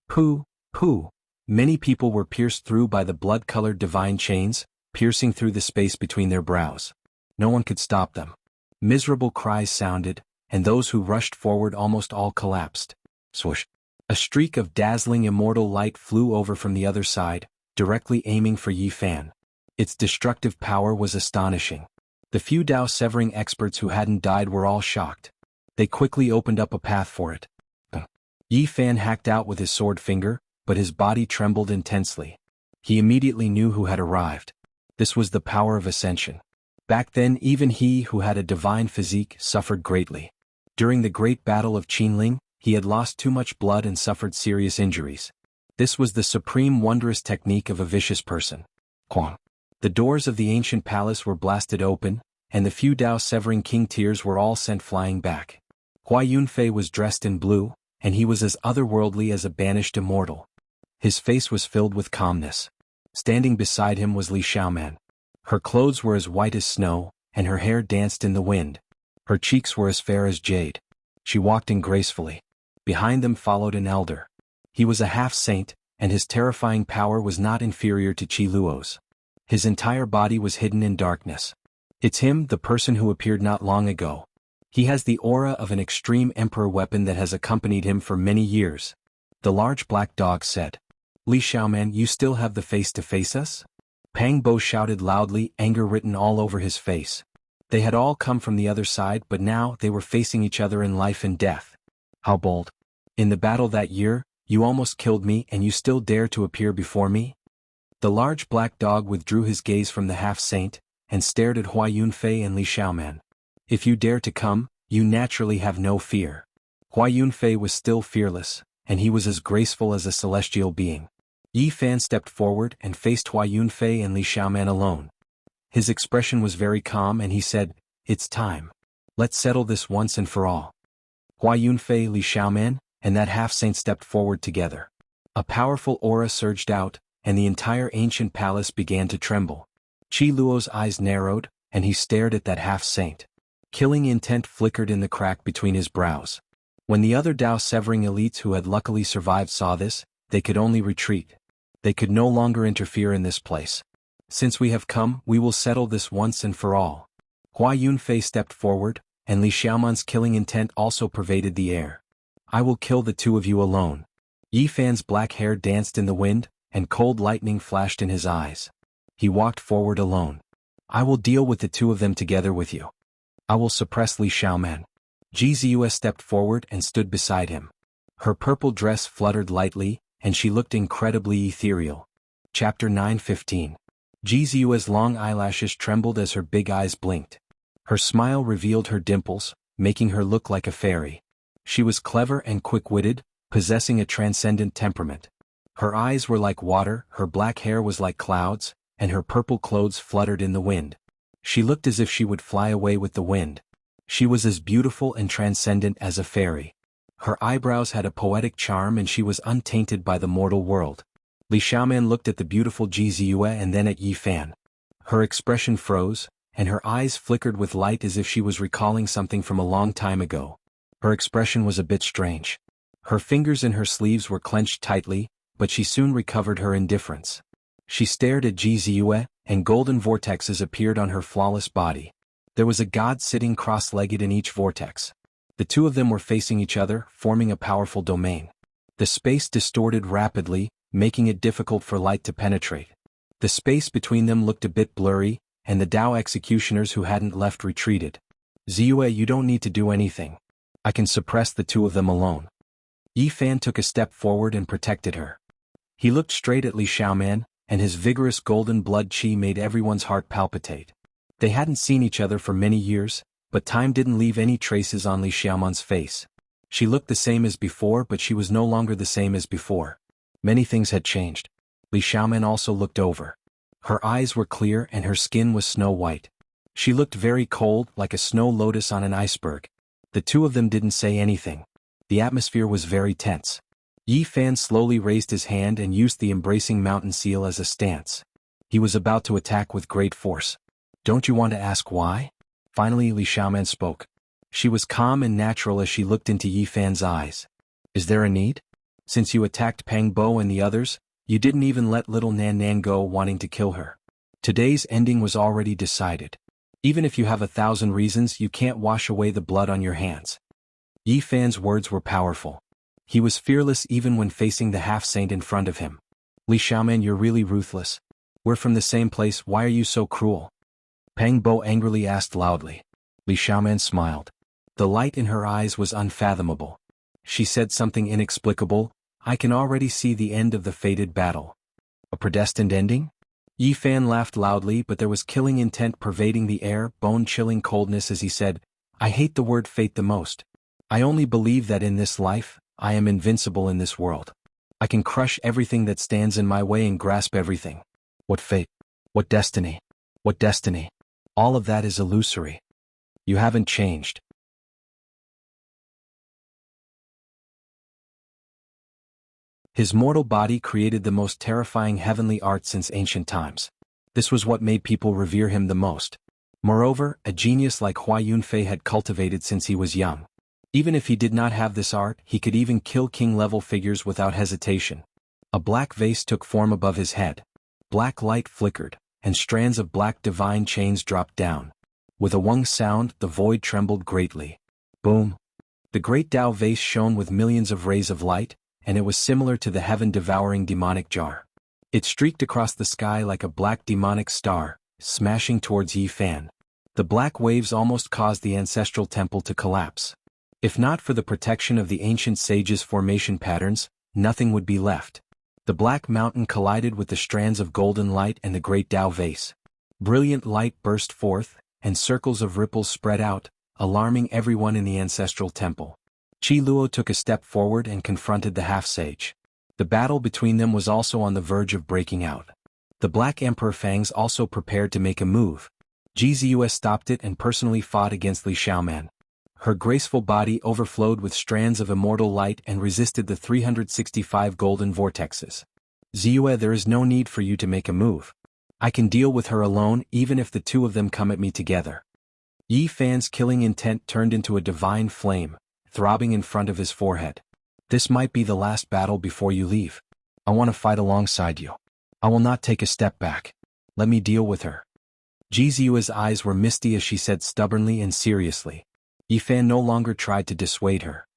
Pooh, pooh. Many people were pierced through by the blood-colored divine chains, piercing through the space between their brows. No one could stop them. Miserable cries sounded, and those who rushed forward almost all collapsed. Swoosh. A streak of dazzling immortal light flew over from the other side, directly aiming for Yi Fan. Its destructive power was astonishing. The few Dao-severing experts who hadn't died were all shocked. They quickly opened up a path for it. Yi Fan hacked out with his sword finger, but his body trembled intensely. He immediately knew who had arrived. This was the power of ascension. Back then even he who had a divine physique suffered greatly. During the great battle of Qinling, he had lost too much blood and suffered serious injuries. This was the supreme wondrous technique of a vicious person. Quang. The doors of the ancient palace were blasted open, and the few Dao-severing king tiers were all sent flying back. Huai Yunfei was dressed in blue, and he was as otherworldly as a banished immortal. His face was filled with calmness. Standing beside him was Li Xiaoman. Her clothes were as white as snow, and her hair danced in the wind. Her cheeks were as fair as jade. She walked in gracefully. Behind them followed an elder. He was a half-saint, and his terrifying power was not inferior to Qi Luo's. His entire body was hidden in darkness. It's him, the person who appeared not long ago. He has the aura of an extreme emperor weapon that has accompanied him for many years. The large black dog said. Li Xiaoman, you still have the face to face us? Pang Bo shouted loudly, anger written all over his face. They had all come from the other side, but now they were facing each other in life and death. How bold. In the battle that year, you almost killed me and you still dare to appear before me? The large black dog withdrew his gaze from the half-saint, and stared at Huai Yunfei and Li Xiaoman. If you dare to come, you naturally have no fear. Huai Yunfei was still fearless, and he was as graceful as a celestial being. Yi Fan stepped forward and faced Huai Yunfei and Li Xiaoman alone. His expression was very calm and he said, "It's time. Let's settle this once and for all." Huai Yunfei, Li Xiaoman, and that half-saint stepped forward together. A powerful aura surged out, and the entire ancient palace began to tremble. Qi Luo's eyes narrowed, and he stared at that half-saint. Killing intent flickered in the crack between his brows. When the other Dao-severing elites who had luckily survived saw this, they could only retreat. They could no longer interfere in this place. Since we have come, we will settle this once and for all. Huai Yunfei stepped forward, and Li Xiaoman's killing intent also pervaded the air. I will kill the two of you alone. Yi Fan's black hair danced in the wind, and cold lightning flashed in his eyes. He walked forward alone. I will deal with the two of them together with you. I will suppress Li Xiaoman. Ji Ziyue stepped forward and stood beside him. Her purple dress fluttered lightly, and she looked incredibly ethereal. Chapter 9:15. Ji Ziyue's long eyelashes trembled as her big eyes blinked. Her smile revealed her dimples, making her look like a fairy. She was clever and quick-witted, possessing a transcendent temperament. Her eyes were like water, her black hair was like clouds, and her purple clothes fluttered in the wind. She looked as if she would fly away with the wind. She was as beautiful and transcendent as a fairy. Her eyebrows had a poetic charm and she was untainted by the mortal world. Li Xiaoman looked at the beautiful Ji Ziyue and then at Yi Fan. Her expression froze, and her eyes flickered with light as if she was recalling something from a long time ago. Her expression was a bit strange. Her fingers in her sleeves were clenched tightly, but she soon recovered her indifference. She stared at Ji Ziyue, and golden vortexes appeared on her flawless body. There was a god sitting cross-legged in each vortex. The two of them were facing each other, forming a powerful domain. The space distorted rapidly, making it difficult for light to penetrate. The space between them looked a bit blurry, and the Dao executioners who hadn't left retreated. Ziyue, you don't need to do anything. I can suppress the two of them alone. Yi Fan took a step forward and protected her. He looked straight at Li Xiaoman, and his vigorous golden blood qi made everyone's heart palpitate. They hadn't seen each other for many years, but time didn't leave any traces on Li Xiaoman's face. She looked the same as before, but she was no longer the same as before. Many things had changed. Li Xiaoman also looked over. Her eyes were clear and her skin was snow white. She looked very cold, like a snow lotus on an iceberg. The two of them didn't say anything. The atmosphere was very tense. Yi Fan slowly raised his hand and used the embracing mountain seal as a stance. He was about to attack with great force. Don't you want to ask why? Finally Li Xiaoman spoke. She was calm and natural as she looked into Yi Fan's eyes. Is there a need? Since you attacked Pang Bo and the others, you didn't even let little Nan Nan go wanting to kill her. Today's ending was already decided. Even if you have 1,000 reasons, you can't wash away the blood on your hands. Yi Fan's words were powerful. He was fearless even when facing the half-saint in front of him. Li Xiaoman, you're really ruthless. We're from the same place, why are you so cruel? Pang Bo angrily asked loudly. Li Xiaoman smiled. The light in her eyes was unfathomable. She said something inexplicable. I can already see the end of the fated battle. A predestined ending? Yi Fan laughed loudly, but there was killing intent pervading the air, bone-chilling coldness as he said, I hate the word fate the most. I only believe that in this life, I am invincible in this world. I can crush everything that stands in my way and grasp everything. What fate? What destiny? What destiny? All of that is illusory. You haven't changed. His mortal body created the most terrifying heavenly art since ancient times. This was what made people revere him the most. Moreover, a genius like Hua Yunfei had cultivated since he was young. Even if he did not have this art, he could even kill king-level figures without hesitation. A black vase took form above his head. Black light flickered, and strands of black divine chains dropped down. With a wung sound, the void trembled greatly. Boom! The great Tao vase shone with millions of rays of light, and it was similar to the heaven-devouring demonic jar. It streaked across the sky like a black demonic star, smashing towards Yi Fan. The black waves almost caused the ancestral temple to collapse. If not for the protection of the ancient sages' formation patterns, nothing would be left. The black mountain collided with the strands of golden light and the great Tao vase. Brilliant light burst forth, and circles of ripples spread out, alarming everyone in the ancestral temple. Qi Luo took a step forward and confronted the half-sage. The battle between them was also on the verge of breaking out. The Black Emperor Fangs also prepared to make a move. Ji Ziyue stopped it and personally fought against Li Xiaoman. Her graceful body overflowed with strands of immortal light and resisted the 365 golden vortexes. Ziyue, there is no need for you to make a move. I can deal with her alone even if the two of them come at me together. Yi Fan's killing intent turned into a divine flame, throbbing in front of his forehead. This might be the last battle before you leave. I want to fight alongside you. I will not take a step back. Let me deal with her. Ji Ziyue's eyes were misty as she said stubbornly and seriously. Yi Fan no longer tried to dissuade her.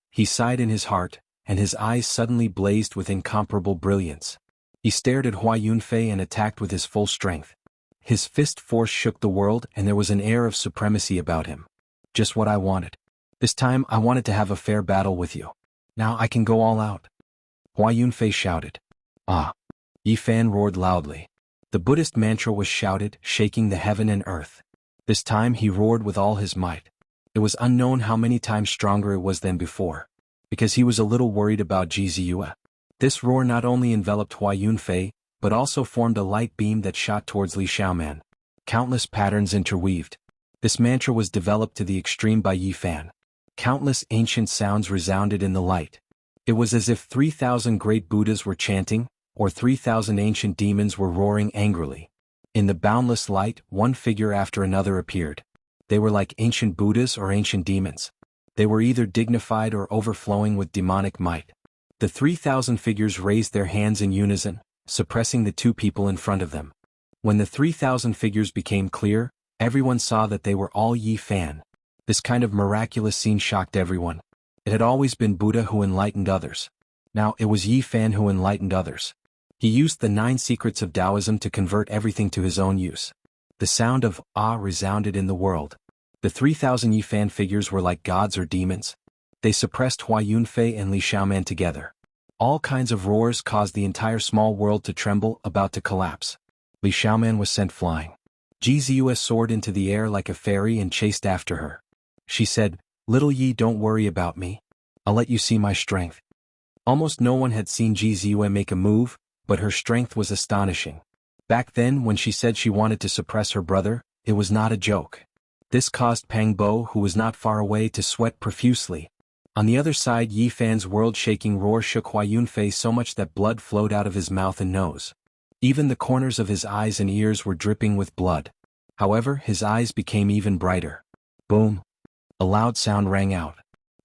He sighed in his heart, and his eyes suddenly blazed with incomparable brilliance. He stared at Hua Yunfei and attacked with his full strength. His fist force shook the world and there was an air of supremacy about him. Just what I wanted. This time I wanted to have a fair battle with you. Now I can go all out. Hua Yunfei shouted. Ah! Yi Fan roared loudly. The Buddhist mantra was shouted, shaking the heaven and earth. This time he roared with all his might. It was unknown how many times stronger it was than before. Because he was a little worried about Ji Ziyue. This roar not only enveloped Hua Yunfei, but also formed a light beam that shot towards Li Xiaoman. Countless patterns interweaved. This mantra was developed to the extreme by Yi Fan. Countless ancient sounds resounded in the light. It was as if 3,000 great Buddhas were chanting, or 3,000 ancient demons were roaring angrily. In the boundless light, one figure after another appeared. They were like ancient Buddhas or ancient demons. They were either dignified or overflowing with demonic might. The 3,000 figures raised their hands in unison, suppressing the two people in front of them. When the 3,000 figures became clear, everyone saw that they were all Yi Fan. This kind of miraculous scene shocked everyone. It had always been Buddha who enlightened others. Now it was Yi Fan who enlightened others. He used the 9 secrets of Taoism to convert everything to his own use. The sound of ah resounded in the world. The 3,000 Yi Fan figures were like gods or demons. They suppressed Hua Yunfei and Li Xiaoman together. All kinds of roars caused the entire small world to tremble, about to collapse. Li Xiaoman was sent flying. Ji Ziyue soared into the air like a fairy and chased after her. She said, "Little Yi, don't worry about me. I'll let you see my strength." Almost no one had seen Ji Ziyue make a move, but her strength was astonishing. Back then, when she said she wanted to suppress her brother, it was not a joke. This caused Pang Bo, who was not far away, to sweat profusely. On the other side, Yi Fan's world-shaking roar shook Hua Yunfei so much that blood flowed out of his mouth and nose. Even the corners of his eyes and ears were dripping with blood. However, his eyes became even brighter. Boom! A loud sound rang out.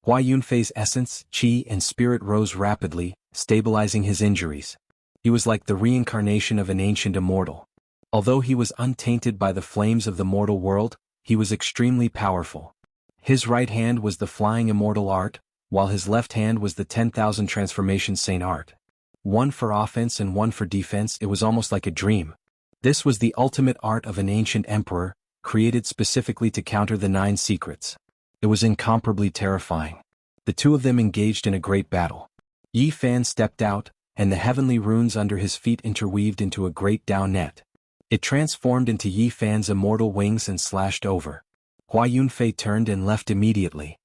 Hua Yunfei's essence, qi, and spirit rose rapidly, stabilizing his injuries. He was like the reincarnation of an ancient immortal. Although he was untainted by the flames of the mortal world, he was extremely powerful. His right hand was the flying immortal art, while his left hand was the 10,000 transformation saint art. One for offense and one for defense. It was almost like a dream. This was the ultimate art of an ancient emperor, created specifically to counter the 9 secrets. It was incomparably terrifying. The two of them engaged in a great battle. Yi Fan stepped out, and the heavenly runes under his feet interweaved into a great Dao net. It transformed into Yi Fan's immortal wings and slashed over. Hua Yunfei turned and left immediately.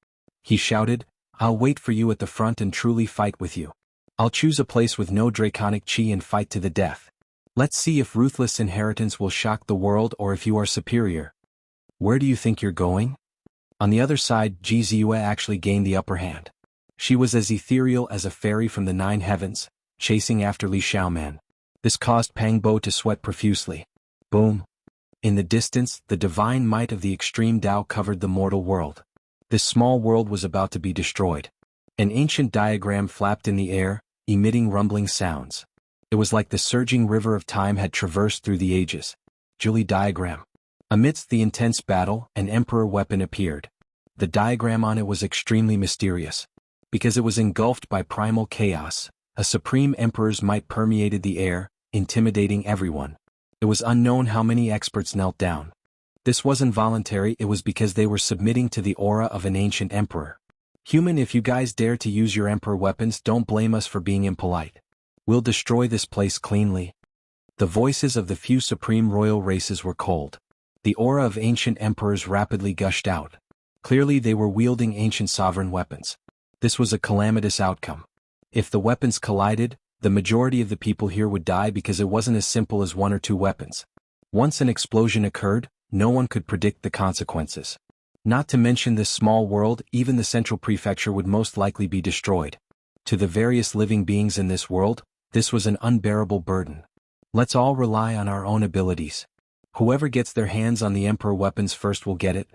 He shouted, "I'll wait for you at the front and truly fight with you. I'll choose a place with no draconic chi and fight to the death. Let's see if ruthless inheritance will shock the world or if you are superior." "Where do you think you're going?" On the other side, Jianghu actually gained the upper hand. She was as ethereal as a fairy from the 9 heavens, chasing after Li Xiaoman. This caused Pang Bo to sweat profusely. Boom. In the distance, the divine might of the extreme Tao covered the mortal world. This small world was about to be destroyed. An ancient diagram flapped in the air, emitting rumbling sounds. It was like the surging river of time had traversed through the ages. Julie diagram. Amidst the intense battle, an emperor weapon appeared. The diagram on it was extremely mysterious. Because it was engulfed by primal chaos, a supreme emperor's might permeated the air, intimidating everyone. It was unknown how many experts knelt down. This wasn't voluntary, it was because they were submitting to the aura of an ancient emperor. "Human, if you guys dare to use your emperor weapons, don't blame us for being impolite. We'll destroy this place cleanly." The voices of the few supreme royal races were cold. The aura of ancient emperors rapidly gushed out. Clearly they were wielding ancient sovereign weapons. This was a calamitous outcome. If the weapons collided, the majority of the people here would die because it wasn't as simple as 1 or 2 weapons. Once an explosion occurred, no one could predict the consequences. Not to mention this small world, even the central prefecture would most likely be destroyed. To the various living beings in this world, this was an unbearable burden. Let's all rely on our own abilities. Whoever gets their hands on the emperor weapons first will get it.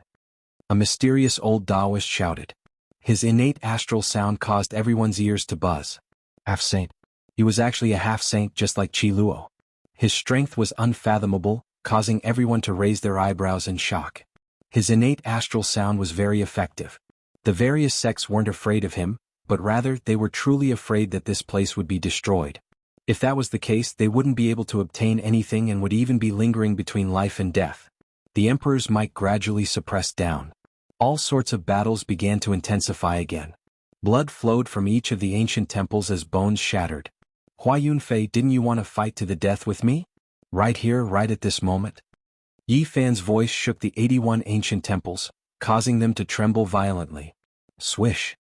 A mysterious old Taoist shouted. His innate astral sound caused everyone's ears to buzz. Half-saint. He was actually a half-saint just like Qi Luo. His strength was unfathomable, causing everyone to raise their eyebrows in shock. His innate astral sound was very effective. The various sects weren't afraid of him, but rather they were truly afraid that this place would be destroyed. If that was the case, they wouldn't be able to obtain anything and would even be lingering between life and death. The emperor's might gradually suppressed down. All sorts of battles began to intensify again. Blood flowed from each of the ancient temples as bones shattered. "Hua Yunfei, didn't you want to fight to the death with me? Right here, right at this moment?" Yi Fan's voice shook the 81 ancient temples, causing them to tremble violently. Swish.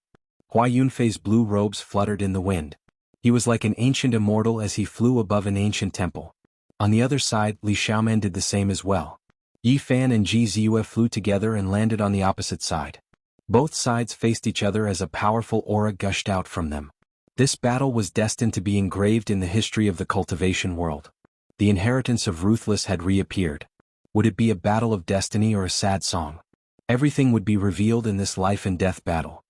Hua Yunfei's blue robes fluttered in the wind. He was like an ancient immortal as he flew above an ancient temple. On the other side, Li Xiaoman did the same as well. Yi Fan and Jianghu flew together and landed on the opposite side. Both sides faced each other as a powerful aura gushed out from them. This battle was destined to be engraved in the history of the cultivation world. The inheritance of Ruthless had reappeared. Would it be a battle of destiny or a sad song? Everything would be revealed in this life and death battle.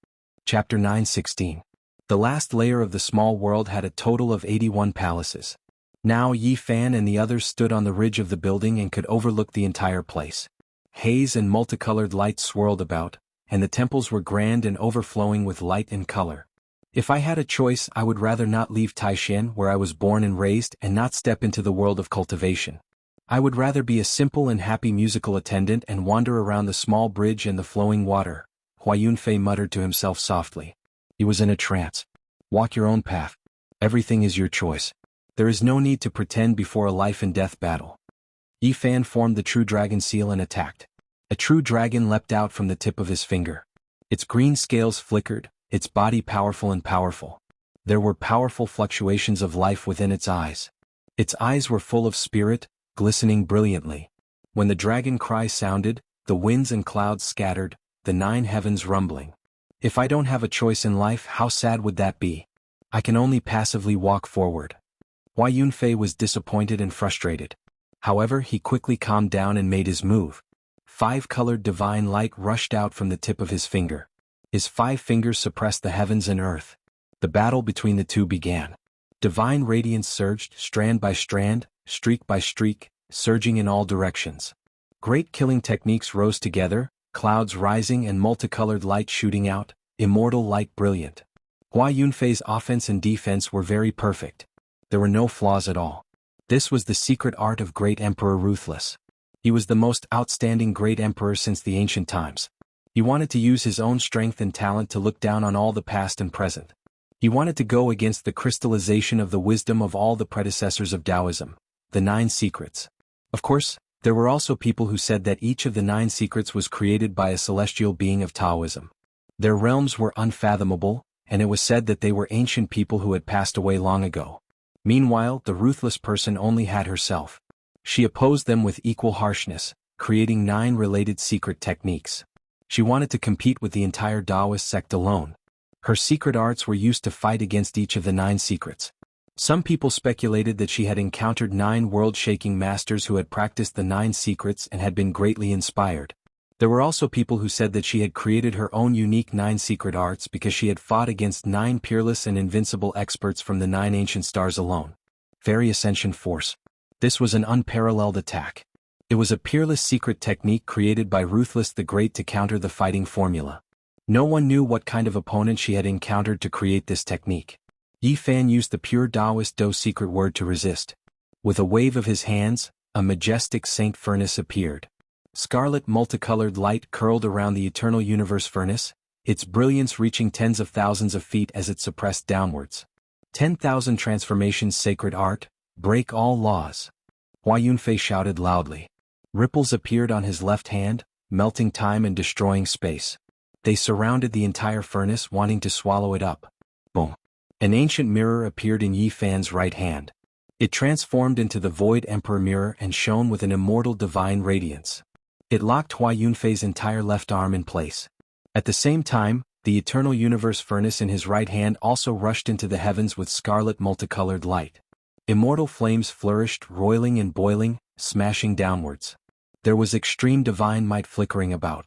Chapter 9:16. The last layer of the small world had a total of 81 palaces. Now Yi Fan and the others stood on the ridge of the building and could overlook the entire place. Haze and multicolored lights swirled about, and the temples were grand and overflowing with light and color. If I had a choice, I would rather not leave Taishan where I was born and raised and not step into the world of cultivation. I would rather be a simple and happy musical attendant and wander around the small bridge and the flowing water, Hua Yunfei muttered to himself softly. He was in a trance. Walk your own path. Everything is your choice. There is no need to pretend before a life and death battle. Yi Fan formed the true dragon seal and attacked. A true dragon leapt out from the tip of his finger. Its green scales flickered, its body powerful and powerful. There were powerful fluctuations of life within its eyes. Its eyes were full of spirit, glistening brilliantly. When the dragon cry sounded, the winds and clouds scattered, the 9 heavens rumbling. If I don't have a choice in life, how sad would that be? I can only passively walk forward. Hua Yunfei was disappointed and frustrated. However, he quickly calmed down and made his move. 5-colored divine light rushed out from the tip of his finger. His 5 fingers suppressed the heavens and earth. The battle between the two began. Divine radiance surged, strand by strand, streak by streak, surging in all directions. Great killing techniques rose together, clouds rising and multicolored light shooting out, immortal light brilliant. Hua Yunfei's offense and defense were very perfect. There were no flaws at all. This was the secret art of Great Emperor Ruthless. He was the most outstanding great emperor since the ancient times. He wanted to use his own strength and talent to look down on all the past and present. He wanted to go against the crystallization of the wisdom of all the predecessors of Taoism, the 9 secrets. Of course, there were also people who said that each of the 9 secrets was created by a celestial being of Taoism. Their realms were unfathomable, and it was said that they were ancient people who had passed away long ago. Meanwhile, the ruthless person only had herself. She opposed them with equal harshness, creating 9 related secret techniques. She wanted to compete with the entire Taoist sect alone. Her secret arts were used to fight against each of the 9 secrets. Some people speculated that she had encountered 9 world-shaking masters who had practiced the 9 secrets and had been greatly inspired. There were also people who said that she had created her own unique 9 secret arts because she had fought against 9 peerless and invincible experts from the 9 ancient stars alone. Fairy Ascension Force. This was an unparalleled attack. It was a peerless secret technique created by Ruthless the Great to counter the fighting formula. No one knew what kind of opponent she had encountered to create this technique. Yi Fan used the pure Taoist Do secret word to resist. With a wave of his hands, a majestic saint furnace appeared. Scarlet multicolored light curled around the eternal universe furnace, its brilliance reaching tens of thousands of feet as it suppressed downwards. 10,000 transformations sacred art, break all laws. Hua Yunfei shouted loudly. Ripples appeared on his left hand, melting time and destroying space. They surrounded the entire furnace, wanting to swallow it up. Boom. An ancient mirror appeared in Yi Fan's right hand. It transformed into the Void Emperor mirror and shone with an immortal divine radiance. It locked Hua Yunfei's entire left arm in place. At the same time, the eternal universe furnace in his right hand also rushed into the heavens with scarlet multicolored light. Immortal flames flourished, roiling and boiling, smashing downwards. There was extreme divine might flickering about.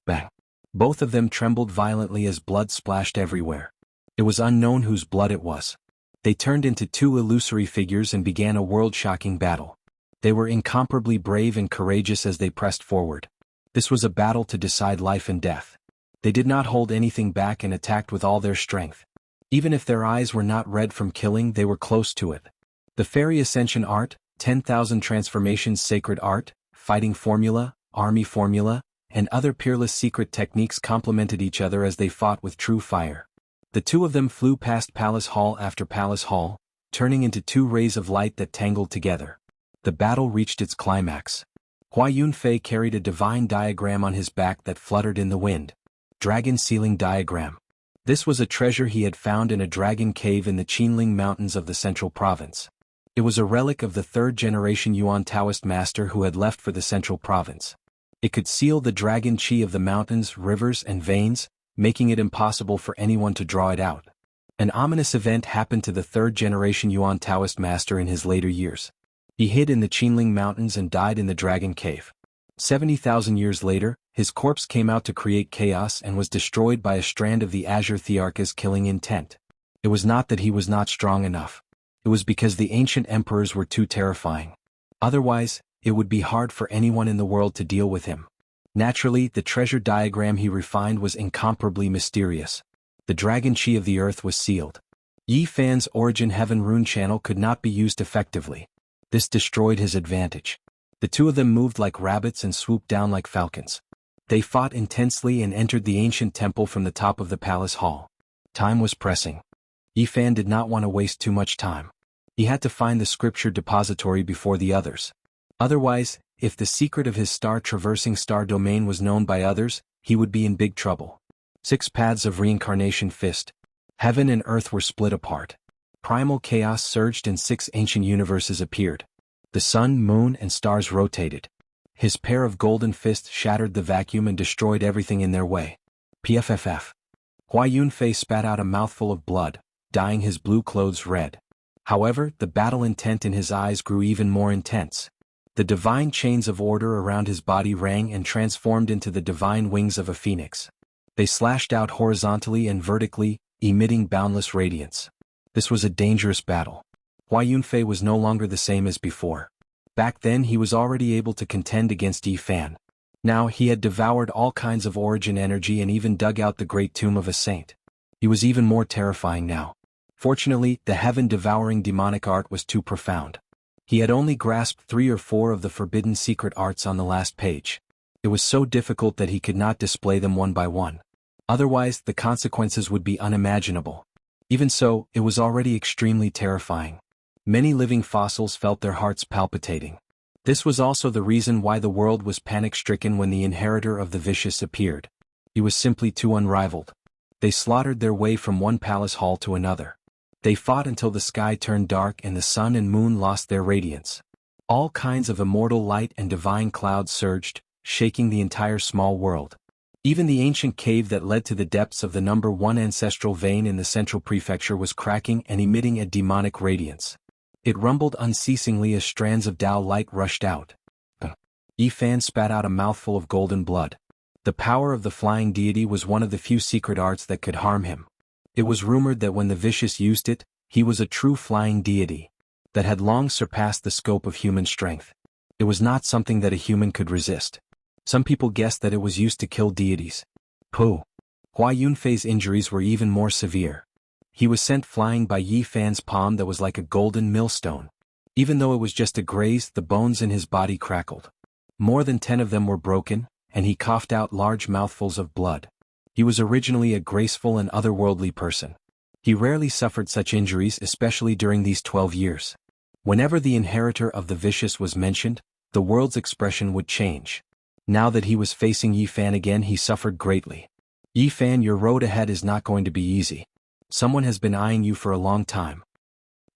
Bang! Both of them trembled violently as blood splashed everywhere. It was unknown whose blood it was. They turned into 2 illusory figures and began a world-shocking battle. They were incomparably brave and courageous as they pressed forward. This was a battle to decide life and death. They did not hold anything back and attacked with all their strength. Even if their eyes were not red from killing, they were close to it. The Fairy Ascension Art, 10,000 Transformations Sacred Art, Fighting Formula, Army Formula, and other peerless secret techniques complemented each other as they fought with true fire. The 2 of them flew past Palace Hall after Palace Hall, turning into 2 rays of light that tangled together. The battle reached its climax. Hua Yunfei carried a divine diagram on his back that fluttered in the wind. Dragon Sealing Diagram. This was a treasure he had found in a dragon cave in the Qinling Mountains of the Central Province. It was a relic of the 3rd generation Yuan Taoist master who had left for the Central Province. It could seal the dragon qi of the mountains, rivers, and veins, making it impossible for anyone to draw it out. An ominous event happened to the 3rd generation Yuan Taoist master in his later years. He hid in the Qinling Mountains and died in the Dragon Cave. 70,000 years later, his corpse came out to create chaos and was destroyed by a strand of the Azure Thearka's killing intent. It was not that he was not strong enough. It was because the ancient emperors were too terrifying. Otherwise, it would be hard for anyone in the world to deal with him. Naturally, the treasure diagram he refined was incomparably mysterious. The dragon chi of the earth was sealed. Yi Fan's Origin Heaven rune channel could not be used effectively. This destroyed his advantage. The 2 of them moved like rabbits and swooped down like falcons. They fought intensely and entered the ancient temple from the top of the palace hall. Time was pressing. Yi Fan did not want to waste too much time. He had to find the scripture depository before the others. Otherwise, if the secret of his star-traversing star domain was known by others, he would be in big trouble. 6 paths of reincarnation fist. Heaven and earth were split apart. Primal chaos surged and 6 ancient universes appeared. The sun, moon, and stars rotated. His pair of golden fists shattered the vacuum and destroyed everything in their way. PFFF. Hua Yunfei spat out a mouthful of blood, dyeing his blue clothes red. However, the battle intent in his eyes grew even more intense. The divine chains of order around his body rang and transformed into the divine wings of a phoenix. They slashed out horizontally and vertically, emitting boundless radiance. This was a dangerous battle. Hua Yunfei was no longer the same as before. Back then he was already able to contend against Yi Fan. Now he had devoured all kinds of origin energy and even dug out the great tomb of a saint. He was even more terrifying now. Fortunately, the heaven-devouring demonic art was too profound. He had only grasped 3 or 4 of the forbidden secret arts on the last page. It was so difficult that he could not display them one by one. Otherwise, the consequences would be unimaginable. Even so, it was already extremely terrifying. Many living fossils felt their hearts palpitating. This was also the reason why the world was panic-stricken when the inheritor of the vicious appeared. He was simply too unrivaled. They slaughtered their way from one palace hall to another. They fought until the sky turned dark and the sun and moon lost their radiance. All kinds of immortal light and divine clouds surged, shaking the entire small world. Even the ancient cave that led to the depths of the number 1 ancestral vein in the central prefecture was cracking and emitting a demonic radiance. It rumbled unceasingly as strands of Tao light rushed out. Yifan spat out a mouthful of golden blood. The power of the flying deity was one of the few secret arts that could harm him. It was rumored that when the vicious used it, he was a true flying deity that had long surpassed the scope of human strength. It was not something that a human could resist. Some people guessed that it was used to kill deities. Hua Yunfei's injuries were even more severe. He was sent flying by Yi Fan's palm that was like a golden millstone. Even though it was just a graze, the bones in his body crackled. More than 10 of them were broken, and he coughed out large mouthfuls of blood. He was originally a graceful and otherworldly person. He rarely suffered such injuries, especially during these 12 years. Whenever the inheritor of the vicious was mentioned, the world's expression would change. Now that he was facing Yi Fan again, he suffered greatly. Yi Fan, your road ahead is not going to be easy. Someone has been eyeing you for a long time.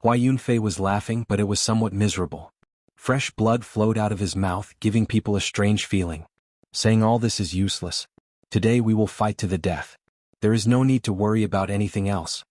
Hua Yunfei was laughing, but it was somewhat miserable. Fresh blood flowed out of his mouth, giving people a strange feeling. Saying all this is useless. Today we will fight to the death. There is no need to worry about anything else.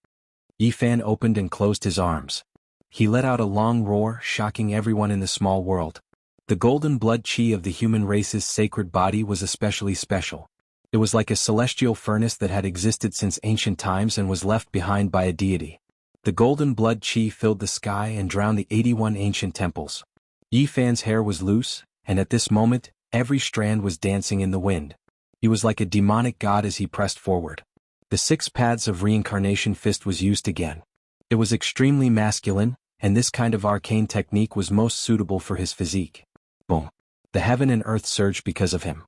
Yi Fan opened and closed his arms. He let out a long roar, shocking everyone in the small world. The golden blood chi of the human race's sacred body was especially special. It was like a celestial furnace that had existed since ancient times and was left behind by a deity. The golden blood chi filled the sky and drowned the 81 ancient temples. Yi Fan's hair was loose, and at this moment, every strand was dancing in the wind. He was like a demonic god as he pressed forward. The 6 paths of reincarnation fist was used again. It was extremely masculine, and this kind of arcane technique was most suitable for his physique. Boom! The heaven and earth surged because of him.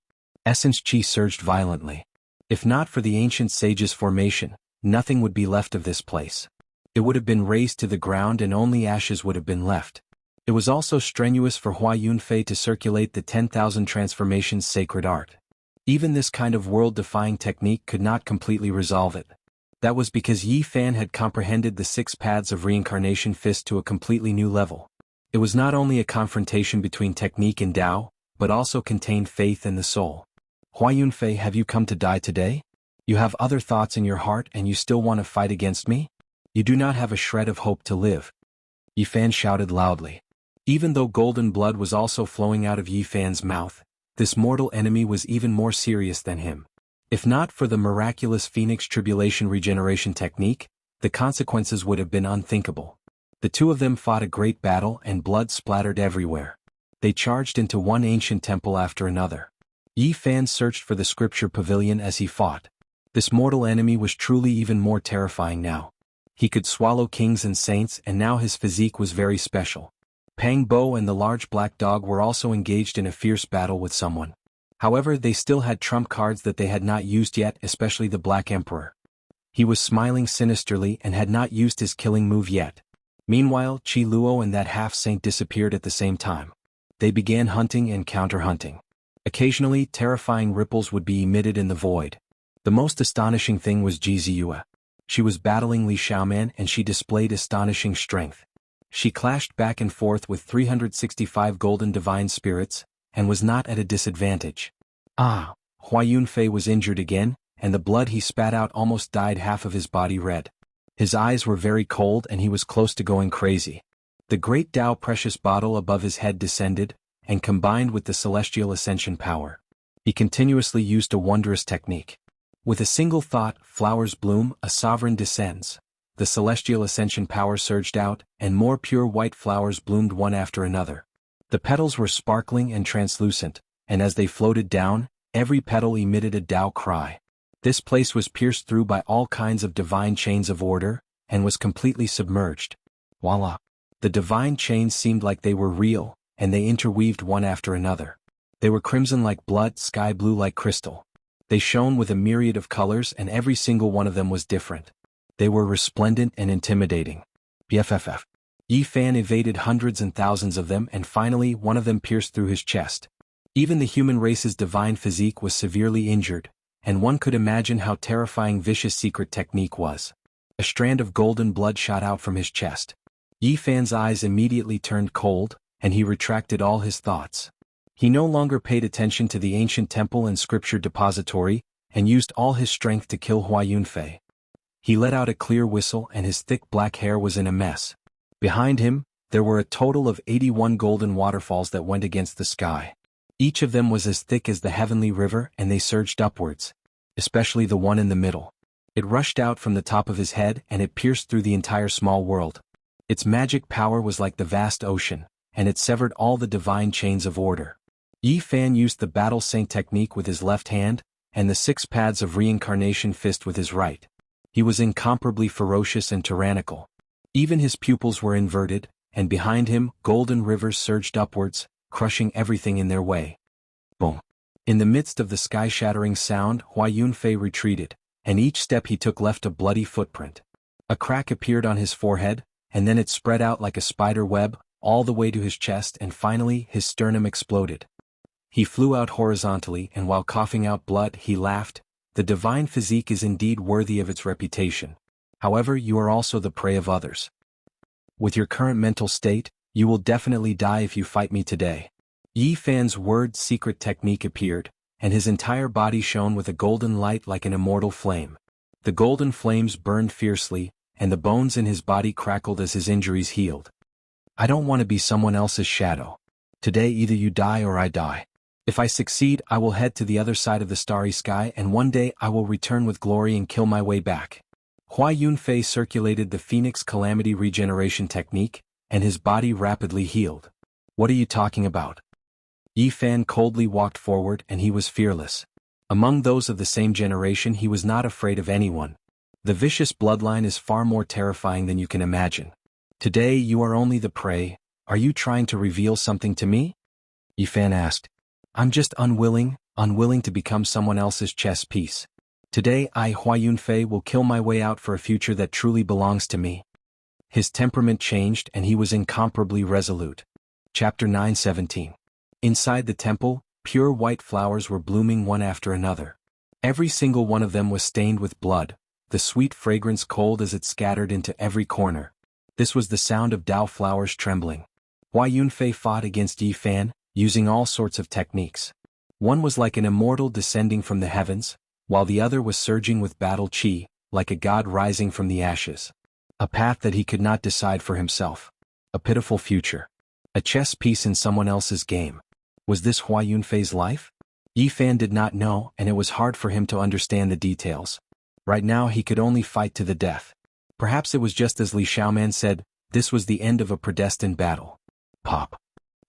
Essence chi surged violently. If not for the ancient sage's formation, nothing would be left of this place. It would have been razed to the ground and only ashes would have been left. It was also strenuous for Hua Yunfei to circulate the 10,000 transformations sacred art. Even this kind of world-defying technique could not completely resolve it. That was because Yi Fan had comprehended the 6 paths of reincarnation fist to a completely new level. It was not only a confrontation between technique and Tao, but also contained faith and the soul. Hua Yunfei, have you come to die today? You have other thoughts in your heart and you still want to fight against me? You do not have a shred of hope to live. Yi Fan shouted loudly. Even though golden blood was also flowing out of Yi Fan's mouth, this mortal enemy was even more serious than him. If not for the miraculous Phoenix Tribulation regeneration technique, the consequences would have been unthinkable. The two of them fought a great battle and blood splattered everywhere. They charged into one ancient temple after another. Yi Fan searched for the scripture pavilion as he fought. This mortal enemy was truly even more terrifying now. He could swallow kings and saints, and now his physique was very special. Pang Bo and the large black dog were also engaged in a fierce battle with someone. However, they still had trump cards that they had not used yet, especially the Black Emperor. He was smiling sinisterly and had not used his killing move yet. Meanwhile, Chi Luo and that half-saint disappeared at the same time. They began hunting and counter-hunting. Occasionally, terrifying ripples would be emitted in the void. The most astonishing thing was Ji Ziyue. She was battling Li Xiaoman and she displayed astonishing strength. She clashed back and forth with 365 golden divine spirits, and was not at a disadvantage. Hua Yunfei was injured again, and the blood he spat out almost dyed half of his body red. His eyes were very cold and he was close to going crazy. The great Tao precious bottle above his head descended, and combined with the celestial ascension power. He continuously used a wondrous technique. With a single thought, flowers bloom, a sovereign descends. The celestial ascension power surged out, and more pure white flowers bloomed one after another. The petals were sparkling and translucent, and as they floated down, every petal emitted a Tao cry. This place was pierced through by all kinds of divine chains of order, and was completely submerged. Voila! The divine chains seemed like they were real, and they interweaved one after another. They were crimson like blood, sky blue like crystal. They shone with a myriad of colors, and every single one of them was different. They were resplendent and intimidating. BFFF. Yi Fan evaded hundreds and thousands of them, and finally one of them pierced through his chest. Even the human race's divine physique was severely injured, and one could imagine how terrifying Vicious' secret technique was. A strand of golden blood shot out from his chest. Yi Fan's eyes immediately turned cold, and he retracted all his thoughts. He no longer paid attention to the ancient temple and scripture depository, and used all his strength to kill Hua Yunfei. He let out a clear whistle, and his thick black hair was in a mess. Behind him, there were a total of 81 golden waterfalls that went against the sky. Each of them was as thick as the heavenly river, and they surged upwards, especially the one in the middle. It rushed out from the top of his head, and it pierced through the entire small world. Its magic power was like the vast ocean, and it severed all the divine chains of order. Yi Fan used the Battle Saint technique with his left hand, and the 6 pads of reincarnation fist with his right. He was incomparably ferocious and tyrannical. Even his pupils were inverted, and behind him, golden rivers surged upwards, crushing everything in their way. Boom! In the midst of the sky-shattering sound, Hua Yunfei retreated, and each step he took left a bloody footprint. A crack appeared on his forehead, and then it spread out like a spider web, all the way to his chest, and finally his sternum exploded. He flew out horizontally, and while coughing out blood, he laughed. The divine physique is indeed worthy of its reputation. However, you are also the prey of others. With your current mental state, you will definitely die if you fight me today. Yi Fan's word secret technique appeared, and his entire body shone with a golden light like an immortal flame. The golden flames burned fiercely, and the bones in his body crackled as his injuries healed. I don't want to be someone else's shadow. Today either you die or I die. If I succeed, I will head to the other side of the starry sky, and one day I will return with glory and kill my way back. Hua Yunfei circulated the Phoenix Calamity Regeneration technique, and his body rapidly healed. What are you talking about? Yi Fan coldly walked forward, and he was fearless. Among those of the same generation, he was not afraid of anyone. The vicious bloodline is far more terrifying than you can imagine. Today you are only the prey. Are you trying to reveal something to me? Yi Fan asked. I'm just unwilling to become someone else's chess piece. Today I, Hua Yunfei, will kill my way out for a future that truly belongs to me. His temperament changed, and he was incomparably resolute. Chapter 9:17. Inside the temple, pure white flowers were blooming one after another. Every single one of them was stained with blood, the sweet fragrance cold as it scattered into every corner. This was the sound of Dao flowers trembling. Hua Yunfei fought against Yi Fan, using all sorts of techniques. One was like an immortal descending from the heavens, while the other was surging with battle chi, like a god rising from the ashes. A path that he could not decide for himself. A pitiful future. A chess piece in someone else's game. Was this Hua Yunfei's life? Yi Fan did not know, and it was hard for him to understand the details. Right now he could only fight to the death. Perhaps it was just as Li Xiaoman said, this was the end of a predestined battle. Pop.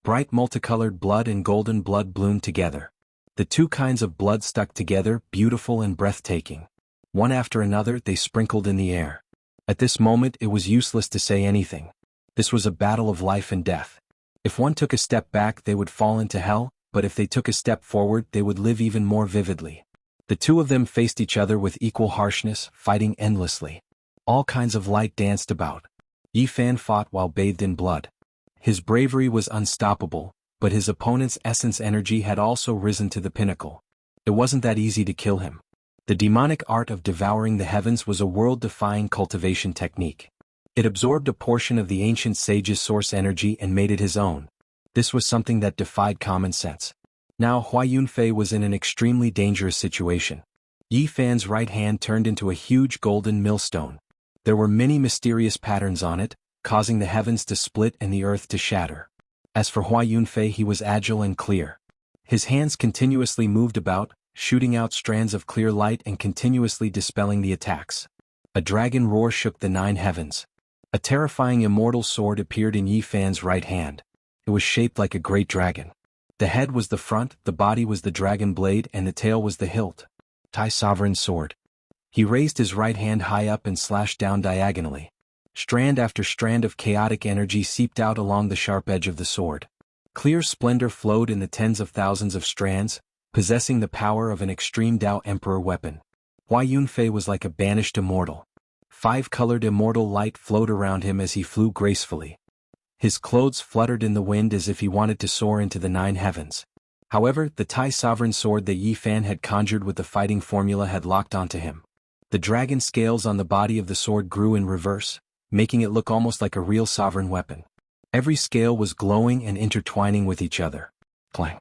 Bright multicolored blood and golden blood bloomed together. The two kinds of blood stuck together, beautiful and breathtaking. One after another they sprinkled in the air. At this moment it was useless to say anything. This was a battle of life and death. If one took a step back they would fall into hell, but if they took a step forward they would live even more vividly. The two of them faced each other with equal harshness, fighting endlessly. All kinds of light danced about. Yi Fan fought while bathed in blood. His bravery was unstoppable, but his opponent's essence energy had also risen to the pinnacle. It wasn't that easy to kill him. The demonic art of devouring the heavens was a world-defying cultivation technique. It absorbed a portion of the ancient sage's source energy and made it his own. This was something that defied common sense. Now Hua Yunfei was in an extremely dangerous situation. Yi Fan's right hand turned into a huge golden millstone. There were many mysterious patterns on it, causing the heavens to split and the earth to shatter. As for Hua Yunfei, he was agile and clear. His hands continuously moved about, shooting out strands of clear light and continuously dispelling the attacks. A dragon roar shook the 9 heavens. A terrifying immortal sword appeared in Yi Fan's right hand. It was shaped like a great dragon. The head was the front, the body was the dragon blade, and the tail was the hilt. Tai Sovereign Sword. He raised his right hand high up and slashed down diagonally. Strand after strand of chaotic energy seeped out along the sharp edge of the sword. Clear splendor flowed in the tens of thousands of strands, possessing the power of an extreme Dao Emperor weapon. Hua Yunfei was like a banished immortal. Five-colored immortal light flowed around him as he flew gracefully. His clothes fluttered in the wind as if he wanted to soar into the nine heavens. However, the Tai sovereign sword that Yi Fan had conjured with the fighting formula had locked onto him. The dragon scales on the body of the sword grew in reverse, making it look almost like a real sovereign weapon. Every scale was glowing and intertwining with each other. Clang.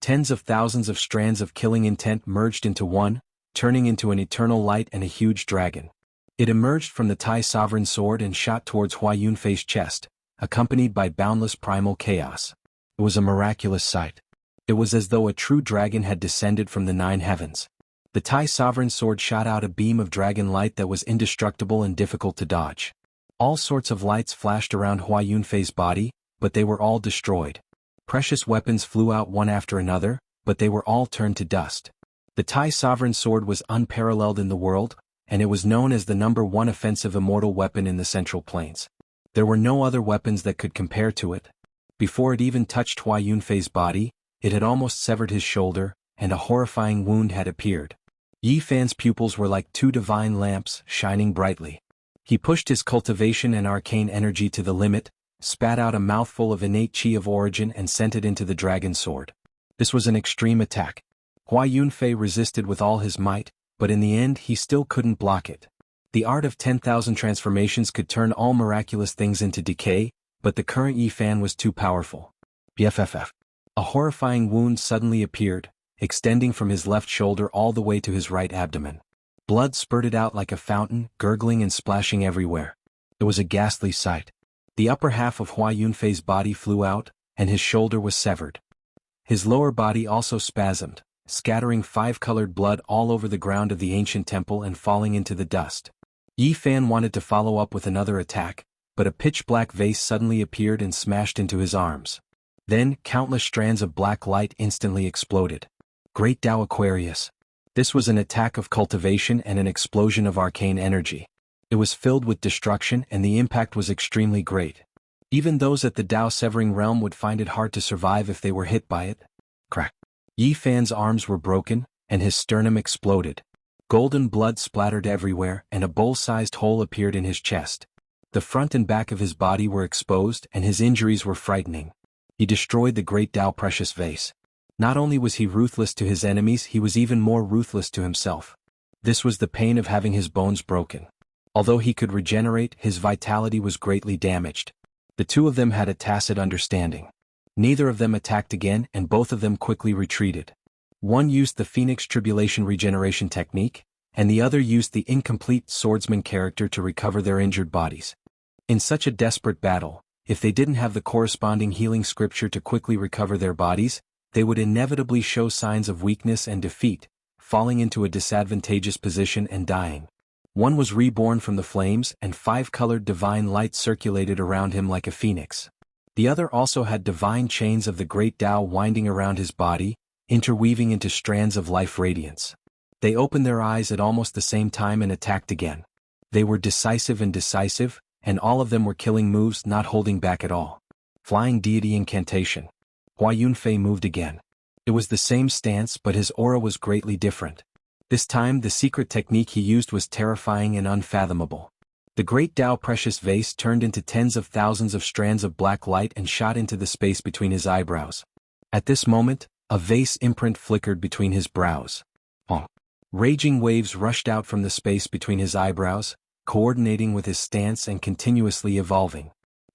Tens of thousands of strands of killing intent merged into one, turning into an eternal light and a huge dragon. It emerged from the Tai sovereign sword and shot towards Hua Yunfei's chest, accompanied by boundless primal chaos. It was a miraculous sight. It was as though a true dragon had descended from the nine heavens. The Tai sovereign sword shot out a beam of dragon light that was indestructible and difficult to dodge. All sorts of lights flashed around Hua Yunfei's body, but they were all destroyed. Precious weapons flew out one after another, but they were all turned to dust. The Tai sovereign sword was unparalleled in the world, and it was known as the #1 offensive immortal weapon in the Central Plains. There were no other weapons that could compare to it. Before it even touched Hua Yunfei's body, it had almost severed his shoulder, and a horrifying wound had appeared. Yi Fan's pupils were like two divine lamps, shining brightly. He pushed his cultivation and arcane energy to the limit, spat out a mouthful of innate qi of origin and sent it into the dragon sword. This was an extreme attack. Hua Yunfei resisted with all his might, but in the end he still couldn't block it. The art of 10,000 transformations could turn all miraculous things into decay, but the current Yi Fan was too powerful. BFFF. A horrifying wound suddenly appeared, extending from his left shoulder all the way to his right abdomen. Blood spurted out like a fountain, gurgling and splashing everywhere. It was a ghastly sight. The upper half of Hua Yunfei's body flew out, and his shoulder was severed. His lower body also spasmed, scattering five-colored blood all over the ground of the ancient temple and falling into the dust. Yi Fan wanted to follow up with another attack, but a pitch-black vase suddenly appeared and smashed into his arms. Then, countless strands of black light instantly exploded. Great Tao Aquarius. This was an attack of cultivation and an explosion of arcane energy. It was filled with destruction and the impact was extremely great. Even those at the Tao-severing realm would find it hard to survive if they were hit by it. Crack. Yi Fan's arms were broken, and his sternum exploded. Golden blood splattered everywhere, and a bowl-sized hole appeared in his chest. The front and back of his body were exposed, and his injuries were frightening. He destroyed the great Tao precious vase. Not only was he ruthless to his enemies, he was even more ruthless to himself. This was the pain of having his bones broken. Although he could regenerate, his vitality was greatly damaged. The two of them had a tacit understanding. Neither of them attacked again, and both of them quickly retreated. One used the Phoenix Tribulation regeneration technique, and the other used the incomplete swordsman character to recover their injured bodies. In such a desperate battle, if they didn't have the corresponding healing scripture to quickly recover their bodies, they would inevitably show signs of weakness and defeat, falling into a disadvantageous position and dying. One was reborn from the flames, and five-colored divine light circulated around him like a phoenix. The other also had divine chains of the great Tao winding around his body, interweaving into strands of life radiance. They opened their eyes at almost the same time and attacked again. They were decisive, and all of them were killing moves, not holding back at all. Flying Deity Incantation. Hua Yunfei moved again. It was the same stance, but his aura was greatly different. This time the secret technique he used was terrifying and unfathomable. The great Tao precious vase turned into tens of thousands of strands of black light and shot into the space between his eyebrows. At this moment, a vase imprint flickered between his brows. Raging waves rushed out from the space between his eyebrows, coordinating with his stance and continuously evolving.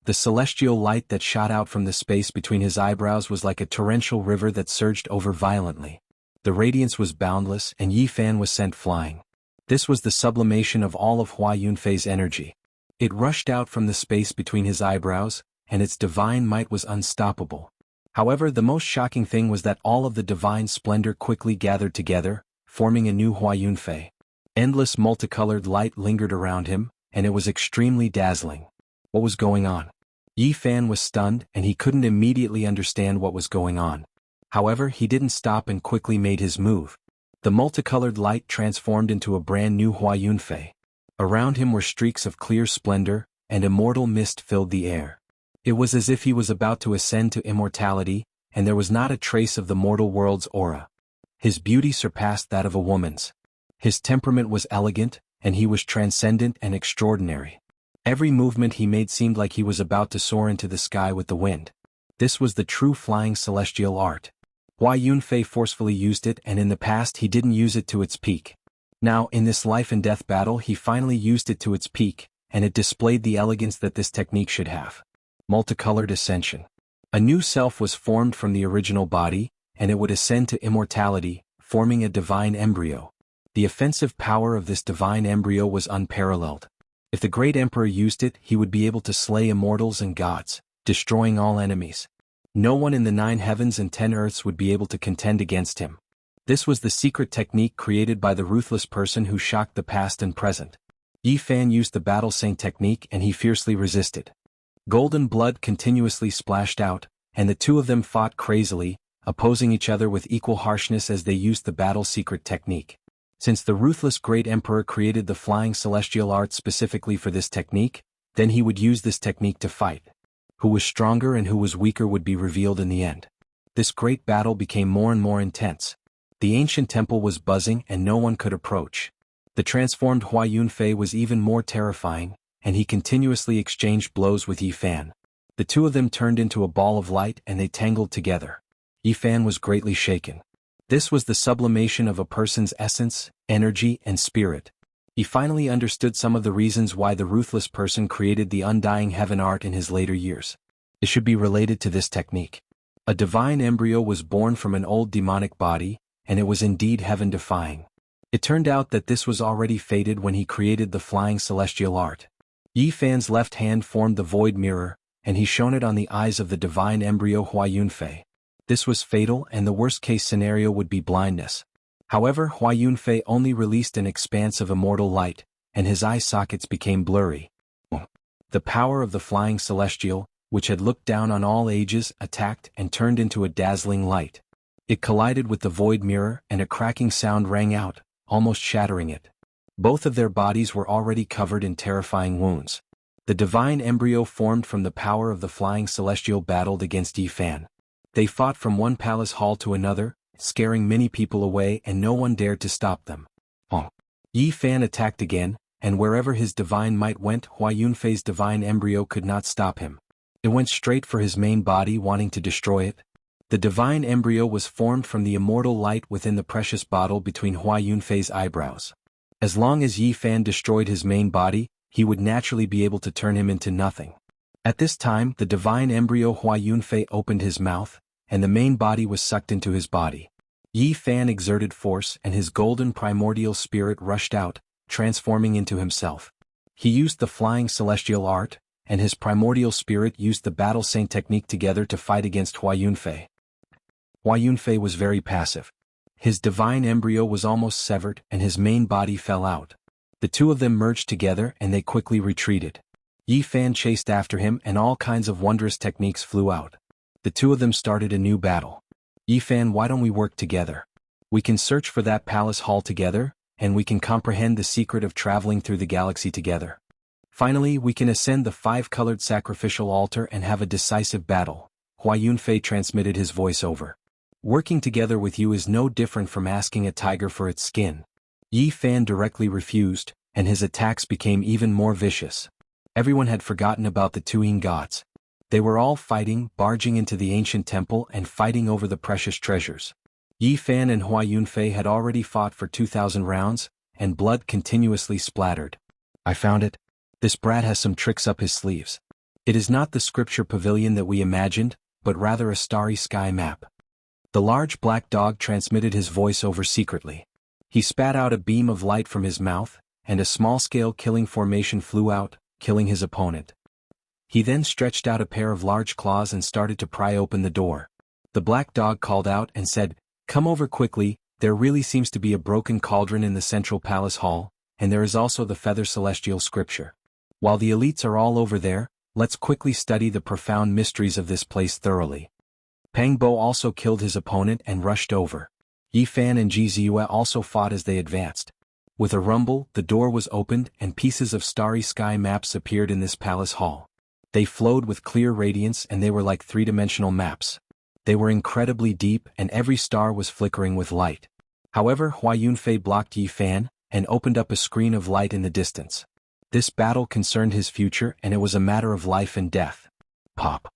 The celestial light that shot out from the space between his eyebrows was like a torrential river that surged over violently. The radiance was boundless, and Yi Fan was sent flying. This was the sublimation of all of Hua Yunfei's energy. It rushed out from the space between his eyebrows, and its divine might was unstoppable. However, the most shocking thing was that all of the divine splendor quickly gathered together, forming a new Hua Yunfei. Endless multicolored light lingered around him, and it was extremely dazzling. What was going on? Yi Fan was stunned, and he couldn't immediately understand what was going on. However, he didn't stop and quickly made his move. The multicolored light transformed into a brand new Hua Yunfei. Around him were streaks of clear splendor, and immortal mist filled the air. It was as if he was about to ascend to immortality, and there was not a trace of the mortal world's aura. His beauty surpassed that of a woman's. His temperament was elegant, and he was transcendent and extraordinary. Every movement he made seemed like he was about to soar into the sky with the wind. This was the true flying celestial art. Hua Yunfei forcefully used it, and in the past he didn't use it to its peak. Now, in this life and death battle, he finally used it to its peak, and it displayed the elegance that this technique should have. Multicolored ascension. A new self was formed from the original body, and it would ascend to immortality, forming a divine embryo. The offensive power of this divine embryo was unparalleled. If the great emperor used it, he would be able to slay immortals and gods, destroying all enemies. No one in the 9 heavens and 10 earths would be able to contend against him. This was the secret technique created by the ruthless person who shocked the past and present. Yi Fan used the battle saint technique, and he fiercely resisted. Golden blood continuously splashed out, and the two of them fought crazily, opposing each other with equal harshness as they used the battle secret technique. Since the ruthless great emperor created the flying celestial art specifically for this technique, then he would use this technique to fight. Who was stronger and who was weaker would be revealed in the end. This great battle became more and more intense. The ancient temple was buzzing and no one could approach. The transformed Hua Yunfei was even more terrifying, and he continuously exchanged blows with Yi Fan. The two of them turned into a ball of light and they tangled together. Yi Fan was greatly shaken. This was the sublimation of a person's essence, energy, and spirit. He finally understood some of the reasons why the ruthless person created the undying heaven art in his later years. It should be related to this technique. A divine embryo was born from an old demonic body, and it was indeed heaven-defying. It turned out that this was already fated when he created the flying celestial art. Yi Fan's left hand formed the void mirror, and he shone it on the eyes of the divine embryo Hua Yunfei. This was fatal, and the worst-case scenario would be blindness. However, Hua Yunfei only released an expanse of immortal light, and his eye sockets became blurry. The power of the flying celestial, which had looked down on all ages, attacked and turned into a dazzling light. It collided with the void mirror, and a cracking sound rang out, almost shattering it. Both of their bodies were already covered in terrifying wounds. The divine embryo formed from the power of the flying celestial battled against Yi Fan. They fought from one palace hall to another, scaring many people away, and no one dared to stop them. Yi Fan attacked again, and wherever his divine might went, Hua Yunfei's divine embryo could not stop him. It went straight for his main body, wanting to destroy it. The divine embryo was formed from the immortal light within the precious bottle between Hua Yunfei's eyebrows. As long as Yi Fan destroyed his main body, he would naturally be able to turn him into nothing. At this time, the divine embryo Hua Yunfei opened his mouth, and the main body was sucked into his body. Yi Fan exerted force, and his golden primordial spirit rushed out, transforming into himself. He used the flying celestial art, and his primordial spirit used the battle saint technique together to fight against Hua Yunfei. Hua Yunfei was very passive. His divine embryo was almost severed, and his main body fell out. The two of them merged together, and they quickly retreated. Yi Fan chased after him, and all kinds of wondrous techniques flew out. The two of them started a new battle. Yi Fan, why don't we work together? We can search for that palace hall together, and we can comprehend the secret of traveling through the galaxy together. Finally, we can ascend the 5-colored sacrificial altar and have a decisive battle. Hua Yunfei transmitted his voice over. Working together with you is no different from asking a tiger for its skin. Yi Fan directly refused, and his attacks became even more vicious. Everyone had forgotten about the two Yin gods. They were all fighting, barging into the ancient temple and fighting over the precious treasures. Yi Fan and Hua Yunfei had already fought for 2,000 rounds, and blood continuously splattered. I found it. This brat has some tricks up his sleeves. It is not the scripture pavilion that we imagined, but rather a starry sky map. The large black dog transmitted his voice over secretly. He spat out a beam of light from his mouth, and a small-scale killing formation flew out, killing his opponent. He then stretched out a pair of large claws and started to pry open the door. The black dog called out and said, "Come over quickly, there really seems to be a broken cauldron in the central palace hall, and there is also the feather celestial scripture. While the elites are all over there, let's quickly study the profound mysteries of this place thoroughly." Pang Bo also killed his opponent and rushed over. Yi Fan and Ji Ziyue also fought as they advanced. With a rumble, the door was opened and pieces of starry sky maps appeared in this palace hall. They flowed with clear radiance and they were like three-dimensional maps. They were incredibly deep and every star was flickering with light. However, Hua Yunfei blocked Yi Fan and opened up a screen of light in the distance. This battle concerned his future and it was a matter of life and death. Pop.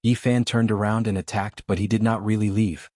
Yi Fan turned around and attacked, but he did not really leave.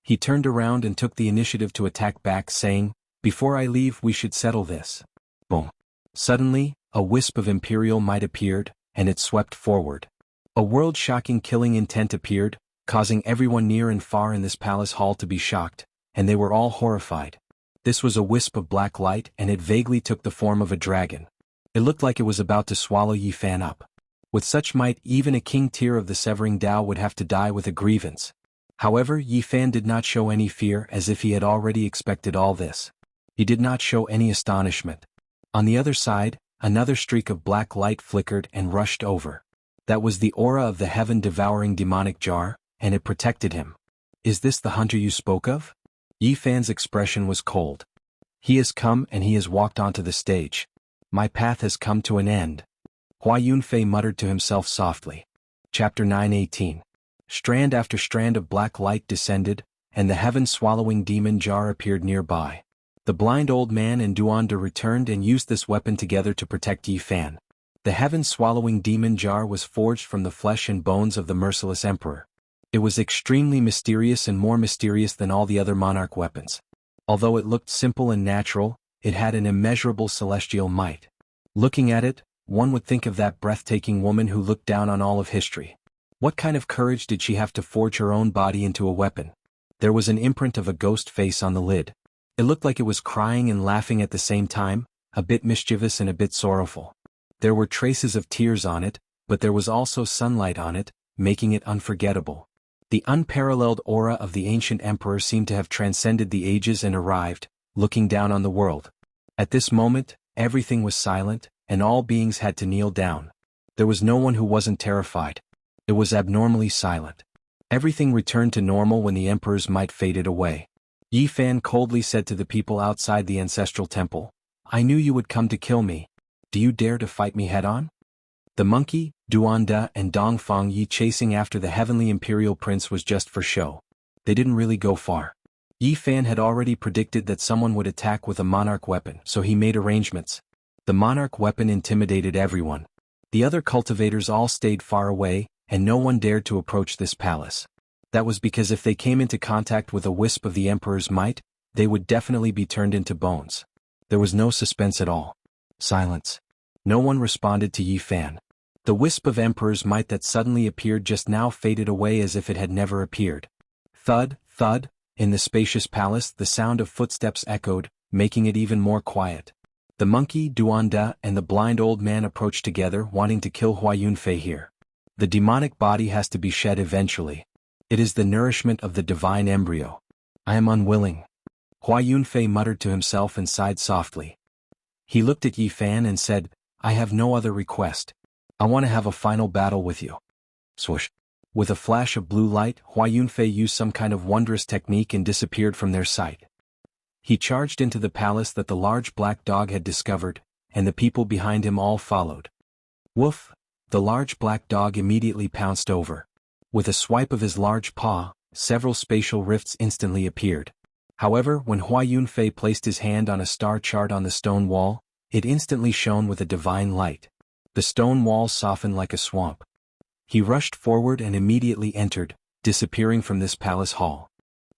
He turned around and took the initiative to attack back, saying, "Before I leave we should settle this." Boom. Suddenly, a wisp of imperial might appeared, and it swept forward. A world-shocking killing intent appeared, causing everyone near and far in this palace hall to be shocked, and they were all horrified. This was a wisp of black light and it vaguely took the form of a dragon. It looked like it was about to swallow Yi Fan up. With such might, even a king tier of the Severing Dao would have to die with a grievance. However, Yi Fan did not show any fear, as if he had already expected all this. He did not show any astonishment. On the other side, another streak of black light flickered and rushed over. That was the aura of the heaven-devouring demonic jar, and it protected him. "Is this the hunter you spoke of?" Yi Fan's expression was cold. "He has come and he has walked onto the stage. My path has come to an end." Hua Yunfei muttered to himself softly. Chapter 9:18. Strand after strand of black light descended, and the heaven-swallowing demon jar appeared nearby. The blind old man and Duanda returned and used this weapon together to protect Yi Fan. The heaven-swallowing demon jar was forged from the flesh and bones of the merciless emperor. It was extremely mysterious and more mysterious than all the other monarch weapons. Although it looked simple and natural, it had an immeasurable celestial might. Looking at it, one would think of that breathtaking woman who looked down on all of history. What kind of courage did she have to forge her own body into a weapon? There was an imprint of a ghost face on the lid. It looked like it was crying and laughing at the same time, a bit mischievous and a bit sorrowful. There were traces of tears on it, but there was also sunlight on it, making it unforgettable. The unparalleled aura of the ancient emperor seemed to have transcended the ages and arrived, looking down on the world. At this moment, everything was silent, and all beings had to kneel down. There was no one who wasn't terrified. It was abnormally silent. Everything returned to normal when the emperor's might faded away. Yi Fan coldly said to the people outside the ancestral temple, "I knew you would come to kill me. Do you dare to fight me head-on?" The monkey, Duanda and Dongfang Yi chasing after the heavenly imperial prince was just for show. They didn't really go far. Yi Fan had already predicted that someone would attack with a monarch weapon, so he made arrangements. The monarch weapon intimidated everyone. The other cultivators all stayed far away, and no one dared to approach this palace. That was because if they came into contact with a wisp of the emperor's might, they would definitely be turned into bones. There was no suspense at all. Silence. No one responded to Yi Fan. The wisp of emperor's might that suddenly appeared just now faded away as if it had never appeared. Thud, thud, in the spacious palace the sound of footsteps echoed, making it even more quiet. The monkey, Duanda and the blind old man approached together, wanting to kill Hua Yunfei here. The demonic body has to be shed eventually. It is the nourishment of the divine embryo. I am unwilling. Hua Yunfei muttered to himself and sighed softly. He looked at Yi Fan and said, "I have no other request. I want to have a final battle with you." Swoosh. With a flash of blue light, Hua Yunfei used some kind of wondrous technique and disappeared from their sight. He charged into the palace that the large black dog had discovered, and the people behind him all followed. Woof! The large black dog immediately pounced over. With a swipe of his large paw, several spatial rifts instantly appeared. However, when Hua Yunfei placed his hand on a star chart on the stone wall, it instantly shone with a divine light. The stone wall softened like a swamp. He rushed forward and immediately entered, disappearing from this palace hall.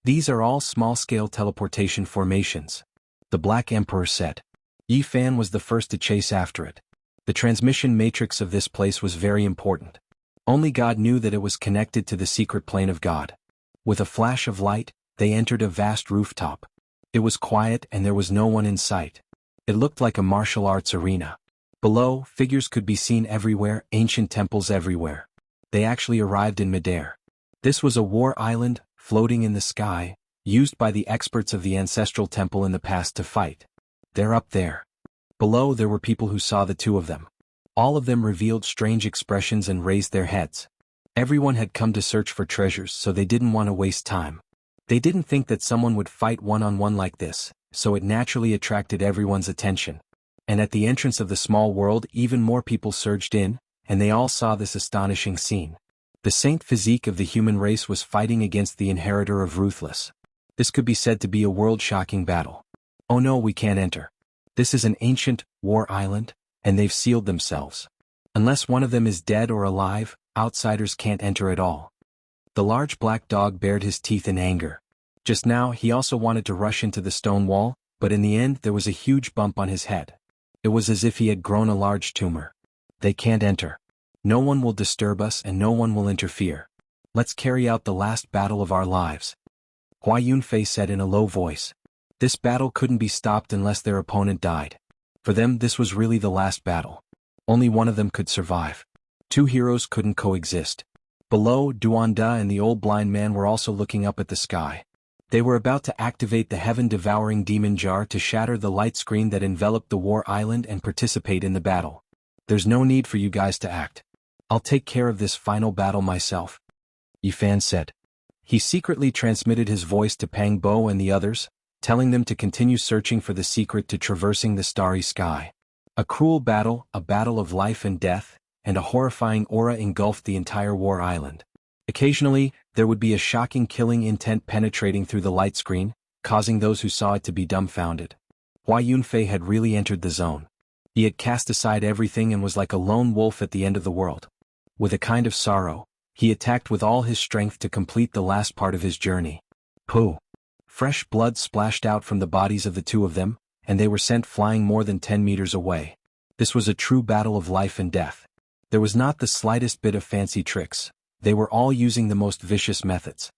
These are all small-scale teleportation formations, the Black Emperor said. Yi Fan was the first to chase after it. The transmission matrix of this place was very important. Only God knew that it was connected to the secret plane of God. With a flash of light, they entered a vast rooftop. It was quiet and there was no one in sight. It looked like a martial arts arena. Below, figures could be seen everywhere, ancient temples everywhere. They actually arrived in midair. This was a war island, floating in the sky, used by the experts of the ancestral temple in the past to fight. They're up there. Below there were people who saw the two of them. All of them revealed strange expressions and raised their heads. Everyone had come to search for treasures, so they didn't want to waste time. They didn't think that someone would fight one-on-one like this, so it naturally attracted everyone's attention. And at the entrance of the small world, even more people surged in, and they all saw this astonishing scene. The saint physique of the human race was fighting against the inheritor of Ruthless. This could be said to be a world-shocking battle. Oh no, we can't enter. This is an ancient war island, and they've sealed themselves. Unless one of them is dead or alive, outsiders can't enter at all. The large black dog bared his teeth in anger. Just now he also wanted to rush into the stone wall, but in the end there was a huge bump on his head. It was as if he had grown a large tumor. They can't enter. No one will disturb us and no one will interfere. Let's carry out the last battle of our lives. Hua Yunfei said in a low voice. This battle couldn't be stopped unless their opponent died. For them this was really the last battle. Only one of them could survive. Two heroes couldn't coexist. Below, Duanda and the old blind man were also looking up at the sky. They were about to activate the heaven-devouring demon jar to shatter the light screen that enveloped the war island and participate in the battle. There's no need for you guys to act. I'll take care of this final battle myself, Yifan said. He secretly transmitted his voice to Pang Bo and the others, telling them to continue searching for the secret to traversing the starry sky. A cruel battle, a battle of life and death, and a horrifying aura engulfed the entire war island. Occasionally, there would be a shocking killing intent penetrating through the light screen, causing those who saw it to be dumbfounded. Hua Yunfei had really entered the zone. He had cast aside everything and was like a lone wolf at the end of the world. With a kind of sorrow, he attacked with all his strength to complete the last part of his journey. Pooh! Fresh blood splashed out from the bodies of the two of them, and they were sent flying more than 10 meters away. This was a true battle of life and death. There was not the slightest bit of fancy tricks. They were all using the most vicious methods.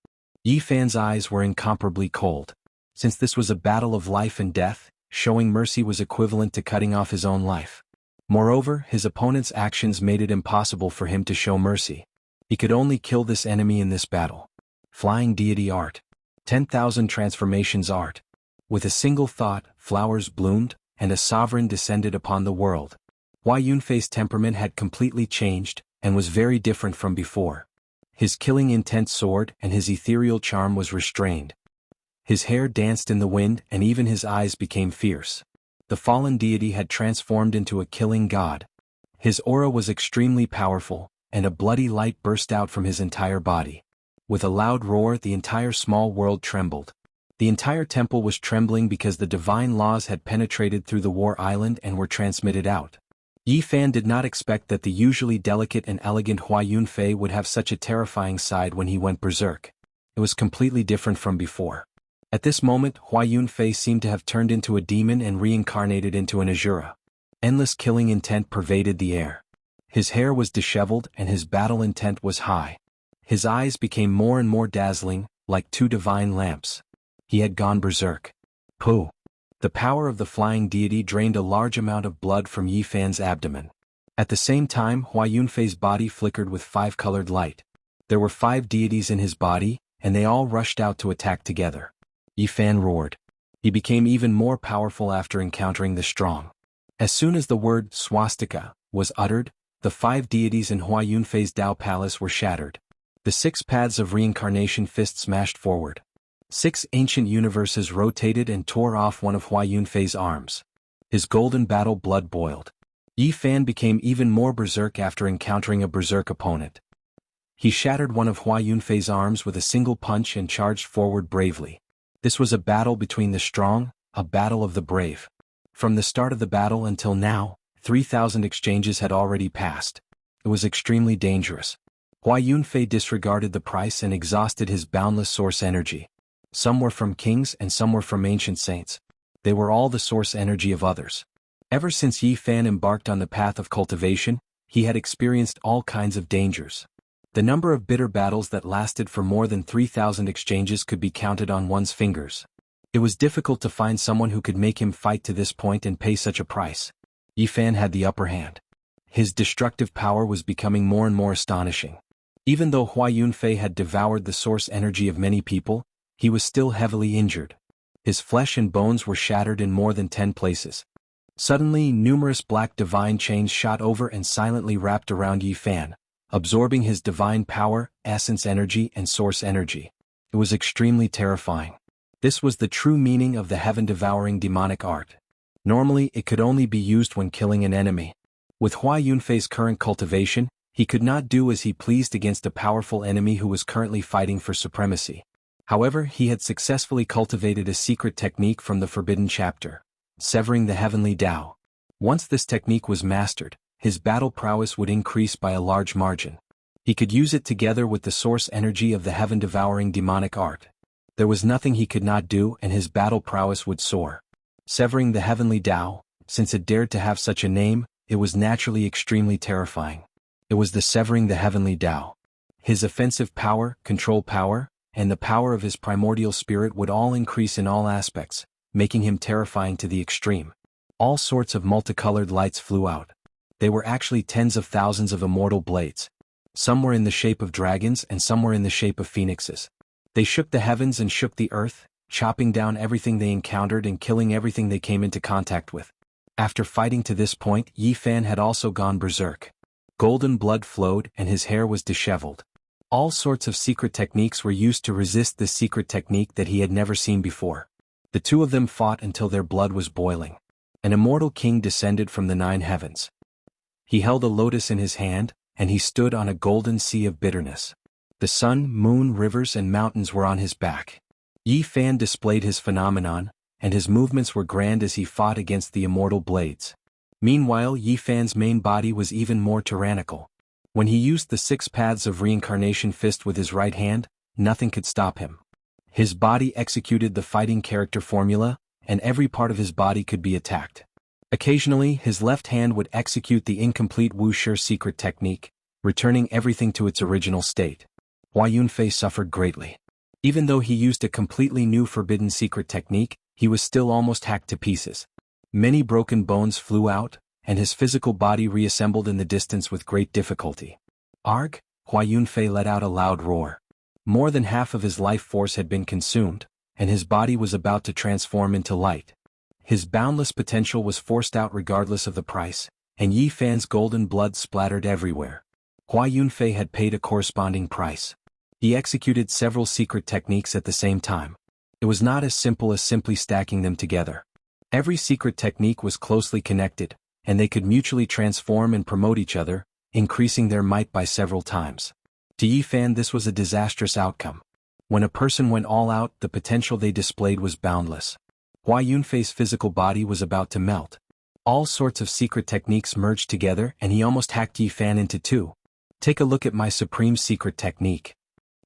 Yifan's eyes were incomparably cold. Since this was a battle of life and death, showing mercy was equivalent to cutting off his own life. Moreover, his opponent's actions made it impossible for him to show mercy. He could only kill this enemy in this battle. Flying deity art. 10,000 transformations art. With a single thought, flowers bloomed, and a sovereign descended upon the world. Hua Yunfei's temperament had completely changed, and was very different from before. His killing intent soared, and his ethereal charm was restrained. His hair danced in the wind, and even his eyes became fierce. The fallen deity had transformed into a killing god. His aura was extremely powerful, and a bloody light burst out from his entire body. With a loud roar, the entire small world trembled. The entire temple was trembling because the divine laws had penetrated through the war island and were transmitted out. Yifan did not expect that the usually delicate and elegant Hua Yunfei would have such a terrifying side when he went berserk. It was completely different from before. At this moment, Hua Yunfei seemed to have turned into a demon and reincarnated into an Azura. Endless killing intent pervaded the air. His hair was disheveled and his battle intent was high. His eyes became more and more dazzling, like two divine lamps. He had gone berserk. Pooh! The power of the flying deity drained a large amount of blood from Yifan's abdomen. At the same time, Hua Yunfei's body flickered with 5-colored light. There were 5 deities in his body, and they all rushed out to attack together. Yifan roared. He became even more powerful after encountering the strong. As soon as the word swastika was uttered, the 5 deities in Hua Yunfei's Dao Palace were shattered. The 6 paths of reincarnation fist smashed forward. 6 ancient universes rotated and tore off one of Hua Yunfei's arms. His golden battle blood boiled. Yifan became even more berserk after encountering a berserk opponent. He shattered one of Hua Yunfei's arms with a single punch and charged forward bravely. This was a battle between the strong, a battle of the brave. From the start of the battle until now, 3,000 exchanges had already passed. It was extremely dangerous. Hua Yunfei disregarded the price and exhausted his boundless source energy. Some were from kings and some were from ancient saints. They were all the source energy of others. Ever since Yifan embarked on the path of cultivation, he had experienced all kinds of dangers. The number of bitter battles that lasted for more than 3,000 exchanges could be counted on one's fingers. It was difficult to find someone who could make him fight to this point and pay such a price. Yifan had the upper hand. His destructive power was becoming more and more astonishing. Even though Hua Yunfei had devoured the source energy of many people, he was still heavily injured. His flesh and bones were shattered in more than 10 places. Suddenly, numerous black divine chains shot over and silently wrapped around Yifan, absorbing his divine power, essence energy and source energy. It was extremely terrifying. This was the true meaning of the heaven-devouring demonic art. Normally it could only be used when killing an enemy. With Hua Yunfei's current cultivation, he could not do as he pleased against a powerful enemy who was currently fighting for supremacy. However, he had successfully cultivated a secret technique from the Forbidden Chapter, severing the heavenly Tao. Once this technique was mastered, his battle prowess would increase by a large margin. He could use it together with the source energy of the heaven-devouring demonic art. There was nothing he could not do, and his battle prowess would soar. Severing the heavenly Tao, since it dared to have such a name, it was naturally extremely terrifying. It was the severing the heavenly Tao. His offensive power, control power, and the power of his primordial spirit would all increase in all aspects, making him terrifying to the extreme. All sorts of multicolored lights flew out. They were actually tens of thousands of immortal blades. Some were in the shape of dragons and some were in the shape of phoenixes. They shook the heavens and shook the earth, chopping down everything they encountered and killing everything they came into contact with. After fighting to this point, Yi Fan had also gone berserk. Golden blood flowed and his hair was disheveled. All sorts of secret techniques were used to resist this secret technique that he had never seen before. The two of them fought until their blood was boiling. An immortal king descended from the 9 heavens. He held a lotus in his hand, and he stood on a golden sea of bitterness. The sun, moon, rivers, and mountains were on his back. Yi Fan displayed his phenomenon, and his movements were grand as he fought against the immortal blades. Meanwhile, Yi Fan's main body was even more tyrannical. When he used the 6 paths of reincarnation fist with his right hand, nothing could stop him. His body executed the fighting character formula, and every part of his body could be attacked. Occasionally, his left hand would execute the incomplete Wuxia secret technique, returning everything to its original state. Hua Yunfei suffered greatly. Even though he used a completely new forbidden secret technique, he was still almost hacked to pieces. Many broken bones flew out, and his physical body reassembled in the distance with great difficulty. Arg! Hua Yunfei let out a loud roar. More than half of his life force had been consumed, and his body was about to transform into light. His boundless potential was forced out regardless of the price, and Yi Fan's golden blood splattered everywhere. Hua Yunfei had paid a corresponding price. He executed several secret techniques at the same time. It was not as simple as simply stacking them together. Every secret technique was closely connected, and they could mutually transform and promote each other, increasing their might by several times. To Yi Fan, this was a disastrous outcome. When a person went all out, the potential they displayed was boundless. Hua Yunfei's physical body was about to melt. All sorts of secret techniques merged together and he almost hacked Yi Fan into 2. Take a look at my supreme secret technique.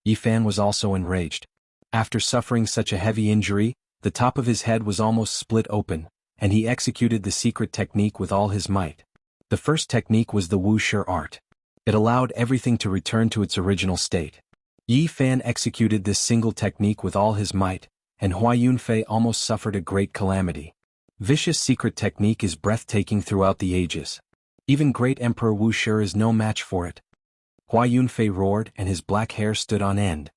Yi Fan was also enraged. After suffering such a heavy injury, the top of his head was almost split open, and he executed the secret technique with all his might. The first technique was the Wuxia art. It allowed everything to return to its original state. Yi Fan executed this single technique with all his might, and Hua Yunfei almost suffered a great calamity. Vicious secret technique is breathtaking throughout the ages. Even great Emperor Wuxia is no match for it. Hua Yunfei roared and his black hair stood on end.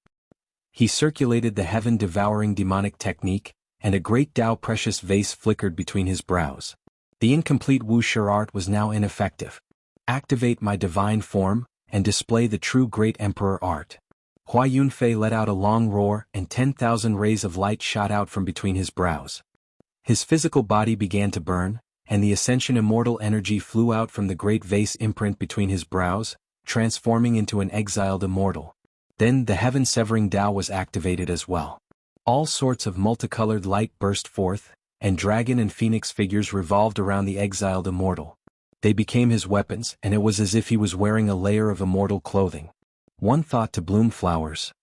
He circulated the heaven-devouring demonic technique, and a great Tao precious vase flickered between his brows. The incomplete Wuxia art was now ineffective. Activate my divine form, and display the true great emperor art. Hua Yunfei let out a long roar and 10,000 rays of light shot out from between his brows. His physical body began to burn, and the ascension immortal energy flew out from the great vase imprint between his brows, transforming into an exiled immortal. Then the heaven-severing Tao was activated as well. All sorts of multicolored light burst forth, and dragon and phoenix figures revolved around the exiled immortal. They became his weapons, and it was as if he was wearing a layer of immortal clothing. One thought to bloom flowers.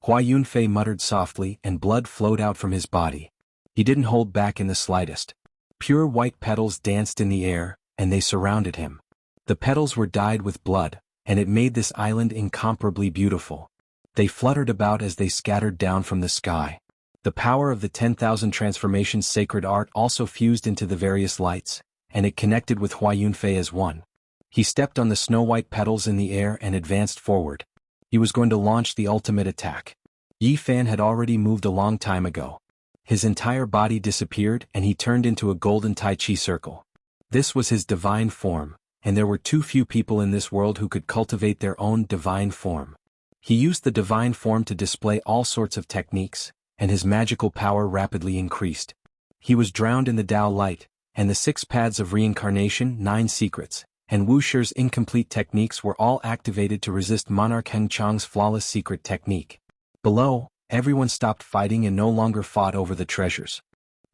Hua Yunfei muttered softly and blood flowed out from his body. He didn't hold back in the slightest. Pure white petals danced in the air, and they surrounded him. The petals were dyed with blood, and it made this island incomparably beautiful. They fluttered about as they scattered down from the sky. The power of the 10,000 transformations sacred art also fused into the various lights, and it connected with Hua Yunfei as one. He stepped on the snow-white petals in the air and advanced forward. He was going to launch the ultimate attack. Yi Fan had already moved a long time ago. His entire body disappeared and he turned into a golden Tai Chi circle. This was his divine form, and there were too few people in this world who could cultivate their own divine form. He used the divine form to display all sorts of techniques, and his magical power rapidly increased. He was drowned in the Tao light, and the 6 paths of reincarnation, 9 secrets, and Wuxia's incomplete techniques were all activated to resist Monarch Heng Chang's flawless secret technique. Below, everyone stopped fighting and no longer fought over the treasures.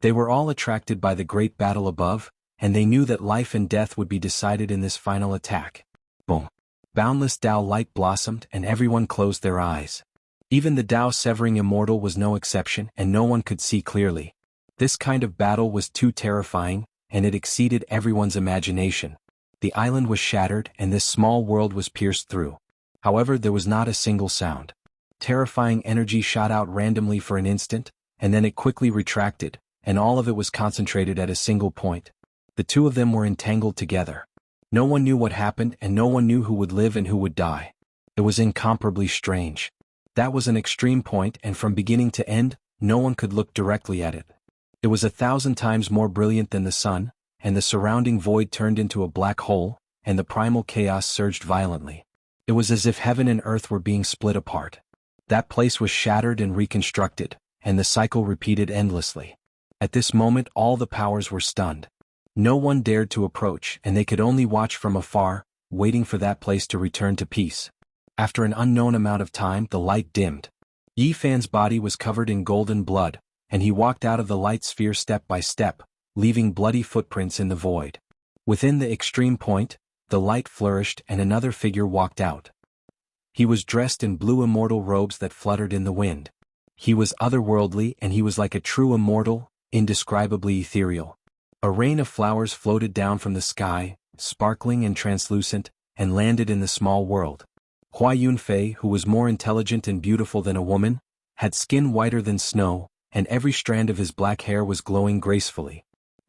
They were all attracted by the great battle above, and they knew that life and death would be decided in this final attack. Boom! Boundless Tao light blossomed and everyone closed their eyes. Even the Tao severing Immortal was no exception and no one could see clearly. This kind of battle was too terrifying, and it exceeded everyone's imagination. The island was shattered and this small world was pierced through. However, there was not a single sound. Terrifying energy shot out randomly for an instant, and then it quickly retracted, and all of it was concentrated at a single point. The two of them were entangled together. No one knew what happened and no one knew who would live and who would die. It was incomparably strange. That was an extreme point, and from beginning to end, no one could look directly at it. It was 1,000 times more brilliant than the sun, and the surrounding void turned into a black hole, and the primal chaos surged violently. It was as if heaven and earth were being split apart. That place was shattered and reconstructed, and the cycle repeated endlessly. At this moment all the powers were stunned. No one dared to approach, and they could only watch from afar, waiting for that place to return to peace. After an unknown amount of time, the light dimmed. Yi Fan's body was covered in golden blood, and he walked out of the light sphere step by step, leaving bloody footprints in the void. Within the extreme point, the light flourished and another figure walked out. He was dressed in blue immortal robes that fluttered in the wind. He was otherworldly and he was like a true immortal, indescribably ethereal. A rain of flowers floated down from the sky, sparkling and translucent, and landed in the small world. Hua Yunfei, who was more intelligent and beautiful than a woman, had skin whiter than snow, and every strand of his black hair was glowing gracefully.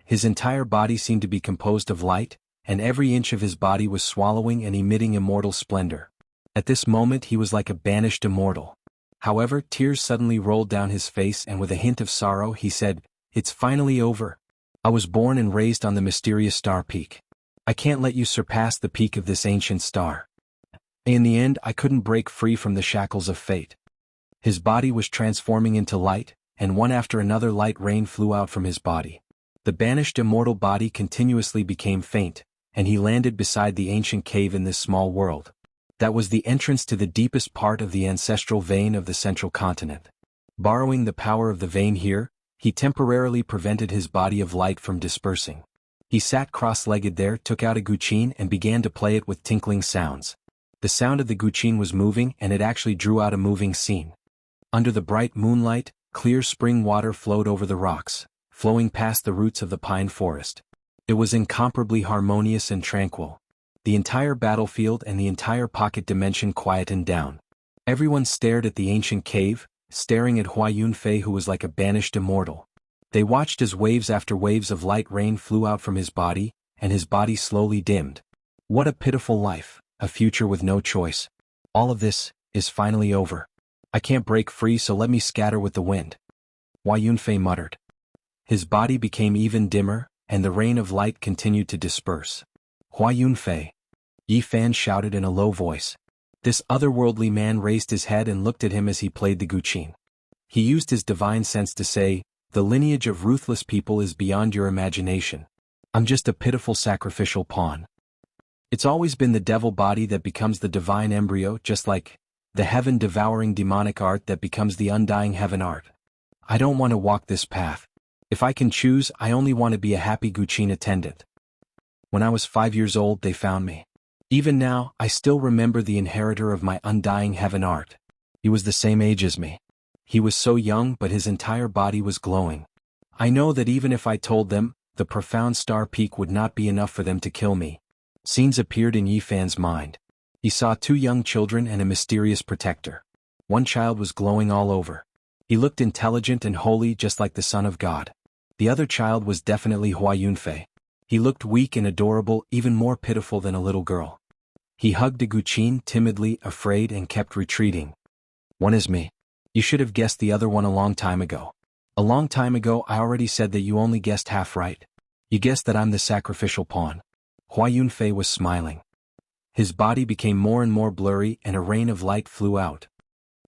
His entire body seemed to be composed of light, and every inch of his body was swallowing and emitting immortal splendor. At this moment he was like a banished immortal. However, tears suddenly rolled down his face and with a hint of sorrow he said, "It's finally over. I was born and raised on the mysterious star peak. I can't let you surpass the peak of this ancient star." In the end, I couldn't break free from the shackles of fate. His body was transforming into light, and one after another light rain flew out from his body. The banished immortal body continuously became faint, and he landed beside the ancient cave in this small world. That was the entrance to the deepest part of the ancestral vein of the central continent. Borrowing the power of the vein here, he temporarily prevented his body of light from dispersing. He sat cross-legged there, took out a guqin and began to play it with tinkling sounds. The sound of the guqin was moving and it actually drew out a moving scene. Under the bright moonlight, clear spring water flowed over the rocks, flowing past the roots of the pine forest. It was incomparably harmonious and tranquil. The entire battlefield and the entire pocket dimension quietened down. Everyone stared at the ancient cave, staring at Hua Yunfei, who was like a banished immortal. They watched as waves after waves of light rain flew out from his body, and his body slowly dimmed. What a pitiful life, a future with no choice. All of this is finally over. I can't break free, so let me scatter with the wind. Hua Yunfei muttered. His body became even dimmer, and the rain of light continued to disperse. Hua Yunfei! Yi Fan shouted in a low voice. This otherworldly man raised his head and looked at him as he played the guqin. He used his divine sense to say, "The lineage of ruthless people is beyond your imagination. I'm just a pitiful sacrificial pawn." It's always been the devil body that becomes the divine embryo, just like the heaven-devouring demonic art that becomes the undying heaven art. I don't want to walk this path. If I can choose, I only want to be a happy guqin attendant. When I was 5 years old, they found me. Even now, I still remember the inheritor of my undying heaven art. He was the same age as me. He was so young, but his entire body was glowing. I know that even if I told them, the profound star peak would not be enough for them to kill me. Scenes appeared in Yi Fan's mind. He saw 2 young children and a mysterious protector. One child was glowing all over. He looked intelligent and holy, just like the Son of God. The other child was definitely Hua Yunfei. He looked weak and adorable, even more pitiful than a little girl. He hugged a guqin, timidly, afraid, and kept retreating. "One is me. You should have guessed the other one a long time ago. A long time ago I already said that you only guessed half right. You guessed that I'm the sacrificial pawn." Hua Yunfei was smiling. His body became more and more blurry and a rain of light flew out.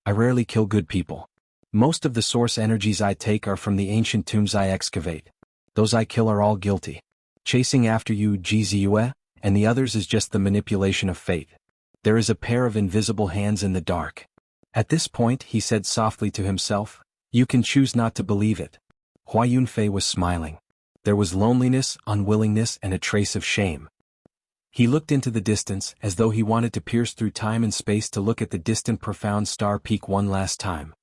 "I rarely kill good people. Most of the source energies I take are from the ancient tombs I excavate. Those I kill are all guilty. Chasing after you, Jizue, and the others is just the manipulation of fate. There is a pair of invisible hands in the dark. At this point, he said softly to himself, "You can choose not to believe it." Hua Yunfei was smiling. There was loneliness, unwillingness, and a trace of shame. He looked into the distance, as though he wanted to pierce through time and space to look at the distant profound star peak one last time.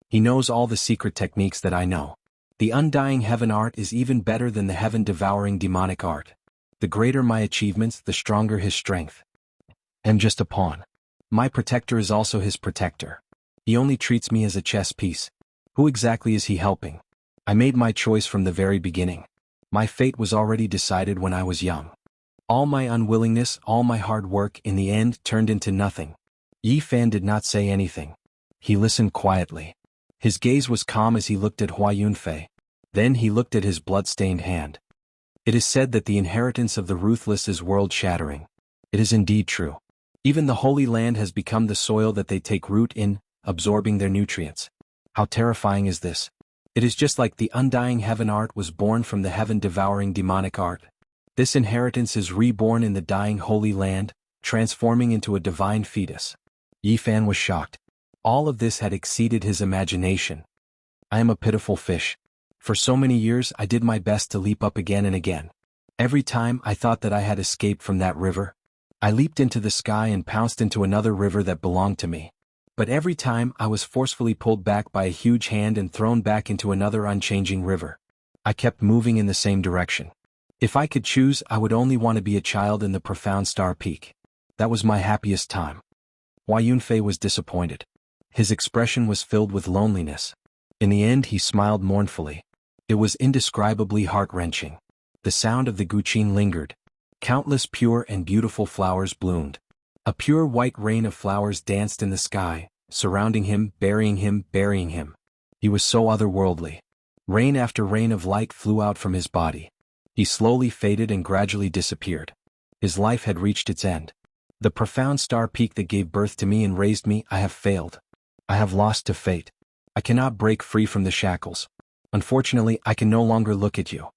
He knows all the secret techniques that I know. The undying heaven art is even better than the heaven-devouring demonic art. The greater my achievements, the stronger his strength. I'm just a pawn. My protector is also his protector. He only treats me as a chess piece. Who exactly is he helping? I made my choice from the very beginning. My fate was already decided when I was young. All my unwillingness, all my hard work, in the end, turned into nothing. Yi Fan did not say anything. He listened quietly. His gaze was calm as he looked at Hua Yunfei. Then he looked at his blood-stained hand. It is said that the inheritance of the ruthless is world-shattering. It is indeed true. Even the Holy Land has become the soil that they take root in, absorbing their nutrients. How terrifying is this? It is just like the undying heaven art was born from the heaven-devouring demonic art. This inheritance is reborn in the dying Holy Land, transforming into a divine fetus. Yi Fan was shocked. All of this had exceeded his imagination. I am a pitiful fish. For so many years I did my best to leap up again and again. Every time I thought that I had escaped from that river, I leaped into the sky and pounced into another river that belonged to me. But every time I was forcefully pulled back by a huge hand and thrown back into another unchanging river. I kept moving in the same direction. If I could choose, I would only want to be a child in the profound star peak. That was my happiest time. Hua Yunfei was disappointed. His expression was filled with loneliness. In the end, he smiled mournfully. It was indescribably heart-wrenching. The sound of the guqin lingered. Countless pure and beautiful flowers bloomed. A pure white rain of flowers danced in the sky, surrounding him, burying him, burying him. He was so otherworldly. Rain after rain of light flew out from his body. He slowly faded and gradually disappeared. His life had reached its end. The profound star peak that gave birth to me and raised me, I have failed. I have lost to fate. I cannot break free from the shackles. Unfortunately, I can no longer look at you.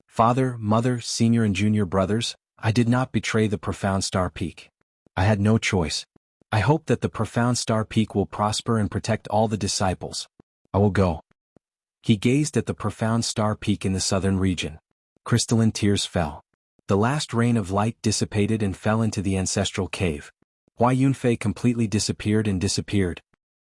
Father, mother, senior and junior brothers, I did not betray the profound star peak. I had no choice. I hope that the profound star peak will prosper and protect all the disciples. I will go. He gazed at the profound star peak in the southern region. Crystalline tears fell. The last rain of light dissipated and fell into the ancestral cave. Hua Yunfei completely disappeared and disappeared.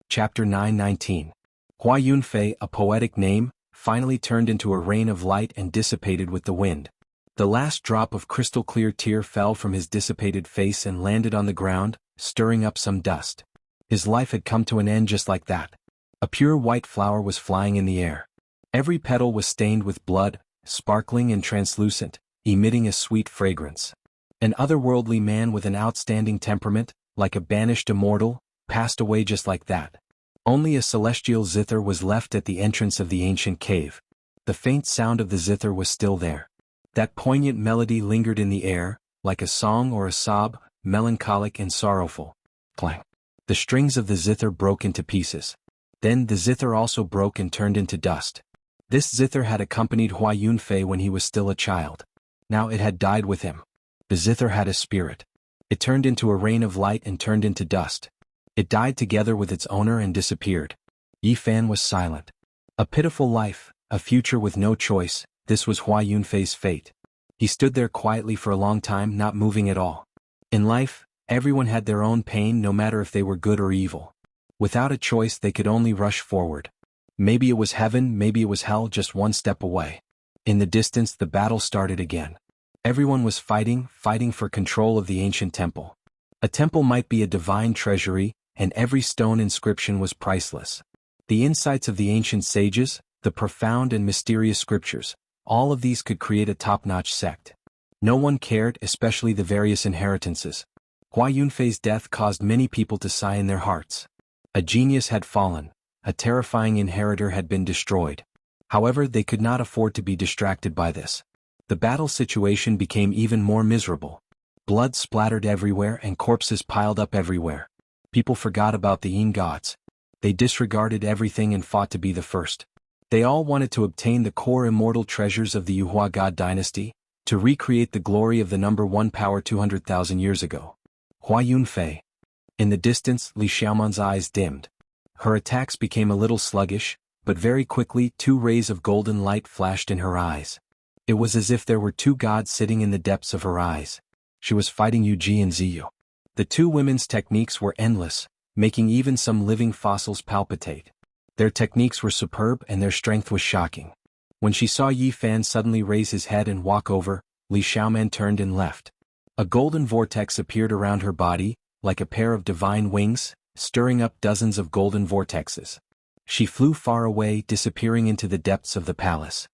Chapter 919. Hua Yunfei, a poetic name, finally turned into a rain of light and dissipated with the wind. The last drop of crystal-clear tear fell from his dissipated face and landed on the ground, stirring up some dust. His life had come to an end just like that. A pure white flower was flying in the air. Every petal was stained with blood, sparkling and translucent, emitting a sweet fragrance. An otherworldly man with an outstanding temperament, like a banished immortal, passed away just like that. Only a celestial zither was left at the entrance of the ancient cave. The faint sound of the zither was still there. That poignant melody lingered in the air, like a song or a sob, melancholic and sorrowful. Clang. The strings of the zither broke into pieces. Then the zither also broke and turned into dust. This zither had accompanied Hua Yunfei when he was still a child. Now it had died with him. The zither had a spirit. It turned into a rain of light and turned into dust. It died together with its owner and disappeared. Yi Fan was silent. A pitiful life, a future with no choice, this was Hua Yunfei's fate. He stood there quietly for a long time, not moving at all. In life, everyone had their own pain, no matter if they were good or evil. Without a choice, they could only rush forward. Maybe it was heaven, maybe it was hell, just one step away. In the distance, the battle started again. Everyone was fighting for control of the ancient temple. A temple might be a divine treasury, and every stone inscription was priceless. The insights of the ancient sages, the profound and mysterious scriptures, all of these could create a top-notch sect. No one cared, especially the various inheritances. Hua Yunfei's death caused many people to sigh in their hearts. A genius had fallen, a terrifying inheritor had been destroyed. However, they could not afford to be distracted by this. The battle situation became even more miserable. Blood splattered everywhere and corpses piled up everywhere. People forgot about the Yin gods. They disregarded everything and fought to be the first. They all wanted to obtain the core immortal treasures of the Yuhua God dynasty, to recreate the glory of the number one power 200,000 years ago. Hua Yunfei. In the distance, Li Xiaoman's eyes dimmed. Her attacks became a little sluggish, but very quickly 2 rays of golden light flashed in her eyes. It was as if there were 2 gods sitting in the depths of her eyes. She was fighting Yu Ji and Ziyu. The 2 women's techniques were endless, making even some living fossils palpitate. Their techniques were superb and their strength was shocking. When she saw Yi Fan suddenly raise his head and walk over, Li Xiaoman turned and left. A golden vortex appeared around her body, like a pair of divine wings, stirring up dozens of golden vortexes. She flew far away, disappearing into the depths of the palace.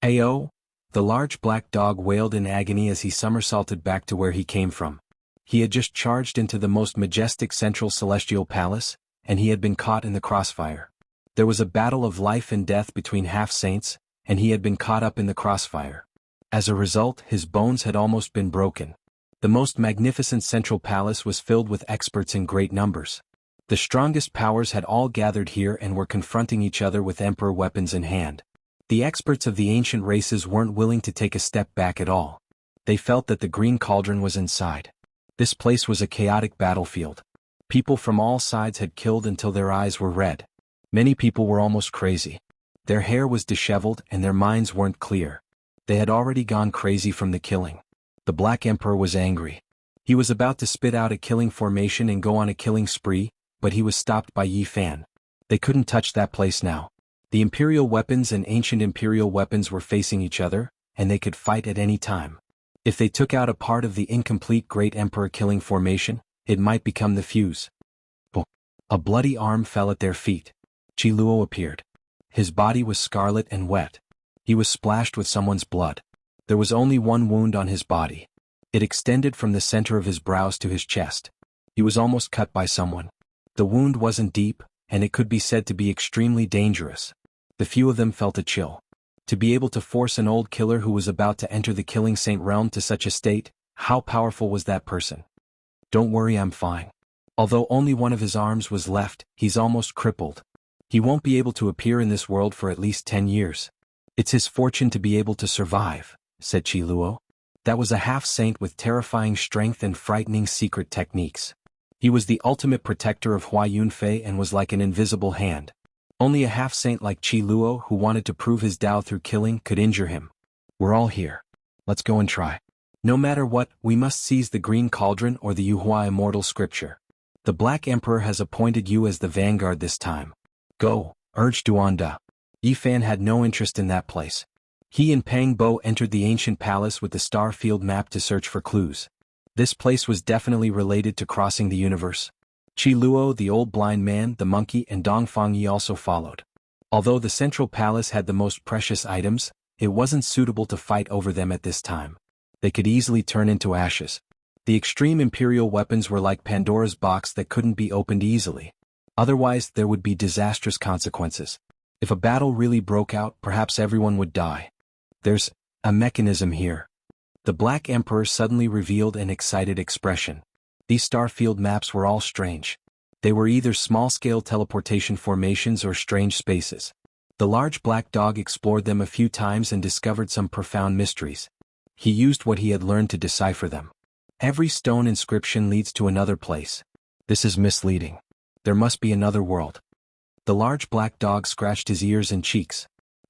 Ayo! The large black dog wailed in agony as he somersaulted back to where he came from. He had just charged into the most majestic central celestial palace, and he had been caught in the crossfire. There was a battle of life and death between half-saints, and he had been caught up in the crossfire. As a result, his bones had almost been broken. The most magnificent central palace was filled with experts in great numbers. The strongest powers had all gathered here and were confronting each other with emperor weapons in hand. The experts of the ancient races weren't willing to take a step back at all. They felt that the green cauldron was inside. This place was a chaotic battlefield. People from all sides had killed until their eyes were red. Many people were almost crazy. Their hair was disheveled and their minds weren't clear. They had already gone crazy from the killing. The Black Emperor was angry. He was about to spit out a killing formation and go on a killing spree, but he was stopped by Yi Fan. They couldn't touch that place now. The imperial weapons and ancient imperial weapons were facing each other, and they could fight at any time. If they took out a part of the incomplete Great Emperor killing formation, it might become the fuse. A bloody arm fell at their feet. Qi Luo appeared. His body was scarlet and wet. He was splashed with someone's blood. There was only one wound on his body. It extended from the center of his brows to his chest. He was almost cut by someone. The wound wasn't deep, and it could be said to be extremely dangerous. The few of them felt a chill. To be able to force an old killer who was about to enter the killing saint realm to such a state, how powerful was that person? Don't worry, I'm fine. Although only one of his arms was left, he's almost crippled. He won't be able to appear in this world for at least 10 years. It's his fortune to be able to survive, said Qi Luo. That was a half-saint with terrifying strength and frightening secret techniques. He was the ultimate protector of Hua Yunfei and was like an invisible hand. Only a half-saint like Qi Luo who wanted to prove his Tao through killing could injure him. We're all here. Let's go and try. No matter what, we must seize the Green Cauldron or the Yuhua Immortal Scripture. The Black Emperor has appointed you as the vanguard this time. Go, urged Duanda. Yi Fan had no interest in that place. He and Pang Bo entered the ancient palace with the star field map to search for clues. This place was definitely related to crossing the universe. Qi Luo, the old blind man, the monkey, and Dongfang Yi also followed. Although the central palace had the most precious items, it wasn't suitable to fight over them at this time. They could easily turn into ashes. The extreme imperial weapons were like Pandora's box that couldn't be opened easily. Otherwise, there would be disastrous consequences. If a battle really broke out, perhaps everyone would die. There's a mechanism here. The Black Emperor suddenly revealed an excited expression. These starfield maps were all strange. They were either small-scale teleportation formations or strange spaces. The large black dog explored them a few times and discovered some profound mysteries. He used what he had learned to decipher them. Every stone inscription leads to another place. This is misleading. There must be another world. The large black dog scratched his ears and cheeks.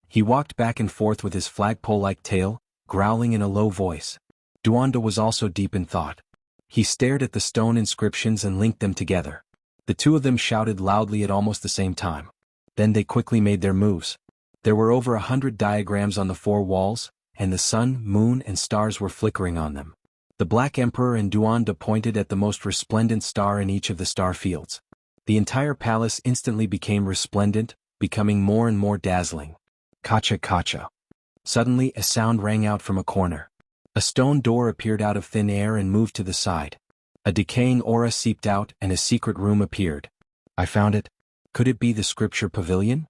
He walked back and forth with his flagpole-like tail, growling in a low voice. Duanda was also deep in thought. He stared at the stone inscriptions and linked them together. The two of them shouted loudly at almost the same time. Then they quickly made their moves. There were over 100 diagrams on the 4 walls, and the sun, moon, and stars were flickering on them. The Black Emperor and Duanda pointed at the most resplendent star in each of the star fields. The entire palace instantly became resplendent, becoming more and more dazzling. Kacha kacha. Suddenly a sound rang out from a corner. A stone door appeared out of thin air and moved to the side. A decaying aura seeped out and a secret room appeared. I found it. Could it be the scripture pavilion?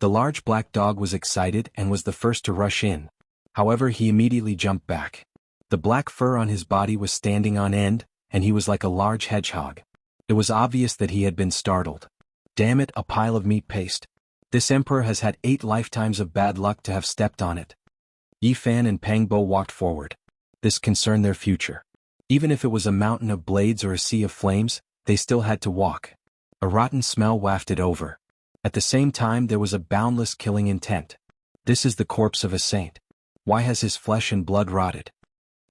The large black dog was excited and was the first to rush in. However, he immediately jumped back. The black fur on his body was standing on end, and he was like a large hedgehog. It was obvious that he had been startled. Damn it, a pile of meat paste. This emperor has had 8 lifetimes of bad luck to have stepped on it. Yi Fan and Pang Bo walked forward. This concerned their future. Even if it was a mountain of blades or a sea of flames, they still had to walk. A rotten smell wafted over. At the same time there was a boundless killing intent. This is the corpse of a saint. Why has his flesh and blood rotted?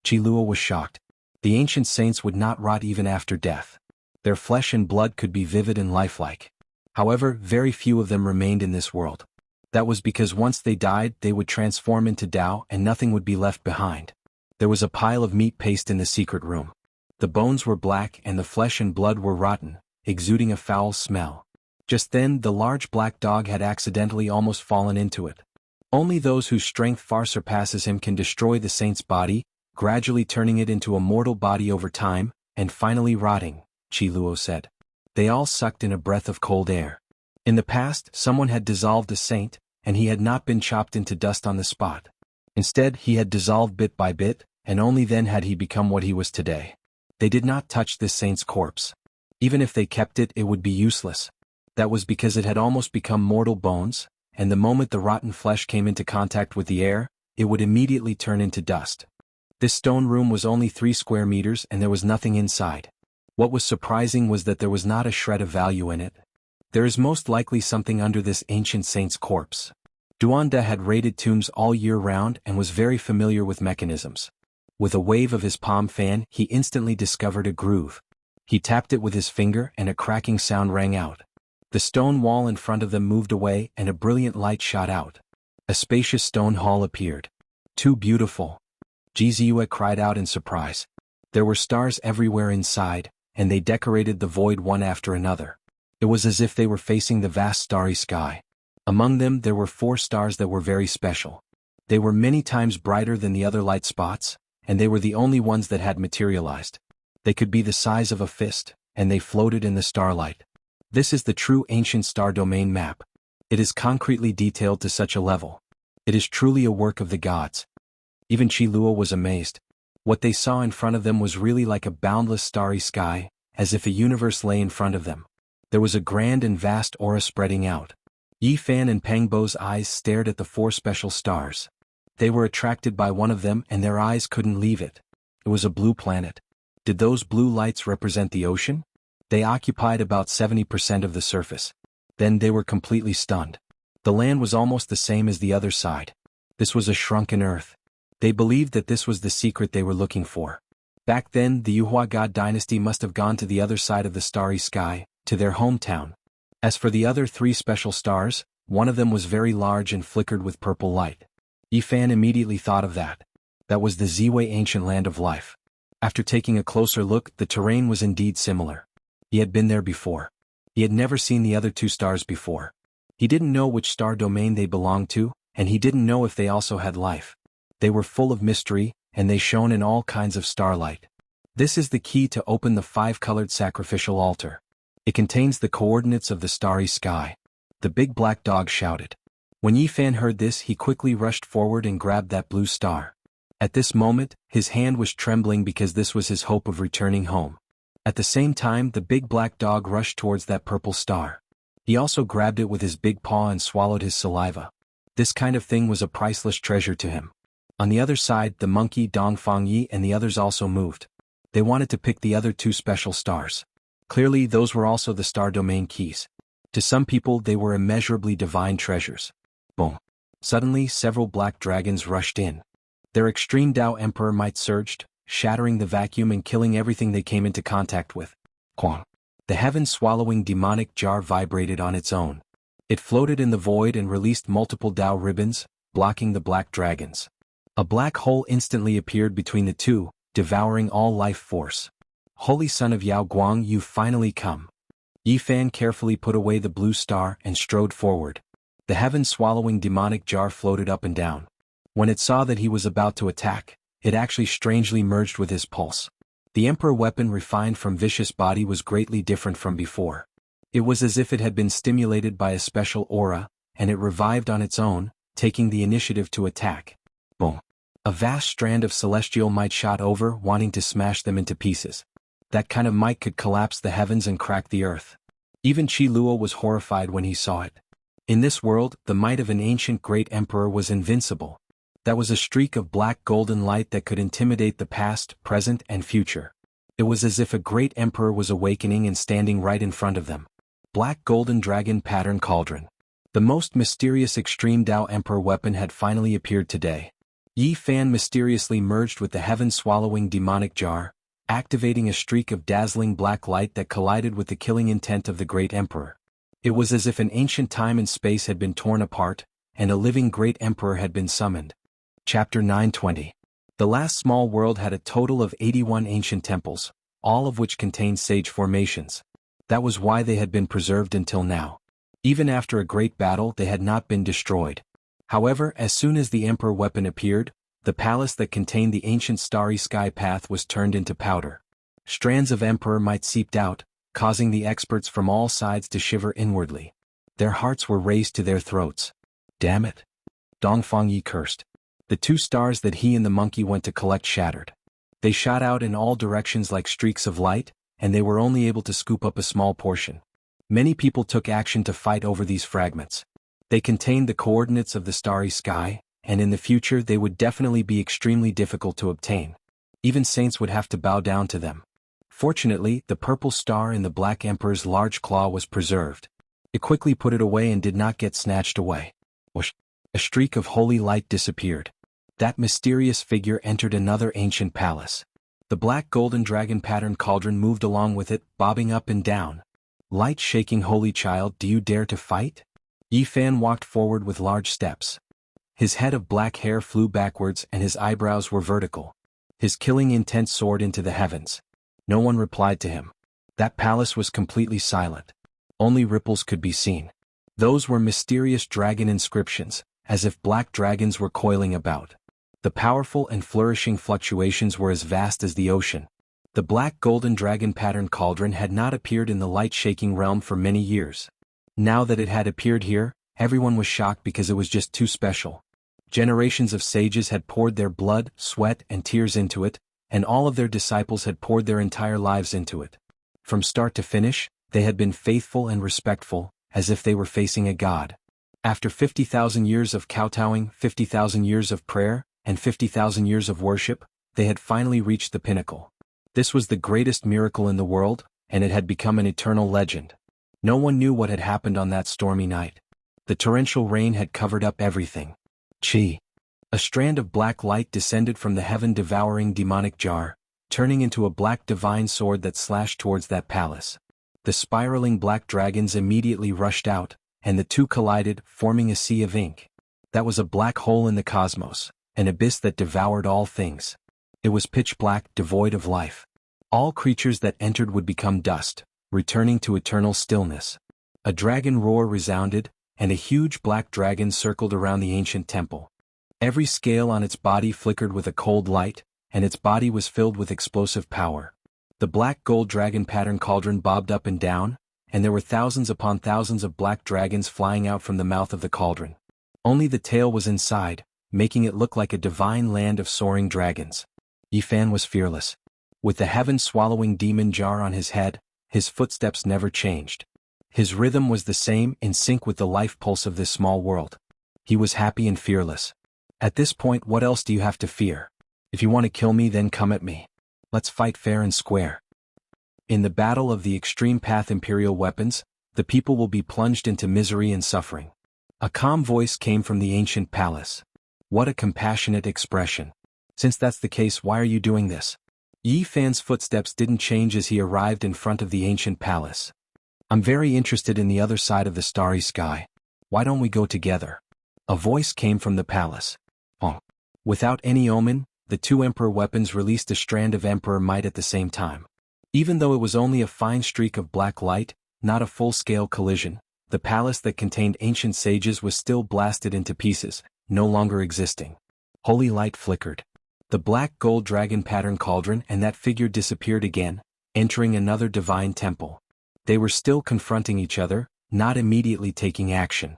Qi Luo was shocked. The ancient saints would not rot even after death. Their flesh and blood could be vivid and lifelike. However, very few of them remained in this world. That was because once they died they would transform into Dao and nothing would be left behind. There was a pile of meat paste in the secret room. The bones were black and the flesh and blood were rotten, exuding a foul smell. Just then the large black dog had accidentally almost fallen into it. Only those whose strength far surpasses him can destroy the saint's body, gradually turning it into a mortal body over time, and finally rotting, Qi Luo said. They all sucked in a breath of cold air. In the past, someone had dissolved a saint, and he had not been chopped into dust on the spot. Instead, he had dissolved bit by bit, and only then had he become what he was today. They did not touch this saint's corpse. Even if they kept it, it would be useless. That was because it had almost become mortal bones, and the moment the rotten flesh came into contact with the air, it would immediately turn into dust. This stone room was only 3 square meters and there was nothing inside. What was surprising was that there was not a shred of value in it. There is most likely something under this ancient saint's corpse. Duanda had raided tombs all year round and was very familiar with mechanisms. With a wave of his palm fan, he instantly discovered a groove. He tapped it with his finger and a cracking sound rang out. The stone wall in front of them moved away and a brilliant light shot out. A spacious stone hall appeared. Too beautiful. Jianghu cried out in surprise. There were stars everywhere inside, and they decorated the void one after another. It was as if they were facing the vast starry sky. Among them there were 4 stars that were very special. They were many times brighter than the other light spots, and they were the only ones that had materialized. They could be the size of a fist, and they floated in the starlight. This is the true ancient star domain map. It is concretely detailed to such a level. It is truly a work of the gods. Even Qi Luo was amazed. What they saw in front of them was really like a boundless starry sky, as if a universe lay in front of them. There was a grand and vast aura spreading out. Yi Fan and Pang Bo's eyes stared at the 4 special stars. They were attracted by one of them and their eyes couldn't leave it. It was a blue planet. Did those blue lights represent the ocean? They occupied about 70% of the surface. Then they were completely stunned. The land was almost the same as the other side. This was a shrunken earth. They believed that this was the secret they were looking for. Back then, the Yuhua God dynasty must have gone to the other side of the starry sky, to their hometown. As for the other 3 special stars, one of them was very large and flickered with purple light. Yi Fan immediately thought of that. That was the Ziwei ancient land of life. After taking a closer look, the terrain was indeed similar. He had been there before. He had never seen the other 2 stars before. He didn't know which star domain they belonged to, and he didn't know if they also had life. They were full of mystery, and they shone in all kinds of starlight. This is the key to open the 5-colored sacrificial altar. It contains the coordinates of the starry sky. The big black dog shouted. When Yi Fan heard this, he quickly rushed forward and grabbed that blue star. At this moment, his hand was trembling because this was his hope of returning home. At the same time, the big black dog rushed towards that purple star. He also grabbed it with his big paw and swallowed his saliva. This kind of thing was a priceless treasure to him. On the other side, the monkey Dongfang Yi and the others also moved. They wanted to pick the other 2 special stars. Clearly, those were also the star domain keys. To some people, they were immeasurably divine treasures. Boom. Suddenly, several black dragons rushed in. Their extreme Dao Emperor might surged, shattering the vacuum and killing everything they came into contact with. Quang. The heaven-swallowing demonic jar vibrated on its own. It floated in the void and released multiple Dao ribbons, blocking the black dragons. A black hole instantly appeared between the 2, devouring all life force. Holy Son of Yao Guang, you've finally come. Yi Fan carefully put away the blue star and strode forward. The heaven-swallowing demonic jar floated up and down. When it saw that he was about to attack, it actually strangely merged with his pulse. The Emperor weapon refined from Vicious Body was greatly different from before. It was as if it had been stimulated by a special aura, and it revived on its own, taking the initiative to attack. Boom. A vast strand of celestial might shot over, wanting to smash them into pieces. That kind of might could collapse the heavens and crack the earth. Even Qi Luo was horrified when he saw it. In this world, the might of an ancient great emperor was invincible. That was a streak of black golden light that could intimidate the past, present, and future. It was as if a great emperor was awakening and standing right in front of them. Black golden dragon pattern cauldron. The most mysterious extreme Dao Emperor weapon had finally appeared today. Yi Fan mysteriously merged with the heaven-swallowing demonic jar, activating a streak of dazzling black light that collided with the killing intent of the great emperor. It was as if an ancient time and space had been torn apart, and a living great emperor had been summoned. Chapter 920. The last small world had a total of 81 ancient temples, all of which contained sage formations. That was why they had been preserved until now. Even after a great battle, they had not been destroyed. However, as soon as the emperor weapon appeared, the palace that contained the ancient starry sky path was turned into powder. Strands of emperor might seeped out, causing the experts from all sides to shiver inwardly. Their hearts were raised to their throats. Damn it! Dongfang Yi cursed. The 2 stars that he and the monkey went to collect shattered. They shot out in all directions like streaks of light, and they were only able to scoop up a small portion. Many people took action to fight over these fragments. They contained the coordinates of the starry sky, and in the future they would definitely be extremely difficult to obtain. Even saints would have to bow down to them. Fortunately, the purple star in the Black Emperor's large claw was preserved. It quickly put it away and did not get snatched away. Whoosh! A streak of holy light disappeared. That mysterious figure entered another ancient palace. The black golden dragon pattern cauldron moved along with it, bobbing up and down. Light-shaking holy child, do you dare to fight? Yi Fan walked forward with large steps. His head of black hair flew backwards and his eyebrows were vertical. His killing intent soared into the heavens. No one replied to him. That palace was completely silent. Only ripples could be seen. Those were mysterious dragon inscriptions, as if black dragons were coiling about. The powerful and flourishing fluctuations were as vast as the ocean. The black golden dragon pattern cauldron had not appeared in the light-shaking realm for many years. Now that it had appeared here, everyone was shocked because it was just too special. Generations of sages had poured their blood, sweat, and tears into it, and all of their disciples had poured their entire lives into it. From start to finish, they had been faithful and respectful, as if they were facing a god. After 50,000 years of kowtowing, 50,000 years of prayer, and 50,000 years of worship, they had finally reached the pinnacle. This was the greatest miracle in the world, and it had become an eternal legend. No one knew what had happened on that stormy night. The torrential rain had covered up everything. Chi. A strand of black light descended from the heaven-devouring demonic jar, turning into a black divine sword that slashed towards that palace. The spiraling black dragons immediately rushed out, and the 2 collided, forming a sea of ink. That was a black hole in the cosmos, an abyss that devoured all things. It was pitch black, devoid of life. All creatures that entered would become dust, returning to eternal stillness. A dragon roar resounded, and a huge black dragon circled around the ancient temple. Every scale on its body flickered with a cold light, and its body was filled with explosive power. The black gold dragon pattern cauldron bobbed up and down, and there were thousands upon thousands of black dragons flying out from the mouth of the cauldron. Only the tail was inside, making it look like a divine land of soaring dragons. Yi Fan was fearless. With the heaven-swallowing demon jar on his head, his footsteps never changed. His rhythm was the same, in sync with the life pulse of this small world. He was happy and fearless. At this point, what else do you have to fear? If you want to kill me, then come at me. Let's fight fair and square. In the battle of the extreme path imperial weapons, the people will be plunged into misery and suffering. A calm voice came from the ancient palace. What a compassionate expression. Since that's the case, why are you doing this? Yi Fan's footsteps didn't change as he arrived in front of the ancient palace. I'm very interested in the other side of the starry sky. Why don't we go together? A voice came from the palace. Oh. Without any omen, the 2 emperor weapons released a strand of emperor might at the same time. Even though it was only a fine streak of black light, not a full-scale collision, the palace that contained ancient sages was still blasted into pieces, no longer existing. Holy light flickered. The black gold dragon pattern cauldron and that figure disappeared again, entering another divine temple. They were still confronting each other, not immediately taking action.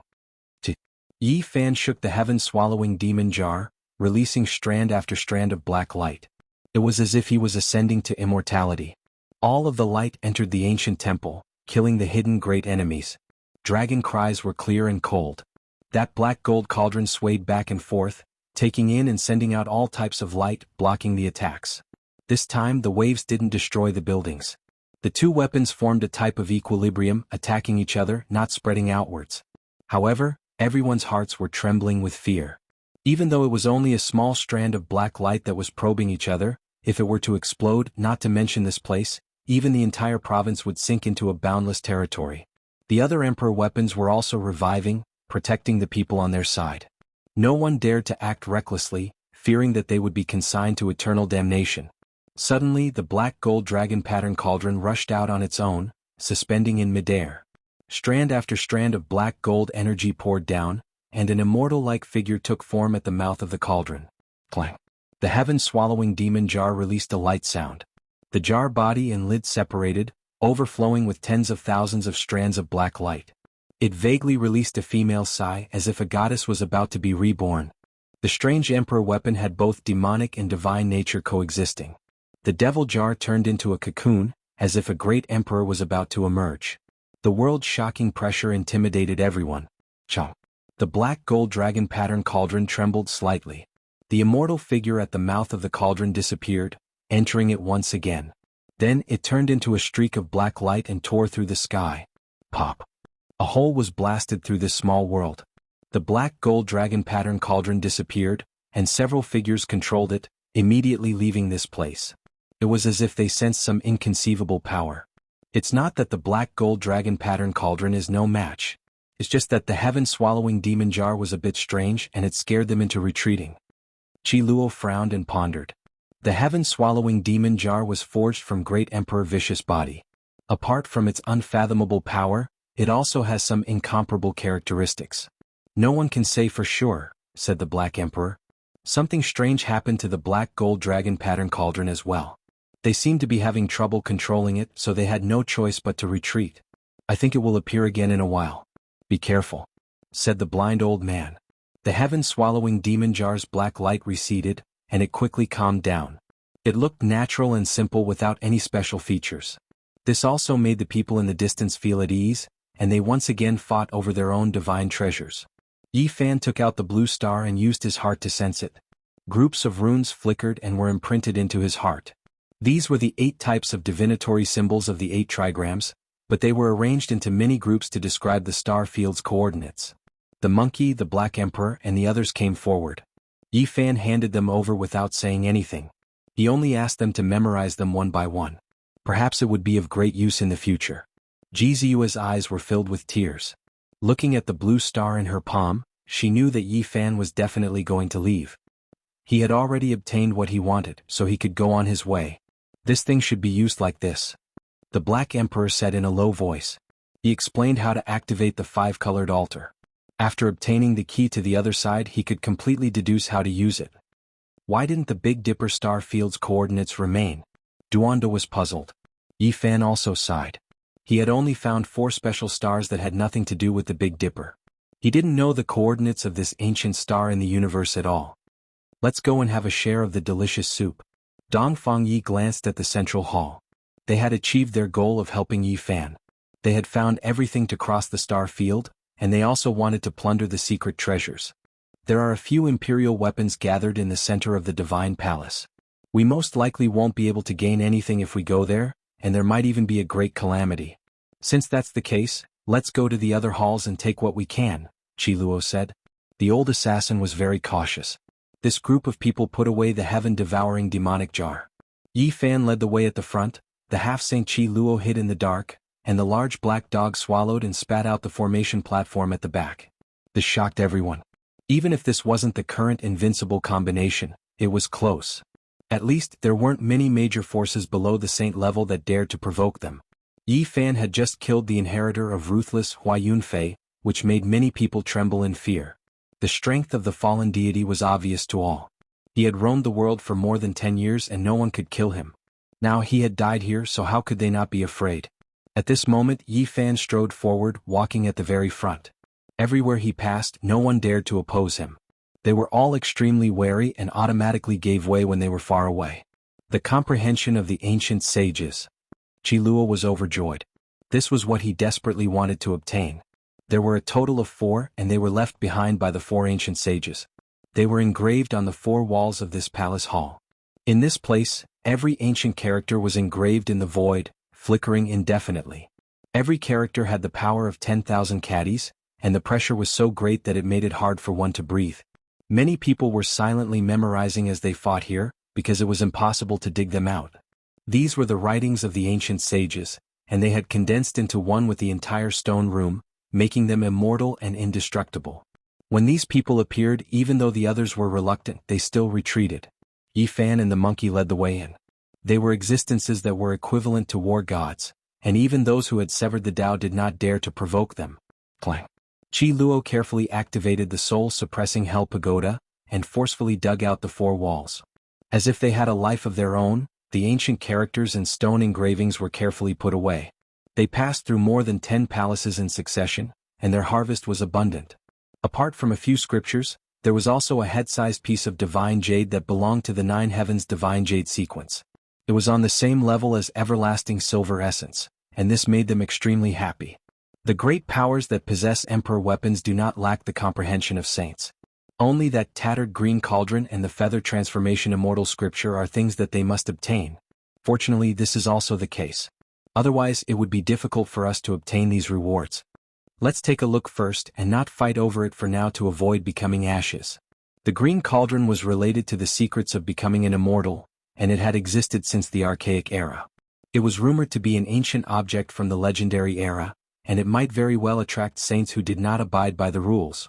Yi Fan shook the heaven-swallowing demon jar, releasing strand after strand of black light. It was as if he was ascending to immortality. All of the light entered the ancient temple, killing the hidden great enemies. Dragon cries were clear and cold. That black gold cauldron swayed back and forth, taking in and sending out all types of light, blocking the attacks. This time the waves didn't destroy the buildings. The two weapons formed a type of equilibrium, attacking each other, not spreading outwards. However, everyone's hearts were trembling with fear. Even though it was only a small strand of black light that was probing each other, if it were to explode, not to mention this place, even the entire province would sink into a boundless territory. The other emperor weapons were also reviving, protecting the people on their side. No one dared to act recklessly, fearing that they would be consigned to eternal damnation. Suddenly the black gold dragon pattern cauldron rushed out on its own, suspending in midair. Strand after strand of black gold energy poured down, and an immortal-like figure took form at the mouth of the cauldron. Clang! The heaven-swallowing demon jar released a light sound. The jar body and lid separated, overflowing with tens of thousands of strands of black light. It vaguely released a female sigh as if a goddess was about to be reborn. The strange emperor weapon had both demonic and divine nature coexisting. The devil jar turned into a cocoon, as if a great emperor was about to emerge. The world's shocking pressure intimidated everyone. Chomp! The black gold dragon pattern cauldron trembled slightly. The immortal figure at the mouth of the cauldron disappeared, entering it once again. Then it turned into a streak of black light and tore through the sky. Pop! A hole was blasted through this small world. The black gold dragon pattern cauldron disappeared, and several figures controlled it, immediately leaving this place. It was as if they sensed some inconceivable power. It's not that the black gold dragon pattern cauldron is no match. It's just that the heaven-swallowing demon jar was a bit strange and it scared them into retreating. Qi Luo frowned and pondered. The heaven-swallowing demon jar was forged from Great Emperor Vicious Body. Apart from its unfathomable power, it also has some incomparable characteristics. No one can say for sure, said the Black Emperor. Something strange happened to the black gold dragon pattern cauldron as well. They seemed to be having trouble controlling it, so they had no choice but to retreat. I think it will appear again in a while. Be careful, said the blind old man. The heaven-swallowing demon jar's black light receded, and it quickly calmed down. It looked natural and simple without any special features. This also made the people in the distance feel at ease, and they once again fought over their own divine treasures. Yi Fan took out the blue star and used his heart to sense it. Groups of runes flickered and were imprinted into his heart. These were the 8 types of divinatory symbols of the 8 trigrams, but they were arranged into many groups to describe the star field's coordinates. The monkey, the Black Emperor, and the others came forward. Yi Fan handed them over without saying anything. He only asked them to memorize them one by one. Perhaps it would be of great use in the future. Jizua's eyes were filled with tears. Looking at the blue star in her palm, she knew that Yi Fan was definitely going to leave. He had already obtained what he wanted, so he could go on his way. This thing should be used like this, the Black Emperor said in a low voice. He explained how to activate the 5-colored altar. After obtaining the key to the other side, he could completely deduce how to use it. Why didn't the Big Dipper star field's coordinates remain? Duondo was puzzled. Yi Fan also sighed. He had only found 4 special stars that had nothing to do with the Big Dipper. He didn't know the coordinates of this ancient star in the universe at all. Let's go and have a share of the delicious soup. Dong Fangyi glanced at the central hall. They had achieved their goal of helping Yi Fan. They had found everything to cross the star field, and they also wanted to plunder the secret treasures. There are a few imperial weapons gathered in the center of the divine palace. We most likely won't be able to gain anything if we go there, and there might even be a great calamity. Since that's the case, let's go to the other halls and take what we can, Qi Luo said. The old assassin was very cautious. This group of people put away the heaven-devouring demonic jar. Yi Fan led the way at the front, the half-Saint Qi Luo hid in the dark, and the large black dog swallowed and spat out the formation platform at the back. This shocked everyone. Even if this wasn't the current invincible combination, it was close. At least, there weren't many major forces below the saint level that dared to provoke them. Yi Fan had just killed the inheritor of ruthless Hua Yunfei, which made many people tremble in fear. The strength of the fallen deity was obvious to all. He had roamed the world for more than 10 years and no one could kill him. Now he had died here, so how could they not be afraid? At this moment Yi Fan strode forward, walking at the very front. Everywhere he passed, no one dared to oppose him. They were all extremely wary and automatically gave way when they were far away. The comprehension of the ancient sages. Qi Luo was overjoyed. This was what he desperately wanted to obtain. There were a total of 4, and they were left behind by the 4 ancient sages. They were engraved on the 4 walls of this palace hall. In this place, every ancient character was engraved in the void, flickering indefinitely. Every character had the power of 10,000 caddies, and the pressure was so great that it made it hard for one to breathe. Many people were silently memorizing as they fought here, because it was impossible to dig them out. These were the writings of the ancient sages, and they had condensed into one with the entire stone room, making them immortal and indestructible. When these people appeared, even though the others were reluctant, they still retreated. Yi Fan and the monkey led the way in. They were existences that were equivalent to war gods, and even those who had severed the Tao did not dare to provoke them. Clang. Qi Luo carefully activated the soul-suppressing Hell Pagoda, and forcefully dug out the 4 walls. As if they had a life of their own, the ancient characters and stone engravings were carefully put away. They passed through more than 10 palaces in succession, and their harvest was abundant. Apart from a few scriptures, there was also a head-sized piece of divine jade that belonged to the 9 heavens divine jade sequence. It was on the same level as everlasting silver essence, and this made them extremely happy. The great powers that possess emperor weapons do not lack the comprehension of saints. Only that tattered green cauldron and the feather transformation immortal scripture are things that they must obtain. Fortunately, this is also the case. Otherwise, it would be difficult for us to obtain these rewards. Let's take a look first and not fight over it for now to avoid becoming ashes. The green cauldron was related to the secrets of becoming an immortal, and it had existed since the archaic era. It was rumored to be an ancient object from the legendary era, and it might very well attract saints who did not abide by the rules.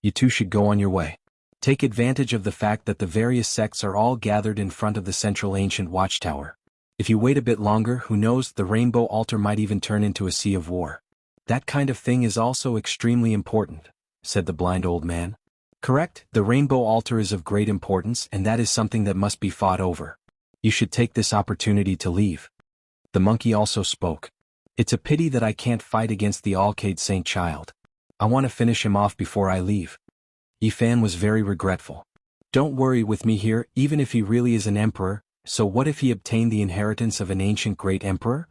You two should go on your way. Take advantage of the fact that the various sects are all gathered in front of the central ancient watchtower. If you wait a bit longer, who knows, the rainbow altar might even turn into a sea of war. That kind of thing is also extremely important, said the blind old man. Correct, the rainbow altar is of great importance, and that is something that must be fought over. You should take this opportunity to leave. The monkey also spoke. It's a pity that I can't fight against the Alcade Saint Child. I want to finish him off before I leave. Yi Fan was very regretful. Don't worry with me here, even if he really is an emperor, so what if he obtained the inheritance of an ancient great emperor?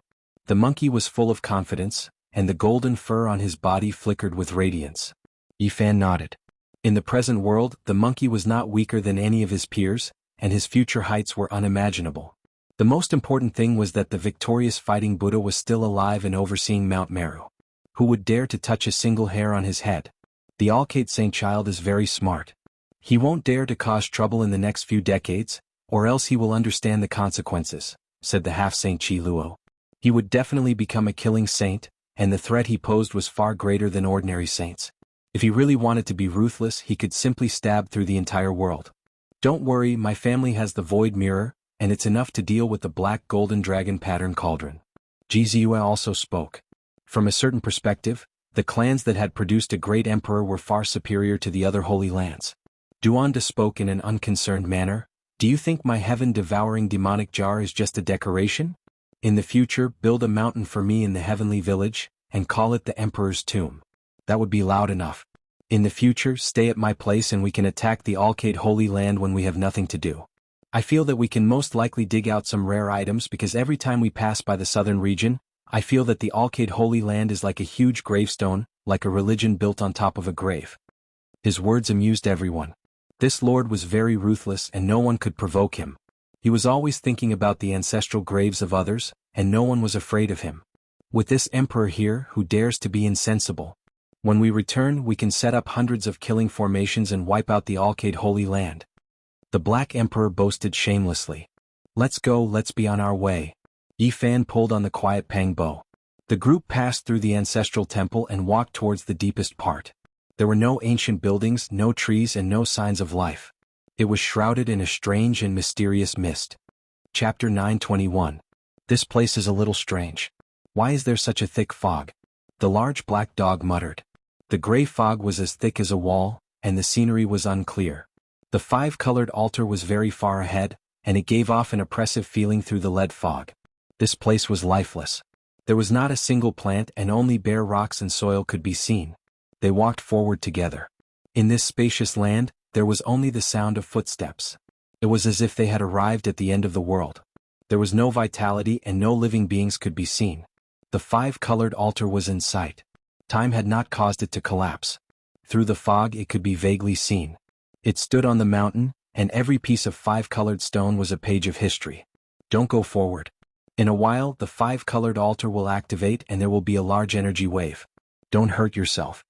The monkey was full of confidence, and the golden fur on his body flickered with radiance. Yi Fan nodded. In the present world, the monkey was not weaker than any of his peers, and his future heights were unimaginable. The most important thing was that the victorious fighting Buddha was still alive and overseeing Mount Meru. Who would dare to touch a single hair on his head? The Alcade Saint Child is very smart. He won't dare to cause trouble in the next few decades, or else he will understand the consequences, said the half-saint Qi Luo. He would definitely become a killing saint, and the threat he posed was far greater than ordinary saints. If he really wanted to be ruthless, he could simply stab through the entire world. Don't worry, my family has the void mirror, and it's enough to deal with the black golden dragon pattern cauldron. Jizue also spoke. From a certain perspective, the clans that had produced a great emperor were far superior to the other holy lands. Duanda spoke in an unconcerned manner. Do you think my heaven-devouring demonic jar is just a decoration? In the future, build a mountain for me in the heavenly village, and call it the Emperor's Tomb. That would be loud enough. In the future, stay at my place and we can attack the Alcade Holy Land when we have nothing to do. I feel that we can most likely dig out some rare items because every time we pass by the southern region, I feel that the Alcade Holy Land is like a huge gravestone, like a religion built on top of a grave. His words amused everyone. This lord was very ruthless and no one could provoke him. He was always thinking about the ancestral graves of others, and no one was afraid of him. With this emperor here who dares to be insensible. When we return, we can set up hundreds of killing formations and wipe out the Alcade Holy Land. The Black Emperor boasted shamelessly. Let's go, let's be on our way. Yi Fan pulled on the quiet Pang bow. The group passed through the ancestral temple and walked towards the deepest part. There were no ancient buildings, no trees, and no signs of life. It was shrouded in a strange and mysterious mist. Chapter 921. This place is a little strange. Why is there such a thick fog? The large black dog muttered. The gray fog was as thick as a wall, and the scenery was unclear. The five-colored altar was very far ahead, and it gave off an oppressive feeling through the lead fog. This place was lifeless. There was not a single plant and only bare rocks and soil could be seen. They walked forward together. In this spacious land, there was only the sound of footsteps. It was as if they had arrived at the end of the world. There was no vitality and no living beings could be seen. The five-colored altar was in sight. Time had not caused it to collapse. Through the fog it could be vaguely seen. It stood on the mountain, and every piece of five-colored stone was a page of history. Don't go forward. In a while, the five-colored altar will activate and there will be a large energy wave. Don't hurt yourself.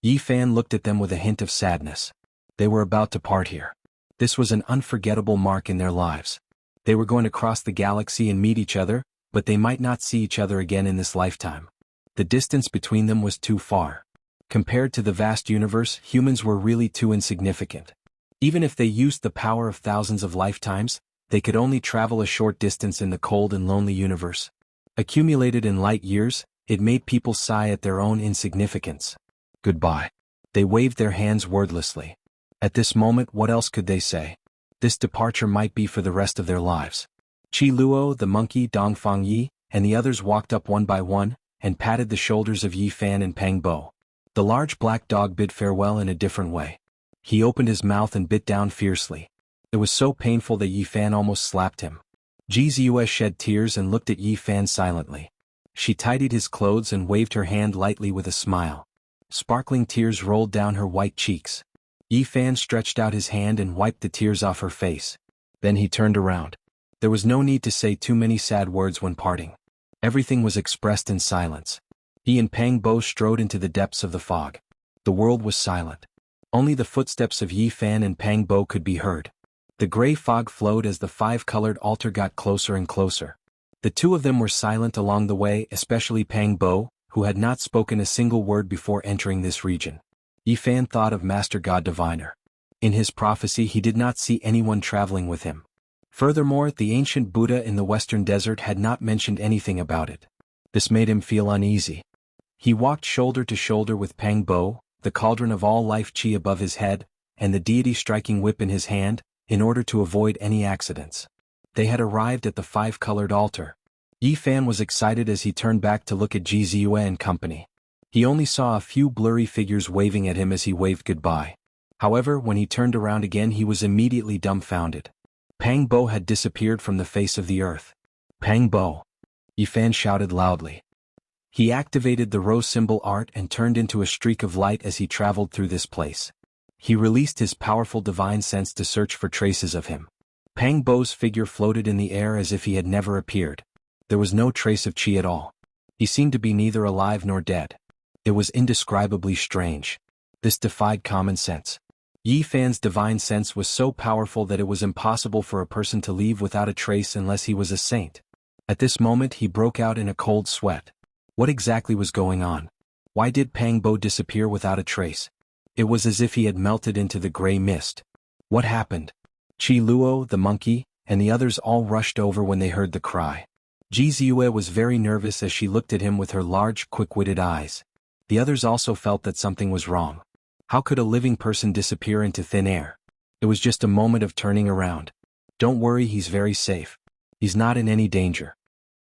Yi Fan looked at them with a hint of sadness. They were about to part here. This was an unforgettable mark in their lives. They were going to cross the galaxy and meet each other, but they might not see each other again in this lifetime. The distance between them was too far. Compared to the vast universe, humans were really too insignificant. Even if they used the power of thousands of lifetimes, they could only travel a short distance in the cold and lonely universe. Accumulated in light years, it made people sigh at their own insignificance. Goodbye. They waved their hands wordlessly. At this moment, what else could they say? This departure might be for the rest of their lives. Qi Luo, the monkey, Dongfang Yi, and the others walked up one by one, and patted the shoulders of Yi Fan and Peng Bo. The large black dog bid farewell in a different way. He opened his mouth and bit down fiercely. It was so painful that Yi Fan almost slapped him. Ji Ziyue shed tears and looked at Yi Fan silently. She tidied his clothes and waved her hand lightly with a smile. Sparkling tears rolled down her white cheeks. Yi Fan stretched out his hand and wiped the tears off her face. Then he turned around. There was no need to say too many sad words when parting. Everything was expressed in silence. He and Peng Bo strode into the depths of the fog. The world was silent. Only the footsteps of Yi Fan and Peng Bo could be heard. The gray fog flowed as the five-colored altar got closer and closer. The two of them were silent along the way, especially Peng Bo, who had not spoken a single word before entering this region. Yi Fan thought of Master God Diviner. In his prophecy he did not see anyone traveling with him. Furthermore, the ancient Buddha in the western desert had not mentioned anything about it. This made him feel uneasy. He walked shoulder to shoulder with Peng Bo, the cauldron of all life chi above his head, and the deity striking whip in his hand, in order to avoid any accidents. They had arrived at the five-colored altar. Yi Fan was excited as he turned back to look at Ji Ziyue and company. He only saw a few blurry figures waving at him as he waved goodbye. However, when he turned around again he was immediately dumbfounded. Peng Bo had disappeared from the face of the earth. Peng Bo! Yi Fan shouted loudly. He activated the rose symbol art and turned into a streak of light as he traveled through this place. He released his powerful divine sense to search for traces of him. Peng Bo's figure floated in the air as if he had never appeared. There was no trace of chi at all. He seemed to be neither alive nor dead. It was indescribably strange. This defied common sense. Yi Fan's divine sense was so powerful that it was impossible for a person to leave without a trace unless he was a saint. At this moment he broke out in a cold sweat. What exactly was going on? Why did Peng Bo disappear without a trace? It was as if he had melted into the gray mist. What happened? Qi Luo, the monkey, and the others all rushed over when they heard the cry. Ji Ziyue was very nervous as she looked at him with her large, quick-witted eyes. The others also felt that something was wrong. How could a living person disappear into thin air? It was just a moment of turning around. Don't worry, he's very safe. He's not in any danger.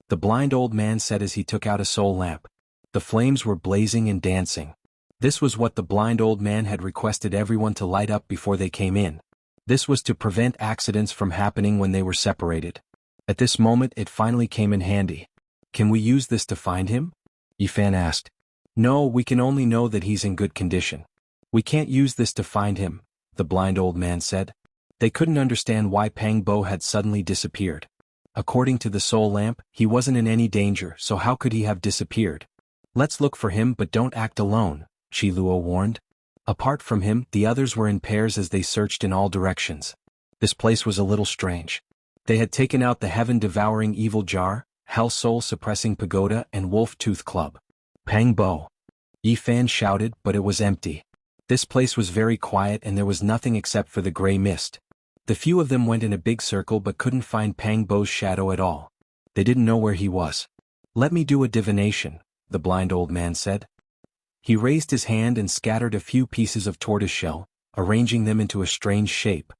The blind old man said as he took out a soul lamp. The flames were blazing and dancing. This was what the blind old man had requested everyone to light up before they came in. This was to prevent accidents from happening when they were separated. At this moment it finally came in handy. Can we use this to find him? Yi Fan asked. No, we can only know that he's in good condition. We can't use this to find him, the blind old man said. They couldn't understand why Peng Bo had suddenly disappeared. According to the soul lamp, he wasn't in any danger, so how could he have disappeared? Let's look for him, but don't act alone, Qi Luo warned. Apart from him, the others were in pairs as they searched in all directions. This place was a little strange. They had taken out the heaven-devouring evil jar, hell soul-suppressing pagoda, and wolf-tooth club. Peng Bo! Yi Fan shouted, but it was empty. This place was very quiet and there was nothing except for the gray mist. The few of them went in a big circle but couldn't find Peng Bo's shadow at all. They didn't know where he was. Let me do a divination, the blind old man said. He raised his hand and scattered a few pieces of tortoiseshell, arranging them into a strange shape.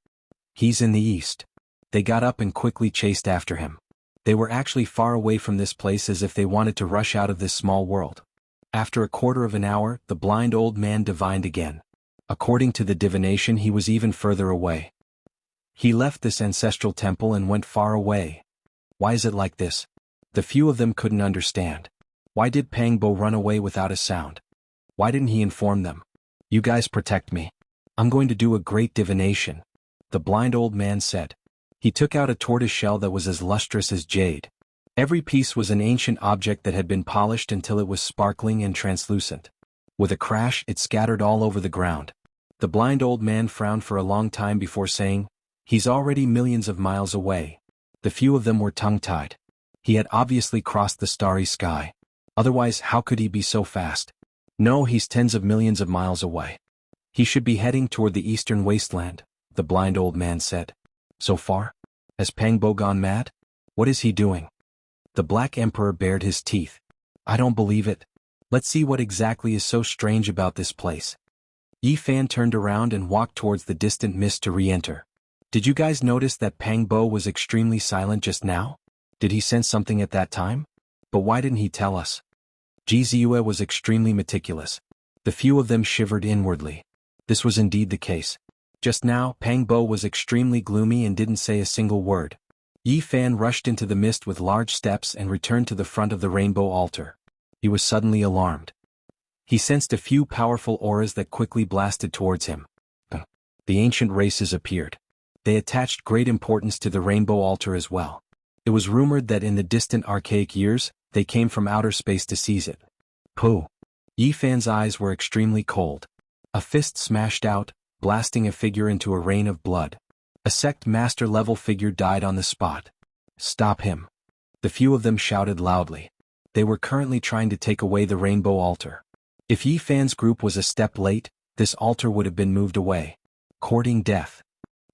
He's in the east. They got up and quickly chased after him. They were actually far away from this place as if they wanted to rush out of this small world. After a quarter of an hour, the blind old man divined again. According to the divination, he was even further away. He left this ancestral temple and went far away. Why is it like this? The few of them couldn't understand. Why did Pang Bo run away without a sound? Why didn't he inform them? You guys protect me. I'm going to do a great divination, the blind old man said. He took out a tortoise shell that was as lustrous as jade. Every piece was an ancient object that had been polished until it was sparkling and translucent. With a crash, it scattered all over the ground. The blind old man frowned for a long time before saying, "He's already millions of miles away." The few of them were tongue-tied. He had obviously crossed the starry sky. Otherwise, how could he be so fast? No, he's tens of millions of miles away. He should be heading toward the eastern wasteland, the blind old man said. So far? Has Pang Bo gone mad? What is he doing? The Black Emperor bared his teeth. I don't believe it. Let's see what exactly is so strange about this place. Yi Fan turned around and walked towards the distant mist to re-enter. Did you guys notice that Pang Bo was extremely silent just now? Did he sense something at that time? But why didn't he tell us? Ji Ziyue was extremely meticulous. The few of them shivered inwardly. This was indeed the case. Just now, Pang Bo was extremely gloomy and didn't say a single word. Yi Fan rushed into the mist with large steps and returned to the front of the rainbow altar. He was suddenly alarmed. He sensed a few powerful auras that quickly blasted towards him. The ancient races appeared. They attached great importance to the rainbow altar as well. It was rumored that in the distant archaic years, they came from outer space to seize it. Pooh! Yi Fan's eyes were extremely cold. A fist smashed out, blasting a figure into a rain of blood. A sect master-level figure died on the spot. Stop him! The few of them shouted loudly. They were currently trying to take away the rainbow altar. If Yi Fan's group was a step late, this altar would have been moved away. Courting death.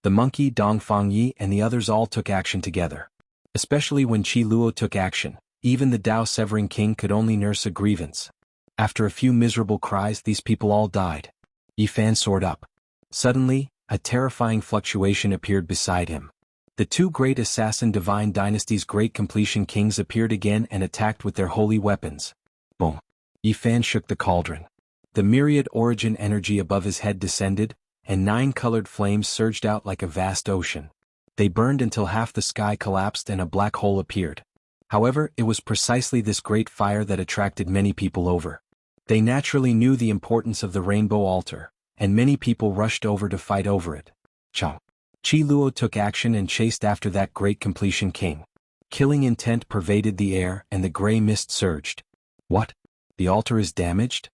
The monkey Dongfang Yi and the others all took action together. Especially when Qi Luo took action, even the Dao-severing king could only nurse a grievance. After a few miserable cries, these people all died. Yi Fan soared up. Suddenly, a terrifying fluctuation appeared beside him. The two great assassin divine dynasty's great completion kings appeared again and attacked with their holy weapons. Boom! Yi Fan shook the cauldron. The myriad origin energy above his head descended, and 9 colored flames surged out like a vast ocean. They burned until half the sky collapsed and a black hole appeared. However, it was precisely this great fire that attracted many people over. They naturally knew the importance of the rainbow altar, and many people rushed over to fight over it. Qi Luo took action and chased after that great completion king. Killing intent pervaded the air and the gray mist surged. What? The altar is damaged?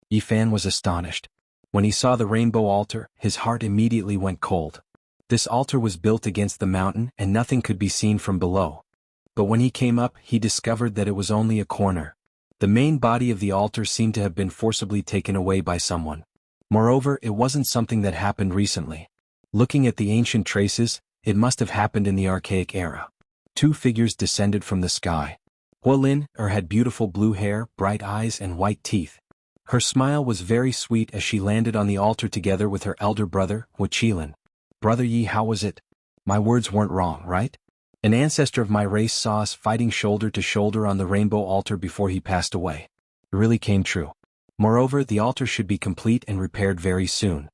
Yi Fan was astonished. When he saw the rainbow altar, his heart immediately went cold. This altar was built against the mountain and nothing could be seen from below. But when he came up, he discovered that it was only a corner. The main body of the altar seemed to have been forcibly taken away by someone. Moreover, it wasn't something that happened recently. Looking at the ancient traces, it must have happened in the archaic era. 2 figures descended from the sky. Huolin had beautiful blue hair, bright eyes and white teeth. Her smile was very sweet as she landed on the altar together with her elder brother, Wuxia. Brother Yi, how was it? My words weren't wrong, right? An ancestor of my race saw us fighting shoulder to shoulder on the rainbow altar before he passed away. It really came true. Moreover, the altar should be complete and repaired very soon.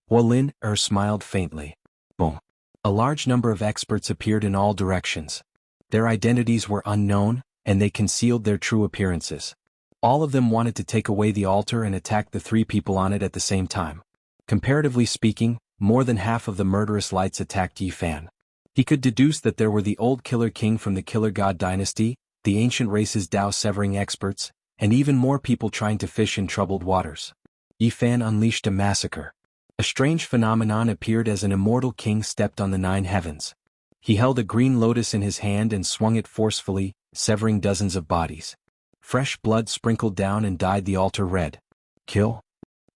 Huolin smiled faintly. Boom. A large number of experts appeared in all directions. Their identities were unknown, and they concealed their true appearances. All of them wanted to take away the altar and attack the 3 people on it at the same time. Comparatively speaking, more than half of the murderous lights attacked Yi Fan. He could deduce that there were the old Killer King from the Killer God dynasty, the ancient race's Dao-severing experts, and even more people trying to fish in troubled waters. Yi Fan unleashed a massacre. A strange phenomenon appeared as an immortal king stepped on the 9 heavens. He held a green lotus in his hand and swung it forcefully, severing dozens of bodies. Fresh blood sprinkled down and dyed the altar red. Kill?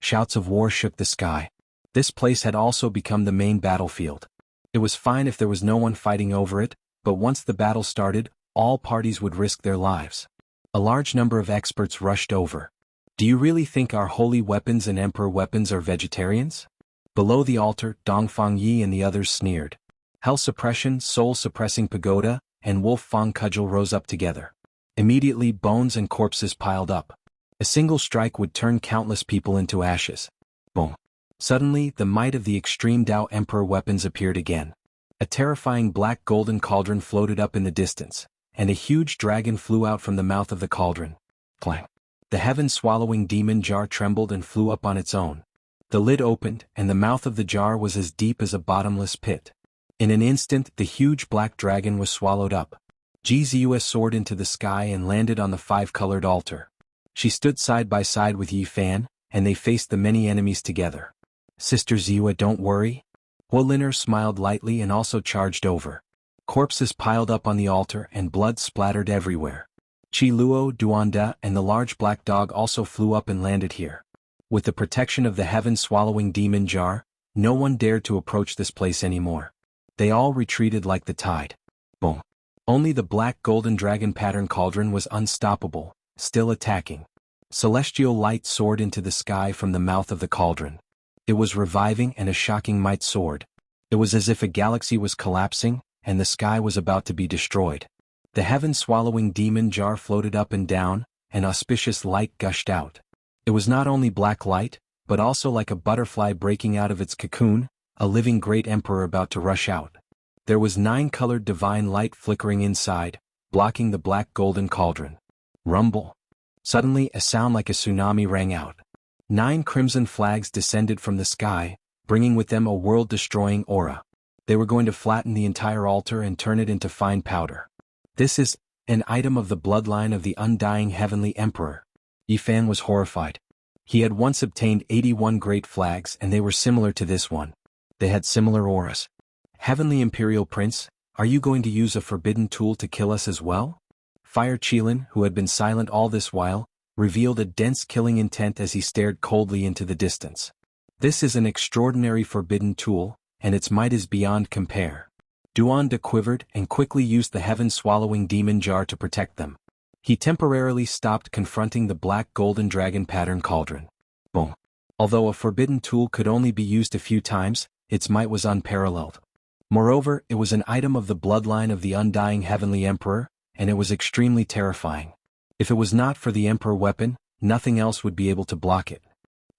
Shouts of war shook the sky. This place had also become the main battlefield. It was fine if there was no one fighting over it, but once the battle started, all parties would risk their lives. A large number of experts rushed over. Do you really think our holy weapons and emperor weapons are vegetarians? Below the altar, Dongfang Yi and the others sneered. Hell Suppression, Soul Suppressing Pagoda, and Wolf Fang Cudgel rose up together. Immediately bones and corpses piled up. A single strike would turn countless people into ashes. Boom. Suddenly, the might of the extreme Dao Emperor weapons appeared again. A terrifying black golden cauldron floated up in the distance, and a huge dragon flew out from the mouth of the cauldron. Clang. The heaven-swallowing demon jar trembled and flew up on its own. The lid opened, and the mouth of the jar was as deep as a bottomless pit. In an instant, the huge black dragon was swallowed up. Jianghu soared into the sky and landed on the five-colored altar. She stood side by side with Yi Fan, and they faced the many enemies together. Sister Ziwa, don't worry. Huoliner smiled lightly and also charged over. Corpses piled up on the altar and blood splattered everywhere. Qi Luo, Duanda, and the large black dog also flew up and landed here. With the protection of the heaven-swallowing demon jar, no one dared to approach this place anymore. They all retreated like the tide. Boom. Only the black golden dragon pattern cauldron was unstoppable, still attacking. Celestial light soared into the sky from the mouth of the cauldron. It was reviving and a shocking might soared. It was as if a galaxy was collapsing, and the sky was about to be destroyed. The heaven-swallowing demon jar floated up and down, and auspicious light gushed out. It was not only black light, but also like a butterfly breaking out of its cocoon, a living great emperor about to rush out. There was 9-colored divine light flickering inside, blocking the black golden cauldron. Rumble. Suddenly a sound like a tsunami rang out. 9 crimson flags descended from the sky, bringing with them a world-destroying aura. They were going to flatten the entire altar and turn it into fine powder. This is an item of the bloodline of the undying heavenly emperor. Yifan was horrified. He had once obtained 81 great flags and they were similar to this one. They had similar auras. Heavenly Imperial Prince, are you going to use a forbidden tool to kill us as well? Fire Qilin, who had been silent all this while, revealed a dense killing intent as he stared coldly into the distance. This is an extraordinary forbidden tool, and its might is beyond compare. Duanda quivered and quickly used the heaven-swallowing demon jar to protect them. He temporarily stopped confronting the black golden dragon pattern cauldron. Boom. Although a forbidden tool could only be used a few times, its might was unparalleled. Moreover, it was an item of the bloodline of the undying heavenly emperor, and it was extremely terrifying. If it was not for the emperor weapon, nothing else would be able to block it.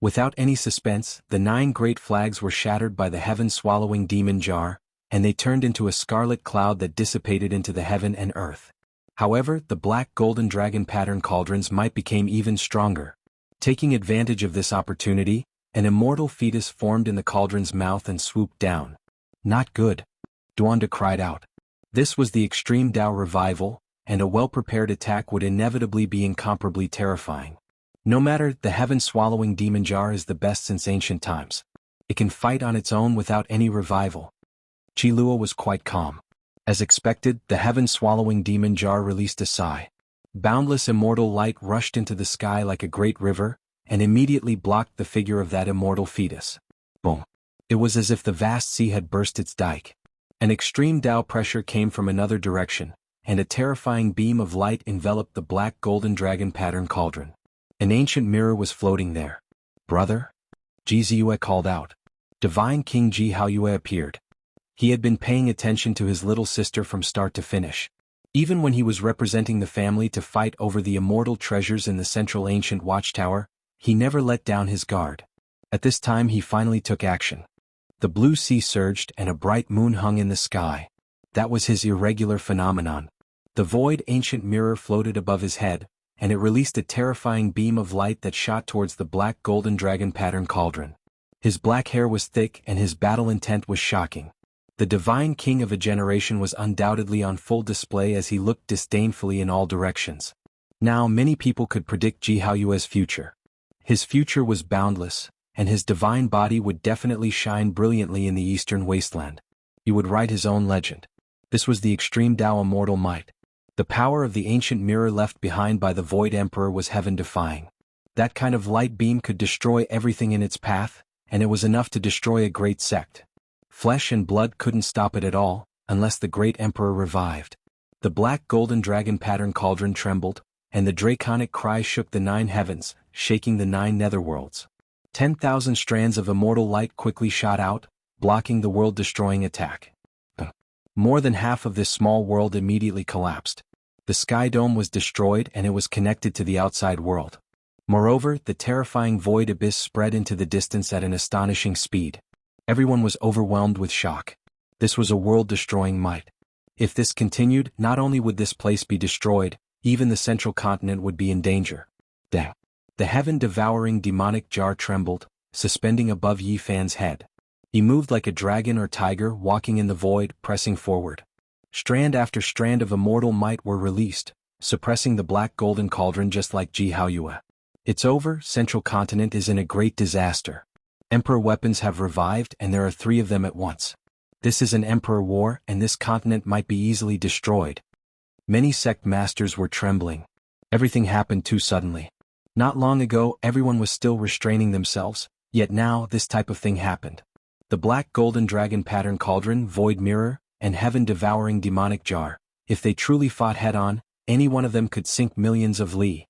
Without any suspense, the 9 great flags were shattered by the heaven-swallowing demon jar, and they turned into a scarlet cloud that dissipated into the heaven and earth. However, the black golden dragon pattern cauldron's might became even stronger. Taking advantage of this opportunity, an immortal fetus formed in the cauldron's mouth and swooped down. Not good. Duanda cried out. This was the extreme Dao revival, and a well-prepared attack would inevitably be incomparably terrifying. No matter, the heaven-swallowing demon jar is the best since ancient times. It can fight on its own without any revival. Qilua was quite calm. As expected, the heaven-swallowing demon jar released a sigh. Boundless immortal light rushed into the sky like a great river, and immediately blocked the figure of that immortal fetus. Boom. It was as if the vast sea had burst its dike. An extreme Dao pressure came from another direction, and a terrifying beam of light enveloped the black golden dragon pattern cauldron. An ancient mirror was floating there. Brother? Jianghu called out. Divine King Jianghu appeared. He had been paying attention to his little sister from start to finish. Even when he was representing the family to fight over the immortal treasures in the central ancient watchtower, he never let down his guard. At this time he finally took action. The blue sea surged and a bright moon hung in the sky. That was his irregular phenomenon. The void ancient mirror floated above his head, and it released a terrifying beam of light that shot towards the black golden dragon pattern cauldron. His black hair was thick and his battle intent was shocking. The divine king of a generation was undoubtedly on full display as he looked disdainfully in all directions. Now many people could predict Jiaoyue's future. His future was boundless, and his divine body would definitely shine brilliantly in the eastern wasteland. He would write his own legend. This was the extreme Dao immortal might. The power of the ancient mirror left behind by the Void Emperor was heaven-defying. That kind of light beam could destroy everything in its path, and it was enough to destroy a great sect. Flesh and blood couldn't stop it at all, unless the great emperor revived. The black golden dragon pattern cauldron trembled, and the draconic cry shook the 9 heavens, shaking the 9 netherworlds. 10,000 strands of immortal light quickly shot out, blocking the world-destroying attack. More than half of this small world immediately collapsed. The sky dome was destroyed and it was connected to the outside world. Moreover, the terrifying void abyss spread into the distance at an astonishing speed. Everyone was overwhelmed with shock. This was a world-destroying might. If this continued, not only would this place be destroyed, even the central continent would be in danger. The heaven-devouring demonic jar trembled, suspending above Yi Fan's head. He moved like a dragon or tiger walking in the void, pressing forward. Strand after strand of immortal might were released, suppressing the black golden cauldron just like Jianghu. It's over, Central Continent is in a great disaster. Emperor weapons have revived and there are 3 of them at once. This is an emperor war and this continent might be easily destroyed. Many sect masters were trembling. Everything happened too suddenly. Not long ago everyone was still restraining themselves, yet now this type of thing happened. The black golden dragon pattern cauldron, void mirror, and heaven-devouring demonic jar, if they truly fought head-on, any one of them could sink millions of li.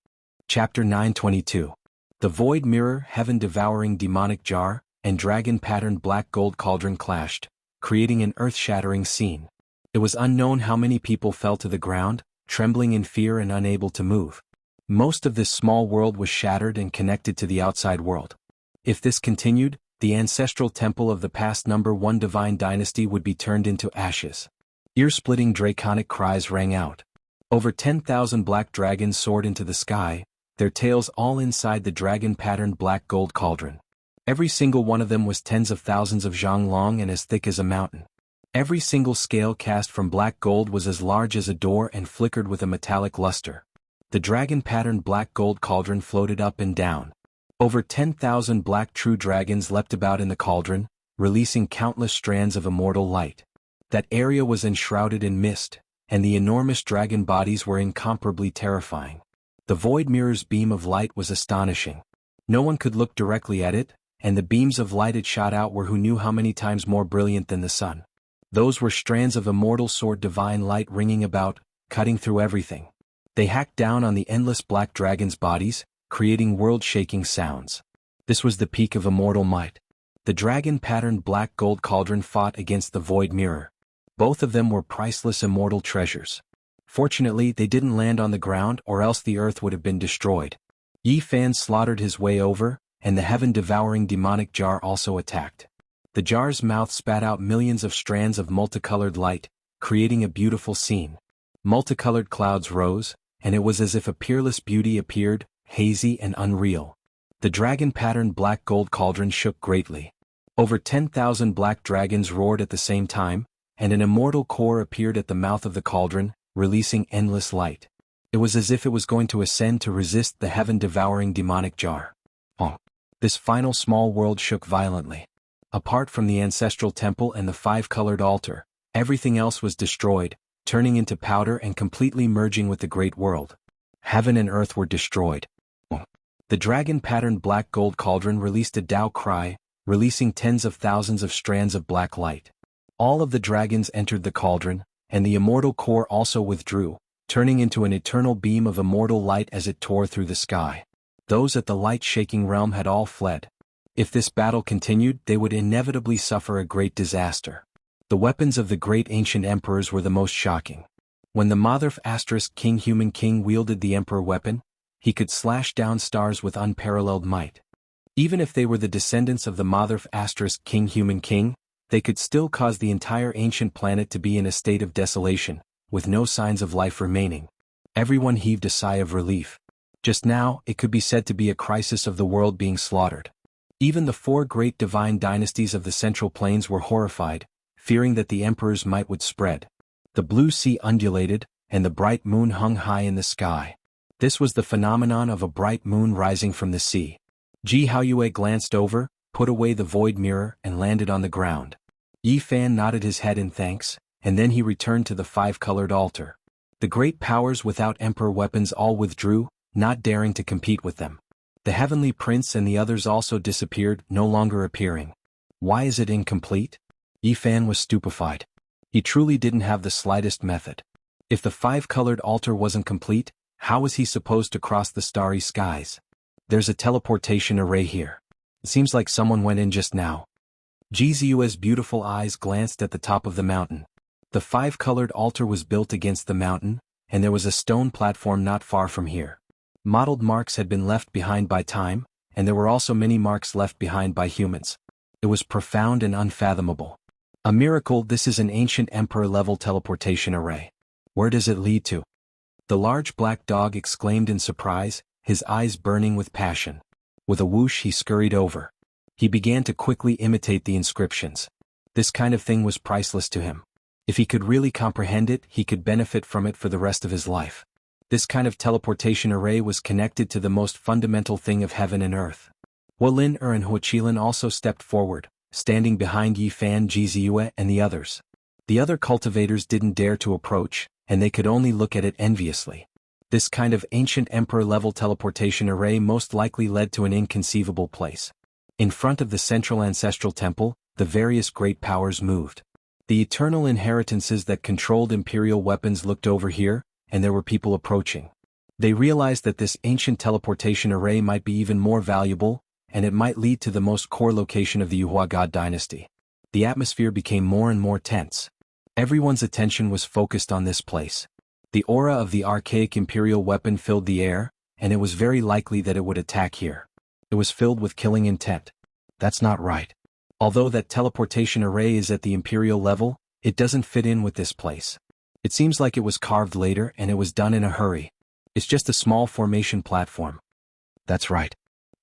Chapter 922. The void mirror, heaven-devouring demonic jar, and dragon-patterned black gold cauldron clashed, creating an earth-shattering scene. It was unknown how many people fell to the ground, trembling in fear and unable to move. Most of this small world was shattered and connected to the outside world. If this continued, the ancestral temple of the past #1 divine dynasty would be turned into ashes. Ear-splitting draconic cries rang out. Over 10,000 black dragons soared into the sky, their tails all inside the dragon-patterned black gold cauldron. Every single one of them was tens of thousands of zhang long and as thick as a mountain. Every single scale cast from black gold was as large as a door and flickered with a metallic luster. The dragon-patterned black gold cauldron floated up and down. Over 10,000 black true dragons leapt about in the cauldron, releasing countless strands of immortal light. That area was enshrouded in mist, and the enormous dragon bodies were incomparably terrifying. The void mirror's beam of light was astonishing. No one could look directly at it, and the beams of light it shot out were who knew how many times more brilliant than the sun. Those were strands of immortal sword divine light ringing about, cutting through everything. They hacked down on the endless black dragons' bodies, creating world-shaking sounds. This was the peak of immortal might. The dragon-patterned black gold cauldron fought against the void mirror. Both of them were priceless immortal treasures. Fortunately, they didn't land on the ground or else the earth would have been destroyed. Yi Fan slaughtered his way over, and the heaven-devouring demonic jar also attacked. The jar's mouth spat out millions of strands of multicolored light, creating a beautiful scene. Multicolored clouds rose, and it was as if a peerless beauty appeared, hazy and unreal. The dragon-patterned black gold cauldron shook greatly. Over 10,000 black dragons roared at the same time, and an immortal core appeared at the mouth of the cauldron, releasing endless light. It was as if it was going to ascend to resist the heaven-devouring demonic jar. This final small world shook violently. Apart from the ancestral temple and the 5-colored altar, everything else was destroyed, turning into powder and completely merging with the great world. Heaven and earth were destroyed. The dragon-patterned black gold cauldron released a Tao cry, releasing tens of thousands of strands of black light. All of the dragons entered the cauldron, and the immortal core also withdrew, turning into an eternal beam of immortal light as it tore through the sky. Those at the light-shaking realm had all fled. If this battle continued, they would inevitably suffer a great disaster. The weapons of the great ancient emperors were the most shocking. When the Motherf * King Human King wielded the emperor weapon, he could slash down stars with unparalleled might. Even if they were the descendants of the Motherf * King Human King, they could still cause the entire ancient planet to be in a state of desolation, with no signs of life remaining. Everyone heaved a sigh of relief. Just now, it could be said to be a crisis of the world being slaughtered. Even the 4 great divine dynasties of the Central Plains were horrified, fearing that the emperor's might would spread. The blue sea undulated, and the bright moon hung high in the sky. This was the phenomenon of a bright moon rising from the sea. Jianghu glanced over, put away the void mirror, and landed on the ground. Yi Fan nodded his head in thanks, and then he returned to the 5-colored altar. The great powers without emperor weapons all withdrew, not daring to compete with them. The heavenly prince and the others also disappeared, no longer appearing. Why is it incomplete? Yi Fan was stupefied. He truly didn't have the slightest method. If the 5-colored altar wasn't complete, how was he supposed to cross the starry skies? There's a teleportation array here. It seems like someone went in just now. Jizu's beautiful eyes glanced at the top of the mountain. The 5-colored altar was built against the mountain, and there was a stone platform not far from here. Mottled marks had been left behind by time, and there were also many marks left behind by humans. It was profound and unfathomable. A miracle. This is an ancient emperor-level teleportation array. Where does it lead to? The large black dog exclaimed in surprise, his eyes burning with passion. With a whoosh he scurried over. He began to quickly imitate the inscriptions. This kind of thing was priceless to him. If he could really comprehend it, he could benefit from it for the rest of his life. This kind of teleportation array was connected to the most fundamental thing of heaven and earth. Wolin and Huichilin also stepped forward, standing behind Yi Fan, Jiziyue and the others. The other cultivators didn't dare to approach, and they could only look at it enviously. This kind of ancient emperor-level teleportation array most likely led to an inconceivable place. In front of the central ancestral temple, the various great powers moved. The eternal inheritances that controlled imperial weapons looked over here, and there were people approaching. They realized that this ancient teleportation array might be even more valuable, and it might lead to the most core location of the Yuhua God dynasty. The atmosphere became more and more tense. Everyone's attention was focused on this place. The aura of the archaic imperial weapon filled the air, and it was very likely that it would attack here. It was filled with killing intent. That's not right. Although that teleportation array is at the imperial level, it doesn't fit in with this place. It seems like it was carved later and it was done in a hurry. It's just a small formation platform. That's right.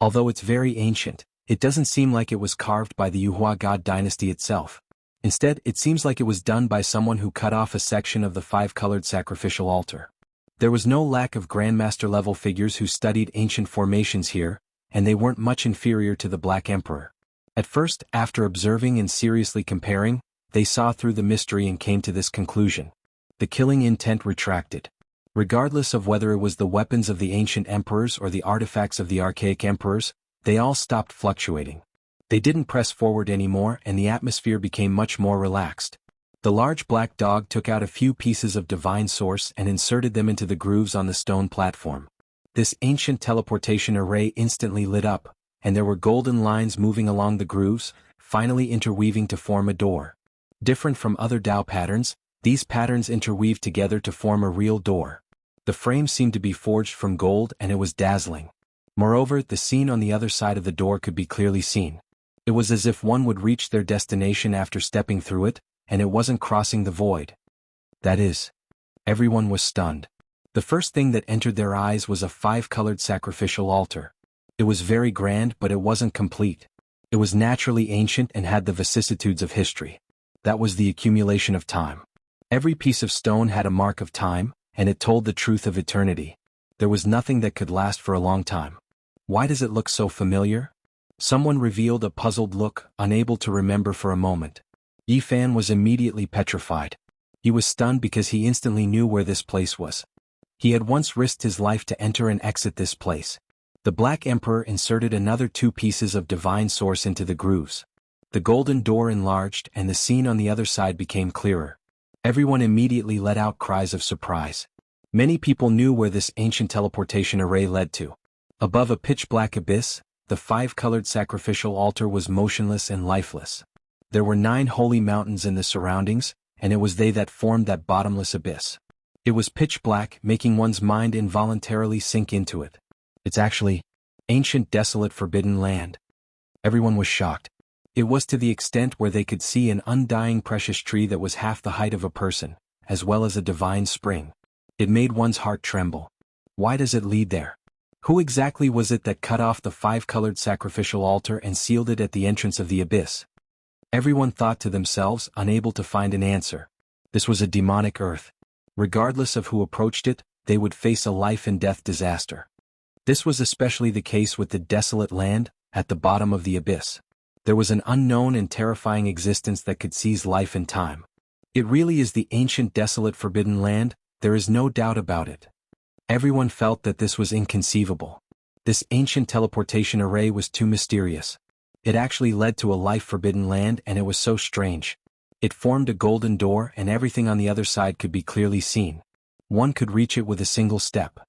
Although it's very ancient, it doesn't seem like it was carved by the Yuhua God dynasty itself. Instead, it seems like it was done by someone who cut off a section of the five-colored sacrificial altar. There was no lack of Grandmaster-level figures who studied ancient formations here, and they weren't much inferior to the Black Emperor. At first, after observing and seriously comparing, they saw through the mystery and came to this conclusion. The killing intent retracted. Regardless of whether it was the weapons of the ancient emperors or the artifacts of the archaic emperors, they all stopped fluctuating. They didn't press forward anymore and the atmosphere became much more relaxed. The large black dog took out a few pieces of divine source and inserted them into the grooves on the stone platform. This ancient teleportation array instantly lit up, and there were golden lines moving along the grooves, finally interweaving to form a door. Different from other Dao patterns, these patterns interweaved together to form a real door. The frame seemed to be forged from gold and it was dazzling. Moreover, the scene on the other side of the door could be clearly seen. It was as if one would reach their destination after stepping through it, and it wasn't crossing the void. That is, everyone was stunned. The first thing that entered their eyes was a five-colored sacrificial altar. It was very grand, but it wasn't complete. It was naturally ancient and had the vicissitudes of history. That was the accumulation of time. Every piece of stone had a mark of time, and it told the truth of eternity. There was nothing that could last for a long time. Why does it look so familiar? Someone revealed a puzzled look, unable to remember for a moment. Yi Fan was immediately petrified. He was stunned because he instantly knew where this place was. He had once risked his life to enter and exit this place. The Black Emperor inserted another two pieces of divine source into the grooves. The golden door enlarged and the scene on the other side became clearer. Everyone immediately let out cries of surprise. Many people knew where this ancient teleportation array led to. Above a pitch-black abyss, the five-colored sacrificial altar was motionless and lifeless. There were 9 holy mountains in the surroundings, and it was they that formed that bottomless abyss. It was pitch black, making one's mind involuntarily sink into it. It's actually ancient, desolate, forbidden land. Everyone was shocked. It was to the extent where they could see an undying precious tree that was half the height of a person, as well as a divine spring. It made one's heart tremble. Why does it lead there? Who exactly was it that cut off the five-colored sacrificial altar and sealed it at the entrance of the abyss? Everyone thought to themselves, unable to find an answer. This was a demonic earth. Regardless of who approached it, they would face a life-and-death disaster. This was especially the case with the desolate land, at the bottom of the abyss. There was an unknown and terrifying existence that could seize life and time. It really is the ancient, desolate, forbidden land, there is no doubt about it. Everyone felt that this was inconceivable. This ancient teleportation array was too mysterious. It actually led to a life-forbidden land, and it was so strange. It formed a golden door and everything on the other side could be clearly seen. One could reach it with a single step.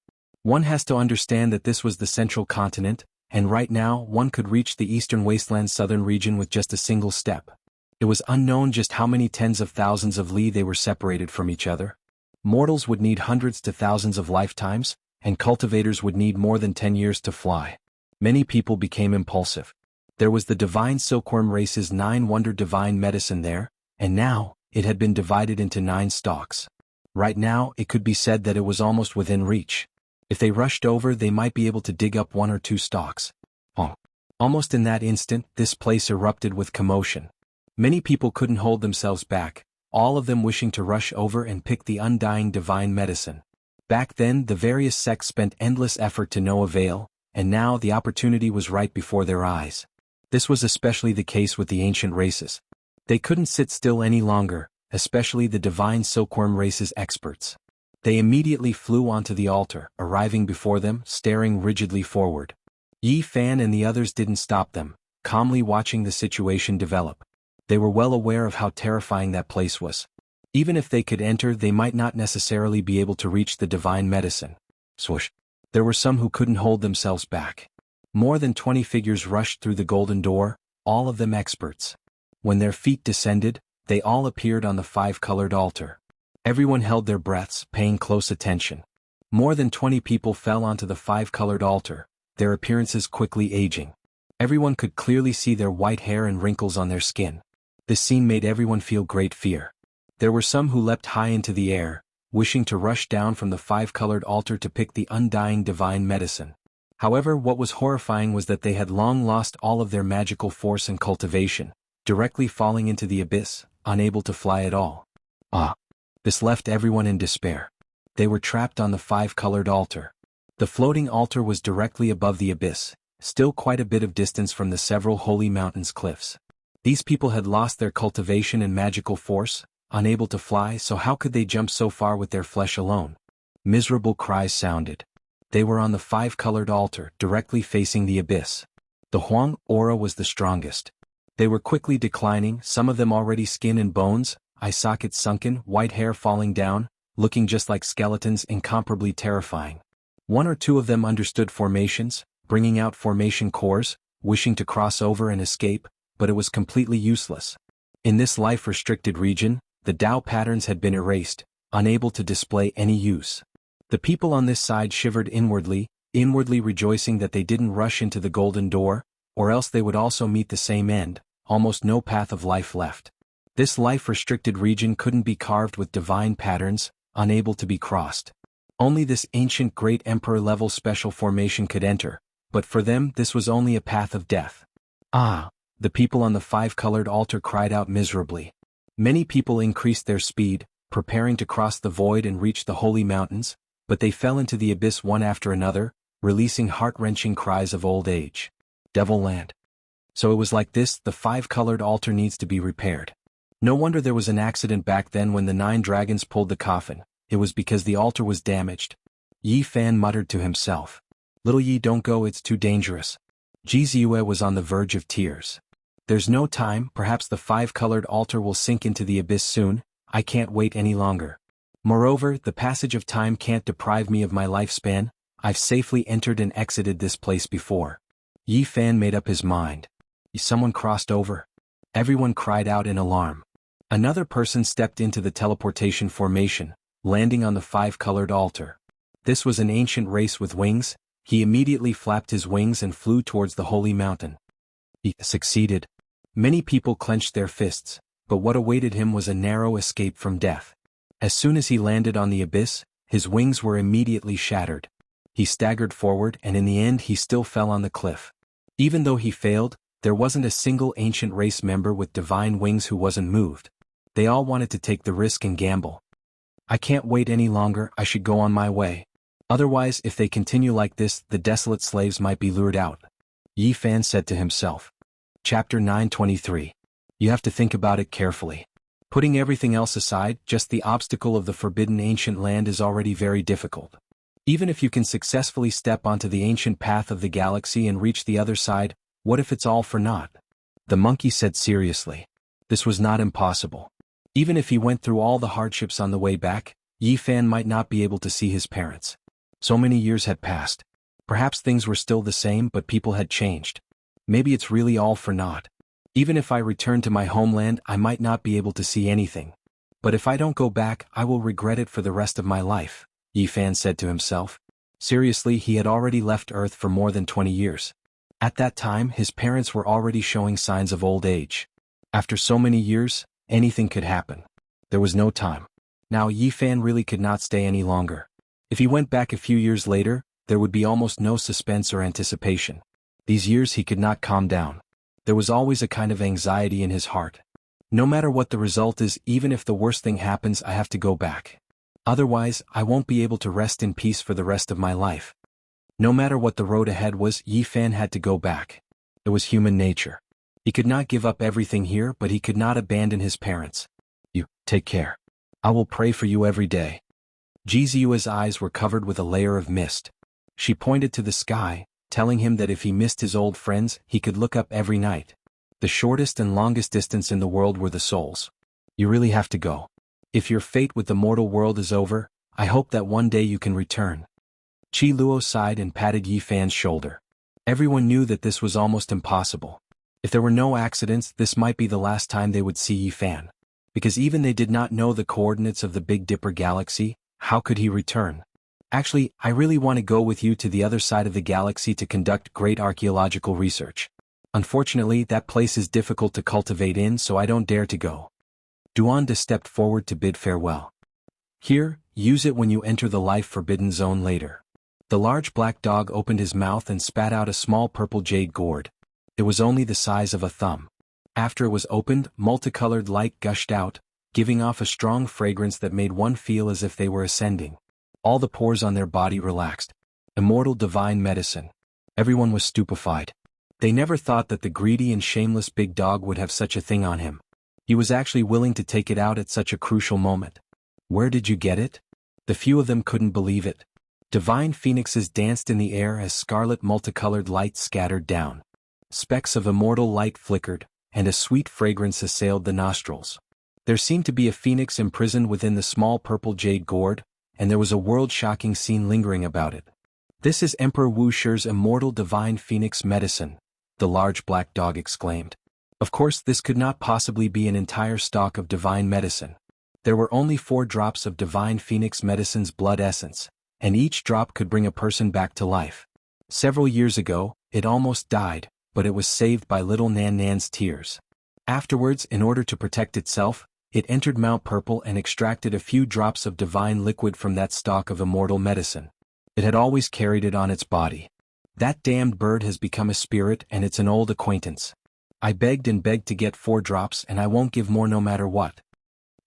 One has to understand that this was the central continent, and right now one could reach the eastern wasteland southern region with just a single step. It was unknown just how many tens of thousands of li they were separated from each other. Mortals would need hundreds to thousands of lifetimes, and cultivators would need more than 10 years to fly. Many people became impulsive. There was the divine silkworm race's 9-wonder divine medicine there, and now, it had been divided into 9 stalks. Right now, it could be said that it was almost within reach. If they rushed over, they might be able to dig up 1 or 2 stalks. Oh. Almost in that instant, this place erupted with commotion. Many people couldn't hold themselves back, all of them wishing to rush over and pick the undying divine medicine. Back then, the various sects spent endless effort to no avail, and now the opportunity was right before their eyes. This was especially the case with the ancient races. They couldn't sit still any longer, especially the divine silkworm race's experts. They immediately flew onto the altar, arriving before them, staring rigidly forward. Yi Fan and the others didn't stop them, calmly watching the situation develop. They were well aware of how terrifying that place was. Even if they could enter, they might not necessarily be able to reach the divine medicine. Swoosh. There were some who couldn't hold themselves back. More than 20 figures rushed through the golden door, all of them experts. When their feet descended, they all appeared on the 5-colored altar. Everyone held their breaths, paying close attention. More than 20 people fell onto the 5-colored altar, their appearances quickly aging. Everyone could clearly see their white hair and wrinkles on their skin. This scene made everyone feel great fear. There were some who leapt high into the air, wishing to rush down from the 5-colored altar to pick the undying divine medicine. However, what was horrifying was that they had long lost all of their magical force and cultivation, directly falling into the abyss, unable to fly at all. This left everyone in despair. They were trapped on the 5-colored altar. The floating altar was directly above the abyss, still quite a bit of distance from the several holy mountains cliffs. These people had lost their cultivation and magical force, unable to fly, so how could they jump so far with their flesh alone? Miserable cries sounded. They were on the 5-colored altar, directly facing the abyss. The Huang aura was the strongest. They were quickly declining, some of them already skin and bones, eye sockets sunken, white hair falling down, looking just like skeletons, incomparably terrifying. 1 or 2 of them understood formations, bringing out formation cores, wishing to cross over and escape, but it was completely useless. In this life-restricted region, the Tao patterns had been erased, unable to display any use. The people on this side shivered inwardly rejoicing that they didn't rush into the golden door, or else they would also meet the same end, almost no path of life left. This life-restricted region couldn't be carved with divine patterns, unable to be crossed. Only this ancient great emperor-level special formation could enter, but for them this was only a path of death. The people on the 5-colored altar cried out miserably. Many people increased their speed, preparing to cross the void and reach the holy mountains, but they fell into the abyss one after another, releasing heart-wrenching cries of old age. Devil Land. So it was like this, the 5-colored altar needs to be repaired. No wonder there was an accident back then when the 9 dragons pulled the coffin, it was because the altar was damaged. Yi Fan muttered to himself. Little Yi, don't go, it's too dangerous. Ji Ziyue was on the verge of tears. There's no time, perhaps the 5-colored altar will sink into the abyss soon, I can't wait any longer. Moreover, the passage of time can't deprive me of my lifespan, I've safely entered and exited this place before. Yi Fan made up his mind. Someone crossed over. Everyone cried out in alarm. Another person stepped into the teleportation formation, landing on the 5-colored altar. This was an ancient race with wings, he immediately flapped his wings and flew towards the holy mountain. He succeeded. Many people clenched their fists, but what awaited him was a narrow escape from death. As soon as he landed on the abyss, his wings were immediately shattered. He staggered forward and in the end he still fell on the cliff. Even though he failed, there wasn't a single ancient race member with divine wings who wasn't moved. They all wanted to take the risk and gamble. I can't wait any longer, I should go on my way. Otherwise, if they continue like this, the desolate slaves might be lured out. Yi Fan said to himself. Chapter 923. You have to think about it carefully. Putting everything else aside, just the obstacle of the forbidden ancient land is already very difficult. Even if you can successfully step onto the ancient path of the galaxy and reach the other side, what if it's all for naught? The monkey said seriously. This was not impossible. Even if he went through all the hardships on the way back, Yi Fan might not be able to see his parents. So many years had passed. Perhaps things were still the same, but people had changed. Maybe it's really all for naught. Even if I return to my homeland, I might not be able to see anything. But if I don't go back, I will regret it for the rest of my life, Yi Fan said to himself. Seriously, he had already left Earth for more than 20 years. At that time, his parents were already showing signs of old age. After so many years, anything could happen. There was no time. Now Yi Fan really could not stay any longer. If he went back a few years later, there would be almost no suspense or anticipation. These years he could not calm down. There was always a kind of anxiety in his heart. No matter what the result is, even if the worst thing happens, I have to go back. Otherwise, I won't be able to rest in peace for the rest of my life. No matter what the road ahead was, Yi Fan had to go back. It was human nature. He could not give up everything here, but he could not abandon his parents. You, take care. I will pray for you every day. Jizu's eyes were covered with a layer of mist. She pointed to the sky, telling him that if he missed his old friends, he could look up every night. The shortest and longest distance in the world were the souls. You really have to go. If your fate with the mortal world is over, I hope that one day you can return. Qi Luo sighed and patted Yi Fan's shoulder. Everyone knew that this was almost impossible. If there were no accidents, this might be the last time they would see Yi Fan. Because even they did not know the coordinates of the Big Dipper galaxy, how could he return? Actually, I really want to go with you to the other side of the galaxy to conduct great archaeological research. Unfortunately, that place is difficult to cultivate in, so I don't dare to go. Duanda stepped forward to bid farewell. Here, use it when you enter the life-forbidden zone later. The large black dog opened his mouth and spat out a small purple jade gourd. It was only the size of a thumb. After it was opened, multicolored light gushed out, giving off a strong fragrance that made one feel as if they were ascending. All the pores on their body relaxed. Immortal divine medicine. Everyone was stupefied. They never thought that the greedy and shameless big dog would have such a thing on him. He was actually willing to take it out at such a crucial moment. Where did you get it? The few of them couldn't believe it. Divine phoenixes danced in the air as scarlet multicolored light scattered down. Specks of immortal light flickered, and a sweet fragrance assailed the nostrils. There seemed to be a phoenix imprisoned within the small purple jade gourd, and there was a world-shocking scene lingering about it. This is Emperor Wu Shi's immortal divine phoenix medicine, the large black dog exclaimed. Of course, this could not possibly be an entire stock of divine medicine. There were only 4 drops of divine phoenix medicine's blood essence, and each drop could bring a person back to life. Several years ago, it almost died, but it was saved by little Nan Nan's tears. Afterwards, in order to protect itself, it entered Mount Purple and extracted a few drops of divine liquid from that stock of immortal medicine. It had always carried it on its body. That damned bird has become a spirit, and it's an old acquaintance. I begged and begged to get 4 drops, and I won't give more no matter what.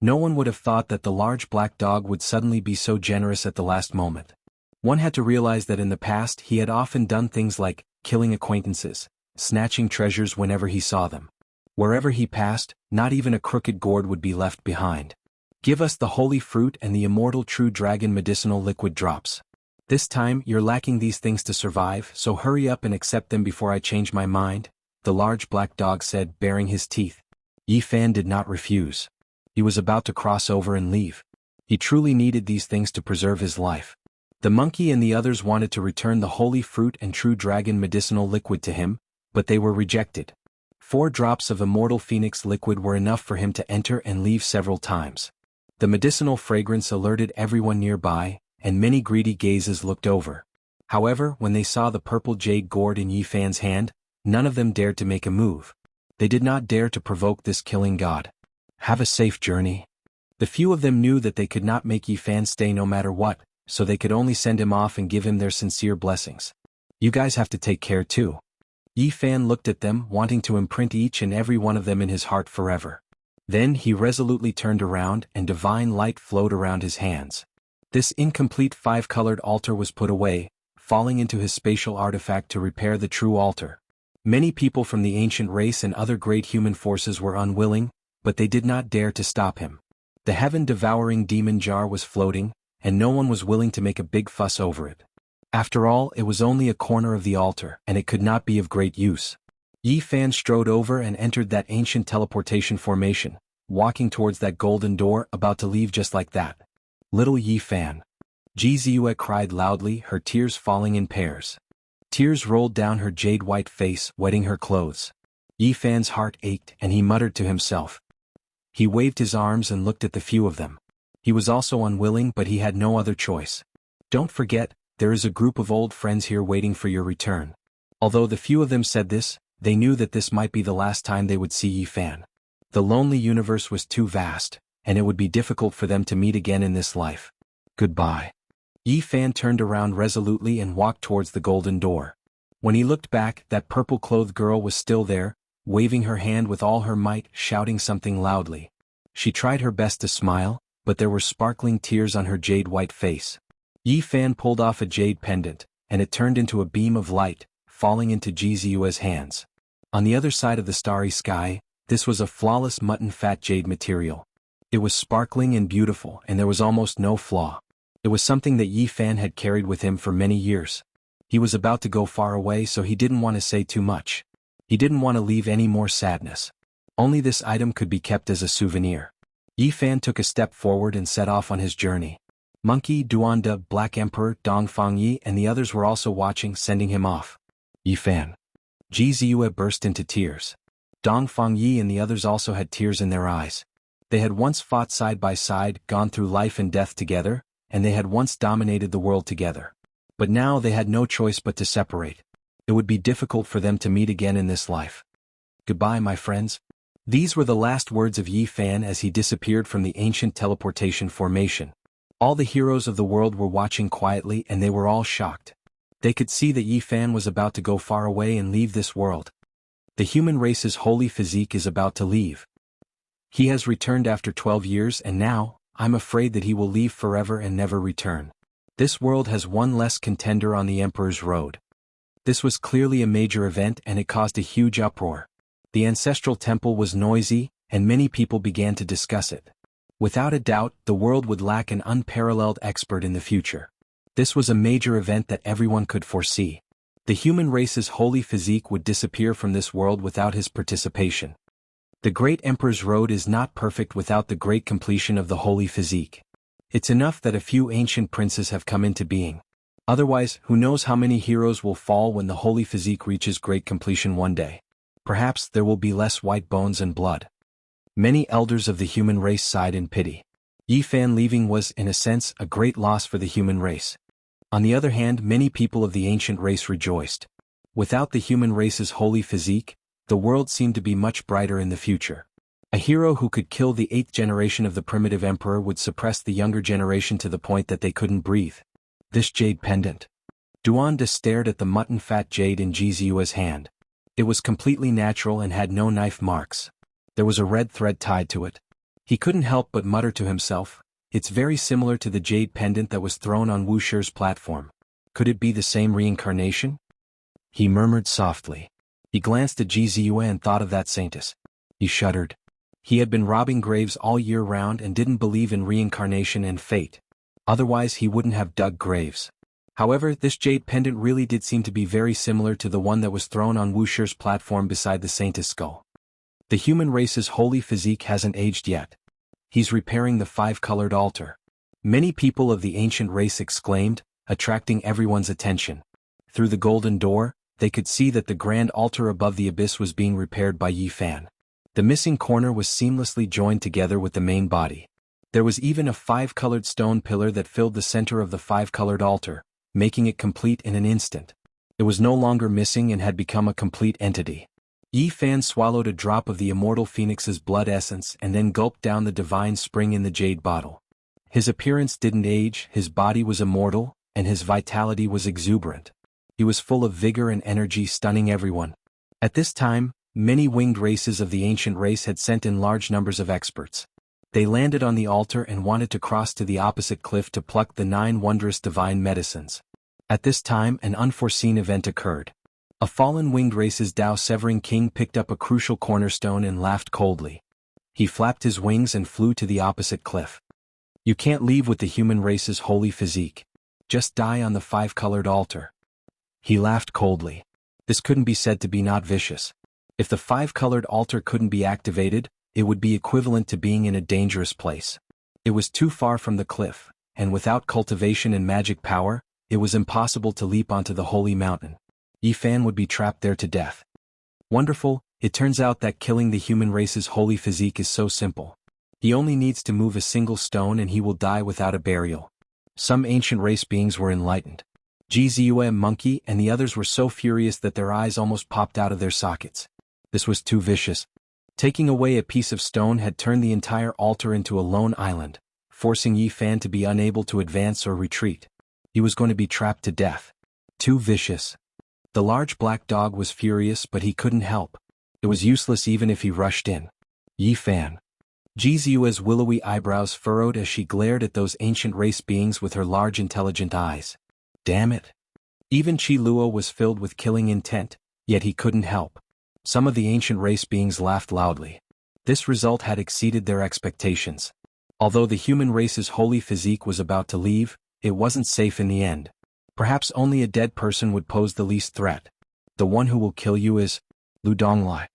No one would have thought that the large black dog would suddenly be so generous at the last moment. One had to realize that in the past he had often done things like killing acquaintances, snatching treasures whenever he saw them. Wherever he passed, not even a crooked gourd would be left behind. Give us the holy fruit and the immortal true dragon medicinal liquid drops. This time you're lacking these things to survive, so hurry up and accept them before I change my mind, the large black dog said, baring his teeth. Yi Fan did not refuse. He was about to cross over and leave. He truly needed these things to preserve his life. The monkey and the others wanted to return the holy fruit and true dragon medicinal liquid to him, but they were rejected. 4 drops of immortal phoenix liquid were enough for him to enter and leave several times. The medicinal fragrance alerted everyone nearby, and many greedy gazes looked over. However, when they saw the purple jade gourd in Yi Fan's hand, none of them dared to make a move. They did not dare to provoke this killing god. Have a safe journey. The few of them knew that they could not make Yi Fan stay no matter what, so they could only send him off and give him their sincere blessings. You guys have to take care too. Yi Fan looked at them, wanting to imprint each and every one of them in his heart forever. Then he resolutely turned around and divine light flowed around his hands. This incomplete 5-colored altar was put away, falling into his spatial artifact to repair the true altar. Many people from the ancient race and other great human forces were unwilling, but they did not dare to stop him. The heaven-devouring demon jar was floating, and no one was willing to make a big fuss over it. After all, it was only a corner of the altar, and it could not be of great use. Yi Fan strode over and entered that ancient teleportation formation, walking towards that golden door, about to leave just like that. Little Yi Fan. Jizuo cried loudly, her tears falling in pairs. Tears rolled down her jade-white face, wetting her clothes. Yi Fan's heart ached, and he muttered to himself. He waved his arms and looked at the few of them. He was also unwilling, but he had no other choice. Don't forget, there is a group of old friends here waiting for your return. Although the few of them said this, they knew that this might be the last time they would see Yi Fan. The lonely universe was too vast, and it would be difficult for them to meet again in this life. Goodbye. Yi Fan turned around resolutely and walked towards the golden door. When he looked back, that purple-clothed girl was still there, waving her hand with all her might, shouting something loudly. She tried her best to smile, but there were sparkling tears on her jade-white face. Yi Fan pulled off a jade pendant, and it turned into a beam of light, falling into Jianghu's hands. On the other side of the starry sky, this was a flawless mutton-fat jade material. It was sparkling and beautiful, and there was almost no flaw. It was something that Yi Fan had carried with him for many years. He was about to go far away, so he didn't want to say too much. He didn't want to leave any more sadness. Only this item could be kept as a souvenir. Yi Fan took a step forward and set off on his journey. Monkey, Duanda, Black Emperor, Dong Fangyi and the others were also watching, sending him off. Yi Fan. Jianghu burst into tears. Dong Fangyi and the others also had tears in their eyes. They had once fought side by side, gone through life and death together, and they had once dominated the world together. But now they had no choice but to separate. It would be difficult for them to meet again in this life. Goodbye, my friends. These were the last words of Yi Fan as he disappeared from the ancient teleportation formation. All the heroes of the world were watching quietly and they were all shocked. They could see that Yi Fan was about to go far away and leave this world. The human race's holy physique is about to leave. He has returned after 12 years and now, I'm afraid that he will leave forever and never return. This world has one less contender on the Emperor's road. This was clearly a major event and it caused a huge uproar. The ancestral temple was noisy, and many people began to discuss it. Without a doubt, the world would lack an unparalleled expert in the future. This was a major event that everyone could foresee. The human race's holy physique would disappear from this world without his participation. The great Emperor's road is not perfect without the great completion of the holy physique. It's enough that a few ancient princes have come into being. Otherwise, who knows how many heroes will fall when the holy physique reaches great completion one day. Perhaps there will be less white bones and blood. Many elders of the human race sighed in pity. Yi Fan leaving was, in a sense, a great loss for the human race. On the other hand, many people of the ancient race rejoiced. Without the human race's holy physique, the world seemed to be much brighter in the future. A hero who could kill the 8th generation of the primitive emperor would suppress the younger generation to the point that they couldn't breathe. This jade pendant. Duanda stared at the mutton-fat jade in Jianghu's hand. It was completely natural and had no knife marks. There was a red thread tied to it. He couldn't help but mutter to himself, it's very similar to the jade pendant that was thrown on Wuxia's platform. Could it be the same reincarnation? He murmured softly. He glanced at Jianghu and thought of that saintess. He shuddered. He had been robbing graves all year round and didn't believe in reincarnation and fate. Otherwise he wouldn't have dug graves. However, this jade pendant really did seem to be very similar to the one that was thrown on Wuxia's platform beside the saintess skull. The human race's holy physique hasn't aged yet. He's repairing the 5-colored altar. Many people of the ancient race exclaimed, attracting everyone's attention. Through the golden door, they could see that the grand altar above the abyss was being repaired by Yi Fan. The missing corner was seamlessly joined together with the main body. There was even a 5-colored stone pillar that filled the center of the 5-colored altar, making it complete in an instant. It was no longer missing and had become a complete entity. Yi Fan swallowed a drop of the immortal phoenix's blood essence and then gulped down the divine spring in the jade bottle. His appearance didn't age, his body was immortal, and his vitality was exuberant. He was full of vigor and energy, stunning everyone. At this time, many winged races of the ancient race had sent in large numbers of experts. They landed on the altar and wanted to cross to the opposite cliff to pluck the 9 wondrous divine medicines. At this time, an unforeseen event occurred. A fallen winged race's Dao-severing king picked up a crucial cornerstone and laughed coldly. He flapped his wings and flew to the opposite cliff. You can't leave with the human race's holy physique. Just die on the 5-colored altar. He laughed coldly. This couldn't be said to be not vicious. If the 5-colored altar couldn't be activated, it would be equivalent to being in a dangerous place. It was too far from the cliff, and without cultivation and magic power, it was impossible to leap onto the holy mountain. Yi Fan would be trapped there to death. Wonderful, it turns out that killing the human race's holy physique is so simple. He only needs to move a single stone and he will die without a burial. Some ancient race beings were enlightened. Jianghu, Monkey, and the others were so furious that their eyes almost popped out of their sockets. This was too vicious. Taking away a piece of stone had turned the entire altar into a lone island, forcing Yi Fan to be unable to advance or retreat. He was going to be trapped to death. Too vicious. The large black dog was furious, but he couldn't help. It was useless even if he rushed in. Yi Fan. Jizu's willowy eyebrows furrowed as she glared at those ancient race beings with her large intelligent eyes. Damn it. Even Qi Luo was filled with killing intent, yet he couldn't help. Some of the ancient race beings laughed loudly. This result had exceeded their expectations. Although the human race's holy physique was about to leave, it wasn't safe in the end. Perhaps only a dead person would pose the least threat. The one who will kill you is Lu Donglai.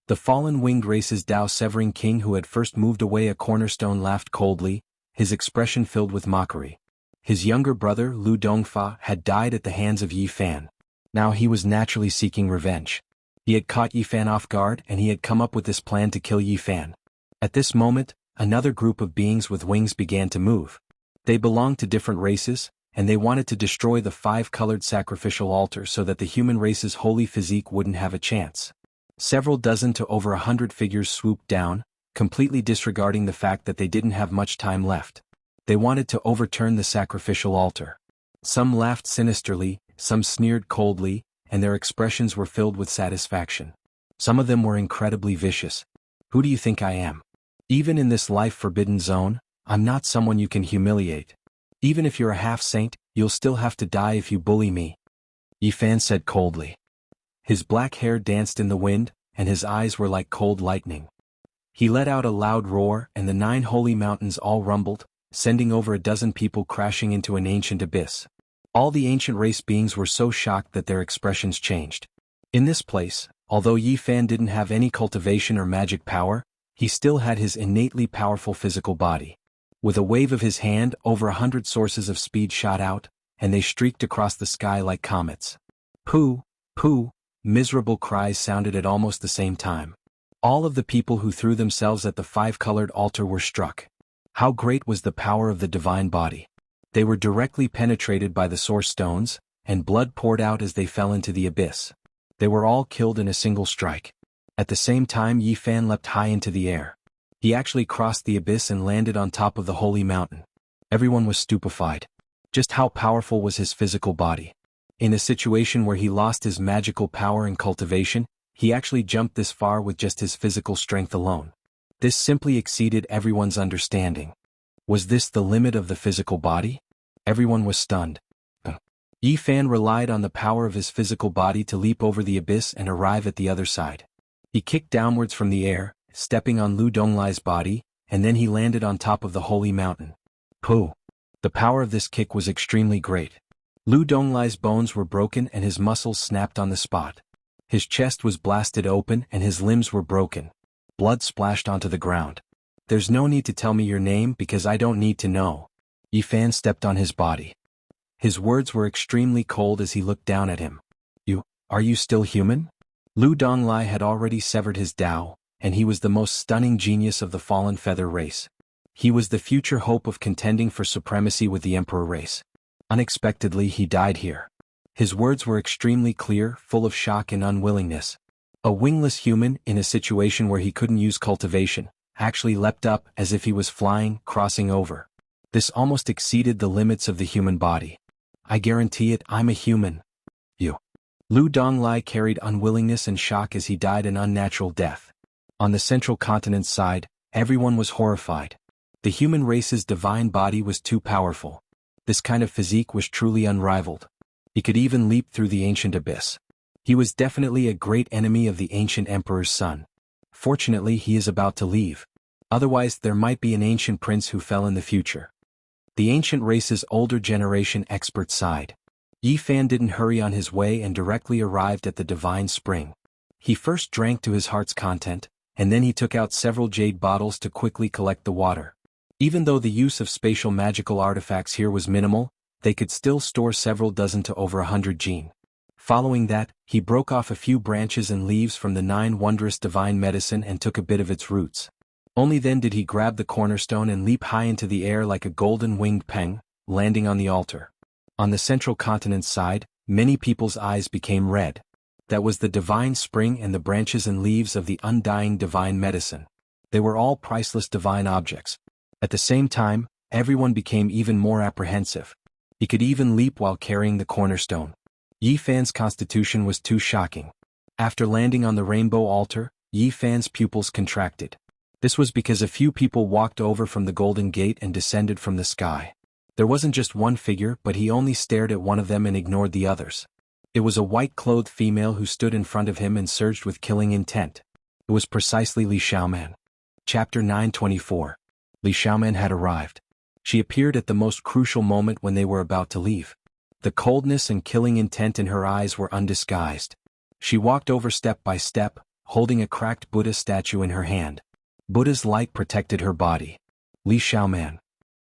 The fallen winged race's Dao-severing king who had first moved away a cornerstone laughed coldly, his expression filled with mockery. His younger brother Lu Dongfa had died at the hands of Yi Fan. Now he was naturally seeking revenge. He had caught Yi Fan off guard and he had come up with this plan to kill Yi Fan. At this moment, another group of beings with wings began to move. They belonged to different races, and they wanted to destroy the five-colored sacrificial altar so that the human race's holy physique wouldn't have a chance. Several dozen to over 100 figures swooped down, completely disregarding the fact that they didn't have much time left. They wanted to overturn the sacrificial altar. Some laughed sinisterly, some sneered coldly, and their expressions were filled with satisfaction. Some of them were incredibly vicious. Who do you think I am? Even in this life-forbidden zone, I'm not someone you can humiliate. Even if you're a half-saint, you'll still have to die if you bully me. Yi Fan said coldly. His black hair danced in the wind, and his eyes were like cold lightning. He let out a loud roar and the 9 holy mountains all rumbled, sending over a dozen people crashing into an ancient abyss. All the ancient race beings were so shocked that their expressions changed. In this place, although Yi Fan didn't have any cultivation or magic power, he still had his innately powerful physical body. With a wave of his hand, over 100 sources of speed shot out, and they streaked across the sky like comets. Pooh, pooh, miserable cries sounded at almost the same time. All of the people who threw themselves at the five-colored altar were struck. How great was the power of the divine body! They were directly penetrated by the source stones, and blood poured out as they fell into the abyss. They were all killed in a single strike. At the same time, Yi Fan leapt high into the air. He actually crossed the abyss and landed on top of the holy mountain. Everyone was stupefied. Just how powerful was his physical body? In a situation where he lost his magical power and cultivation, he actually jumped this far with just his physical strength alone. This simply exceeded everyone's understanding. Was this the limit of the physical body? Everyone was stunned. Yi Fan relied on the power of his physical body to leap over the abyss and arrive at the other side. He kicked downwards from the air, stepping on Lu Donglai's body, and then he landed on top of the holy mountain. Pooh! The power of this kick was extremely great. Lu Donglai's bones were broken and his muscles snapped on the spot. His chest was blasted open and his limbs were broken. Blood splashed onto the ground. There's no need to tell me your name because I don't need to know. Yi Fan stepped on his body. His words were extremely cold as he looked down at him. Are you still human? Lu Donglai had already severed his Dao, and he was the most stunning genius of the fallen feather race. He was the future hope of contending for supremacy with the Emperor race. Unexpectedly he died here. His words were extremely clear, full of shock and unwillingness. A wingless human, in a situation where he couldn't use cultivation, actually leapt up as if he was flying, crossing over. This almost exceeded the limits of the human body. I guarantee it, I'm a human. Lu Donglai carried unwillingness and shock as he died an unnatural death. On the central continent's side, everyone was horrified. The human race's divine body was too powerful. This kind of physique was truly unrivaled. He could even leap through the ancient abyss. He was definitely a great enemy of the ancient emperor's son. Fortunately, he is about to leave. Otherwise, there might be an ancient prince who fell in the future. The ancient race's older generation expert sighed. Yi Fan didn't hurry on his way and directly arrived at the divine spring. He first drank to his heart's content, and then he took out several jade bottles to quickly collect the water. Even though the use of spatial magical artifacts here was minimal, they could still store several dozen to over 100 jin. Following that, he broke off a few branches and leaves from the 9 wondrous divine medicine and took a bit of its roots. Only then did he grab the cornerstone and leap high into the air like a golden-winged peng, landing on the altar. On the central continent's side, many people's eyes became red. That was the divine spring and the branches and leaves of the undying divine medicine. They were all priceless divine objects. At the same time, everyone became even more apprehensive. He could even leap while carrying the cornerstone. Yi Fan's constitution was too shocking. After landing on the rainbow altar, Yi Fan's pupils contracted. This was because a few people walked over from the Golden Gate and descended from the sky. There wasn't just one figure, but he only stared at one of them and ignored the others. It was a white-clothed female who stood in front of him and surged with killing intent. It was precisely Li Xiaoman. Chapter 924. Li Xiaoman had arrived. She appeared at the most crucial moment when they were about to leave. The coldness and killing intent in her eyes were undisguised. She walked over step by step, holding a cracked Buddha statue in her hand. Buddha's light protected her body. Li Xiaoman.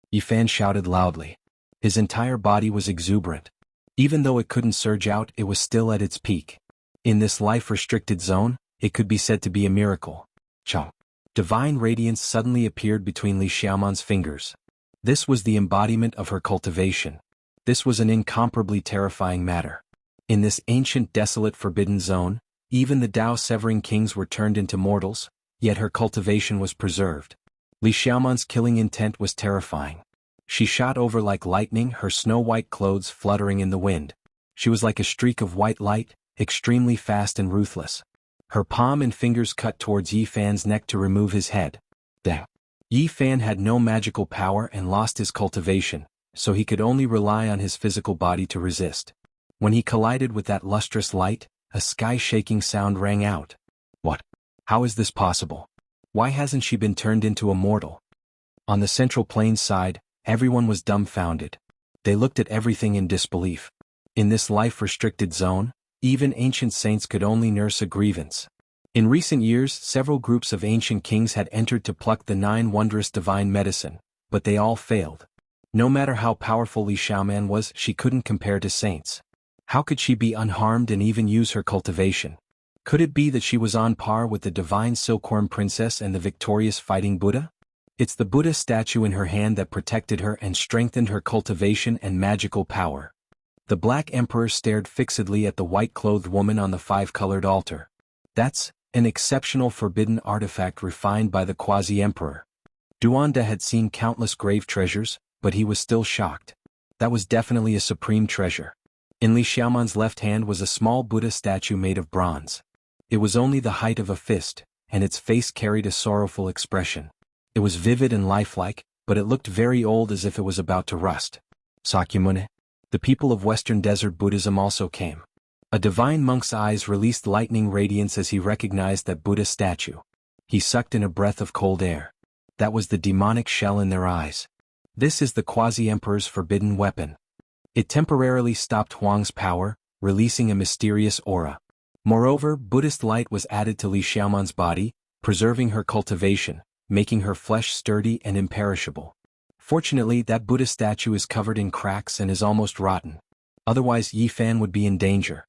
Yi Fan shouted loudly. His entire body was exuberant. Even though it couldn't surge out, it was still at its peak. In this life-restricted zone, it could be said to be a miracle. Chong. Divine radiance suddenly appeared between Li Xiaoman's fingers. This was the embodiment of her cultivation. This was an incomparably terrifying matter. In this ancient, desolate, forbidden zone, even the Tao-severing kings were turned into mortals, yet her cultivation was preserved. Li Xiaoman's killing intent was terrifying. She shot over like lightning, her snow-white clothes fluttering in the wind. She was like a streak of white light, extremely fast and ruthless. Her palm and fingers cut towards Yi Fan's neck to remove his head. Then, Yi Fan had no magical power and lost his cultivation, so he could only rely on his physical body to resist. When he collided with that lustrous light, a sky-shaking sound rang out. What? How is this possible? Why hasn't she been turned into a mortal? On the Central Plains side, everyone was dumbfounded. They looked at everything in disbelief. In this life-restricted zone, even ancient saints could only nurse a grievance. In recent years, several groups of ancient kings had entered to pluck the 9 wondrous divine medicine, but they all failed. No matter how powerful Li Xiaoman was, she couldn't compare to saints. How could she be unharmed and even use her cultivation? Could it be that she was on par with the divine silkworm princess and the victorious fighting Buddha? It's the Buddha statue in her hand that protected her and strengthened her cultivation and magical power. The Black Emperor stared fixedly at the white-clothed woman on the 5-colored altar. That's an exceptional forbidden artifact refined by the Quasi-Emperor. Duanda had seen countless grave treasures, but he was still shocked. That was definitely a supreme treasure. In Li Xiaoman's left hand was a small Buddha statue made of bronze. It was only the height of a fist, and its face carried a sorrowful expression. It was vivid and lifelike, but it looked very old, as if it was about to rust. Sakyamuni. The people of Western Desert Buddhism also came. A divine monk's eyes released lightning radiance as he recognized that Buddha statue. He sucked in a breath of cold air. That was the demonic shell in their eyes. This is the Quasi-Emperor's forbidden weapon. It temporarily stopped Huang's power, releasing a mysterious aura. Moreover, Buddhist light was added to Li Xiaoman's body, preserving her cultivation, making her flesh sturdy and imperishable. Fortunately, that Buddha statue is covered in cracks and is almost rotten. Otherwise, Yi Fan would be in danger.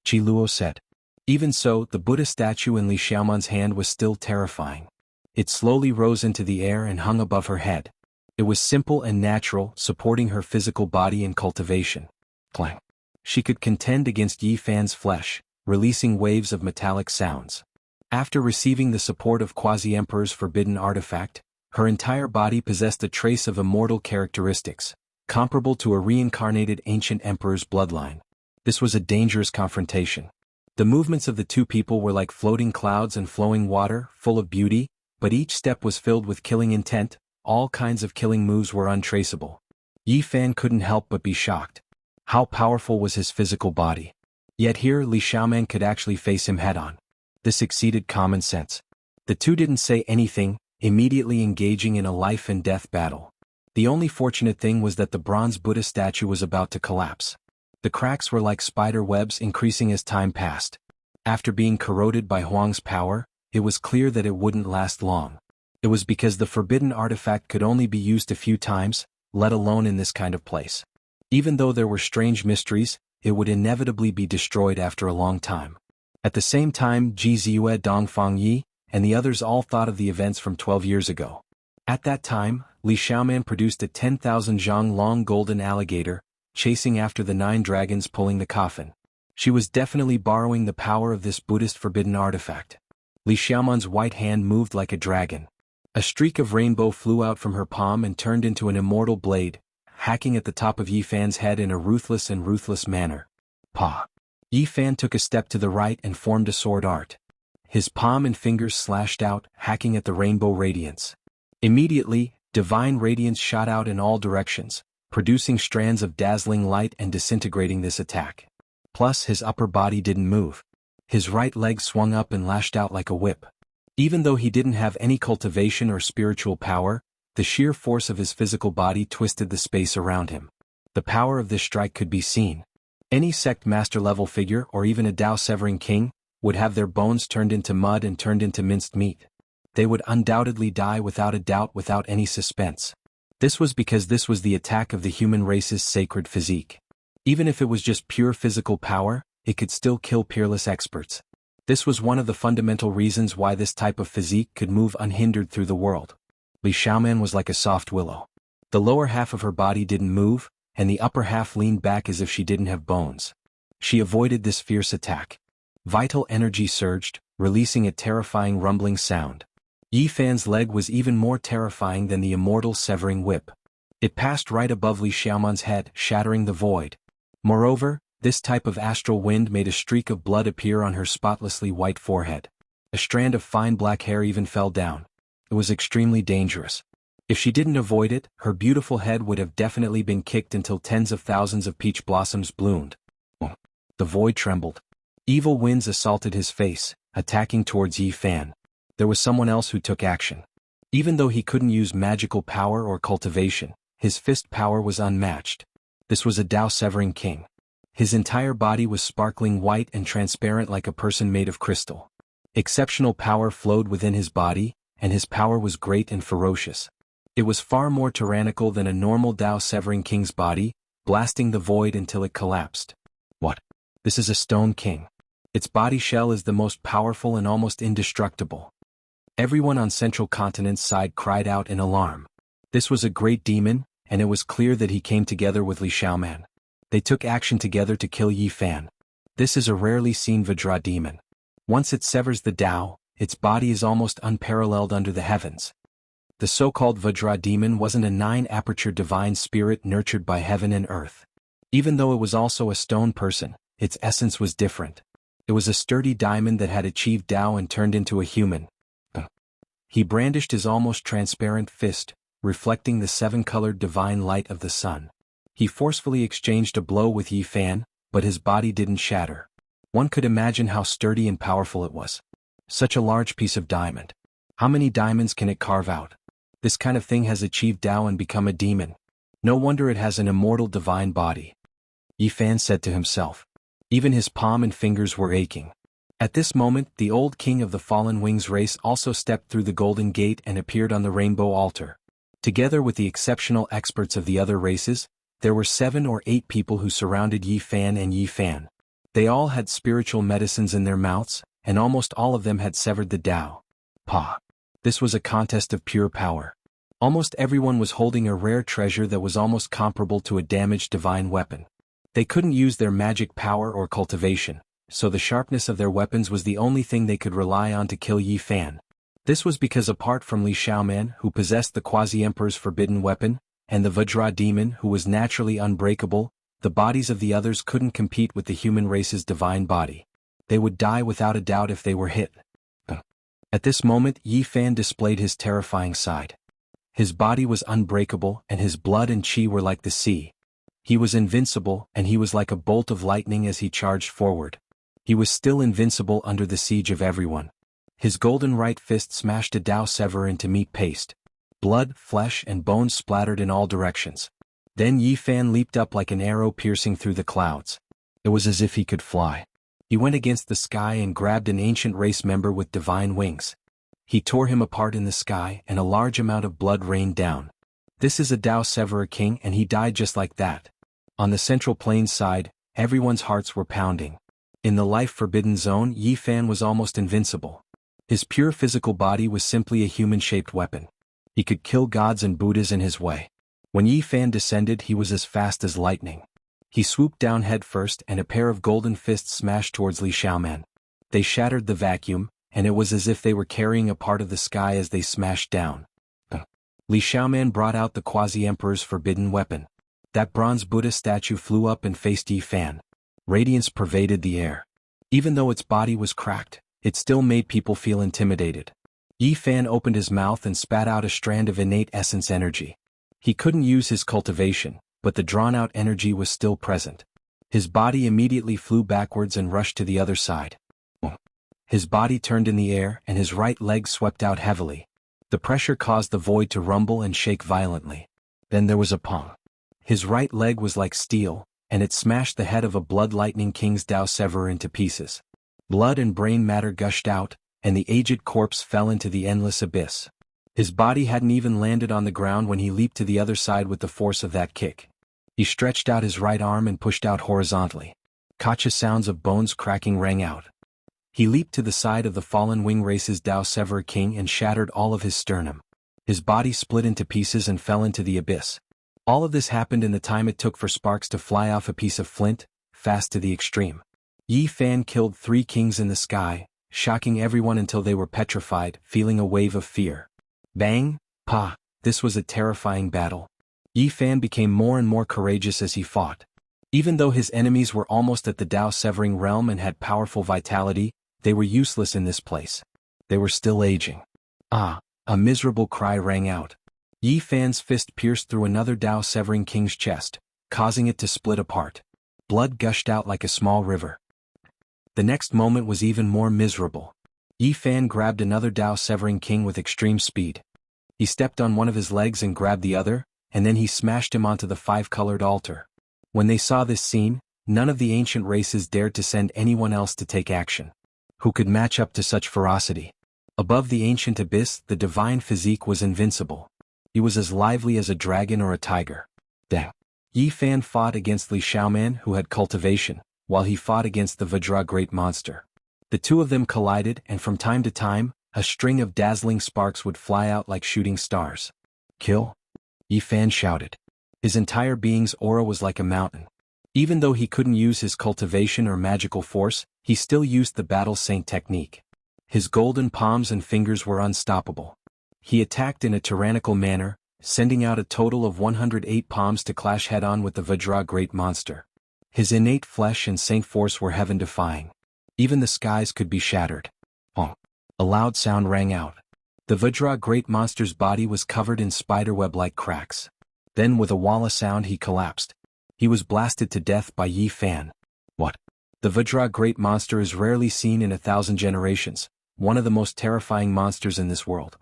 Qi Luo said. Even so, the Buddha statue in Li Xiaoman's hand was still terrifying. It slowly rose into the air and hung above her head. It was simple and natural, supporting her physical body and cultivation. Clang. She could contend against Yi Fan's flesh, releasing waves of metallic sounds. After receiving the support of Quasi-Emperor's forbidden artifact, her entire body possessed a trace of immortal characteristics, comparable to a reincarnated ancient emperor's bloodline. This was a dangerous confrontation. The movements of the two people were like floating clouds and flowing water, full of beauty, but each step was filled with killing intent. All kinds of killing moves were untraceable. Yi Fan couldn't help but be shocked. How powerful was his physical body? Yet here Li Xiaoman could actually face him head-on. This exceeded common sense. The two didn't say anything, immediately engaging in a life-and-death battle. The only fortunate thing was that the bronze Buddha statue was about to collapse. The cracks were like spider webs, increasing as time passed. After being corroded by Huang's power, it was clear that it wouldn't last long. It was because the forbidden artifact could only be used a few times, let alone in this kind of place. Even though there were strange mysteries, it would inevitably be destroyed after a long time. At the same time, Ji Ziyue, Dongfang Yi, and the others all thought of the events from 12 years ago. At that time, Li Xiaoman produced a 10,000 zhang long golden alligator, chasing after the 9 dragons pulling the coffin. She was definitely borrowing the power of this Buddhist forbidden artifact. Li Xiaoman's white hand moved like a dragon. A streak of rainbow flew out from her palm and turned into an immortal blade, hacking at the top of Yi Fan's head in a ruthless manner. Pa! Yi Fan took a step to the right and formed a sword art. His palm and fingers slashed out, hacking at the rainbow radiance. Immediately, divine radiance shot out in all directions, producing strands of dazzling light and disintegrating this attack. Plus, his upper body didn't move. His right leg swung up and lashed out like a whip. Even though he didn't have any cultivation or spiritual power, the sheer force of his physical body twisted the space around him. The power of this strike could be seen. Any sect master-level figure or even a Dao-severing king would have their bones turned into mud and turned into minced meat. They would undoubtedly die without a doubt, without any suspense. This was because this was the attack of the human race's sacred physique. Even if it was just pure physical power, it could still kill peerless experts. This was one of the fundamental reasons why this type of physique could move unhindered through the world. Li Xiaoman was like a soft willow. The lower half of her body didn't move, and the upper half leaned back as if she didn't have bones. She avoided this fierce attack. Vital energy surged, releasing a terrifying rumbling sound. Yi Fan's leg was even more terrifying than the Immortal severing whip. It passed right above Li Xiaoman's head, shattering the void. Moreover, this type of astral wind made a streak of blood appear on her spotlessly white forehead. A strand of fine black hair even fell down. It was extremely dangerous. If she didn't avoid it, her beautiful head would have definitely been kicked until tens of thousands of peach blossoms bloomed. The void trembled. Evil winds assaulted his face, attacking towards Yi Fan. There was someone else who took action. Even though he couldn't use magical power or cultivation, his fist power was unmatched. This was a Dao-severing king. His entire body was sparkling white and transparent like a person made of crystal. Exceptional power flowed within his body, and his power was great and ferocious. It was far more tyrannical than a normal Dao-severing king's body, blasting the void until it collapsed. What? This is a stone king. Its body shell is the most powerful and almost indestructible. Everyone on Central Continent's side cried out in alarm. This was a great demon, and it was clear that he came together with Li Xiaoman. They took action together to kill Yi Fan. This is a rarely seen Vajra demon. Once it severs the Dao, its body is almost unparalleled under the heavens. The so-called Vajra demon wasn't a nine-aperture divine spirit nurtured by heaven and earth. Even though it was also a stone person, its essence was different. It was a sturdy diamond that had achieved Dao and turned into a human. He brandished his almost transparent fist, reflecting the seven-colored divine light of the sun. He forcefully exchanged a blow with Yi Fan, but his body didn't shatter. One could imagine how sturdy and powerful it was. Such a large piece of diamond. How many diamonds can it carve out? This kind of thing has achieved Dao and become a demon. No wonder it has an immortal divine body. Yi Fan said to himself. Even his palm and fingers were aching. At this moment, the old king of the Fallen Wings race also stepped through the Golden Gate and appeared on the Rainbow Altar. Together with the exceptional experts of the other races, there were 7 or 8 people who surrounded Yi Fan and Yi Fan. They all had spiritual medicines in their mouths, and almost all of them had severed the Dao. This was a contest of pure power. Almost everyone was holding a rare treasure that was almost comparable to a damaged divine weapon. They couldn't use their magic power or cultivation, so the sharpness of their weapons was the only thing they could rely on to kill Yi Fan. This was because apart from Li Xiaoman, who possessed the Quasi-Emperor's forbidden weapon, and the Vajra demon, who was naturally unbreakable, the bodies of the others couldn't compete with the human race's divine body. They would die without a doubt if they were hit. At this moment, Yi Fan displayed his terrifying side. His body was unbreakable, and his blood and chi were like the sea. He was invincible, and he was like a bolt of lightning as he charged forward. He was still invincible under the siege of everyone. His golden right fist smashed a Dao Severer into meat paste. Blood, flesh, and bones splattered in all directions. Then Yi Fan leaped up like an arrow piercing through the clouds. It was as if he could fly. He went against the sky and grabbed an ancient race member with divine wings. He tore him apart in the sky, and a large amount of blood rained down. This is a Dao Severer king, and he died just like that. On the Central Plains side, everyone's hearts were pounding. In the life-forbidden zone, Yi Fan was almost invincible. His pure physical body was simply a human-shaped weapon. He could kill gods and Buddhas in his way. When Yi Fan descended, he was as fast as lightning. He swooped down headfirst, and a pair of golden fists smashed towards Li Xiaoman. They shattered the vacuum, and it was as if they were carrying a part of the sky as they smashed down. Li Xiaoman brought out the Quasi-Emperor's forbidden weapon. That bronze Buddha statue flew up and faced Yi Fan. Radiance pervaded the air. Even though its body was cracked, it still made people feel intimidated. Yi Fan opened his mouth and spat out a strand of innate essence energy. He couldn't use his cultivation, but the drawn-out energy was still present. His body immediately flew backwards and rushed to the other side. His body turned in the air and his right leg swept out heavily. The pressure caused the void to rumble and shake violently. Then there was a pong. His right leg was like steel, and it smashed the head of a Blood Lightning King's Dao Severer into pieces. Blood and brain matter gushed out, and the aged corpse fell into the endless abyss. His body hadn't even landed on the ground when he leaped to the other side with the force of that kick. He stretched out his right arm and pushed out horizontally. Gotcha sounds of bones cracking rang out. He leaped to the side of the fallen Wing Race's Dao Severer King and shattered all of his sternum. His body split into pieces and fell into the abyss. All of this happened in the time it took for sparks to fly off a piece of flint, fast to the extreme. Yi Fan killed 3 kings in the sky, shocking everyone until they were petrified, feeling a wave of fear. Bang! Pa! This was a terrifying battle. Yi Fan became more and more courageous as he fought. Even though his enemies were almost at the Dao Severing realm and had powerful vitality, they were useless in this place. They were still aging. Ah! A miserable cry rang out. Yi Fan's fist pierced through another Dao Severing King's chest, causing it to split apart. Blood gushed out like a small river. The next moment was even more miserable. Yi Fan grabbed another Dao Severing King with extreme speed. He stepped on one of his legs and grabbed the other, and then he smashed him onto the 5-colored altar. When they saw this scene, none of the ancient races dared to send anyone else to take action. Who could match up to such ferocity? Above the ancient abyss, the divine physique was invincible. He was as lively as a dragon or a tiger. Dang. Yi Fan fought against Li Xiaoman, who had cultivation, while he fought against the Vajra Great Monster. The two of them collided, and from time to time, a string of dazzling sparks would fly out like shooting stars. Kill? Yi Fan shouted. His entire being's aura was like a mountain. Even though he couldn't use his cultivation or magical force, he still used the battle saint technique. His golden palms and fingers were unstoppable. He attacked in a tyrannical manner, sending out a total of 108 palms to clash head-on with the Vajra Great Monster. His innate flesh and saint force were heaven-defying. Even the skies could be shattered. Honk! A loud sound rang out. The Vajra Great Monster's body was covered in spiderweb-like cracks. Then with a walla sound he collapsed. He was blasted to death by Yi Fan. What? The Vajra Great Monster is rarely seen in 1,000 generations, one of the most terrifying monsters in this world.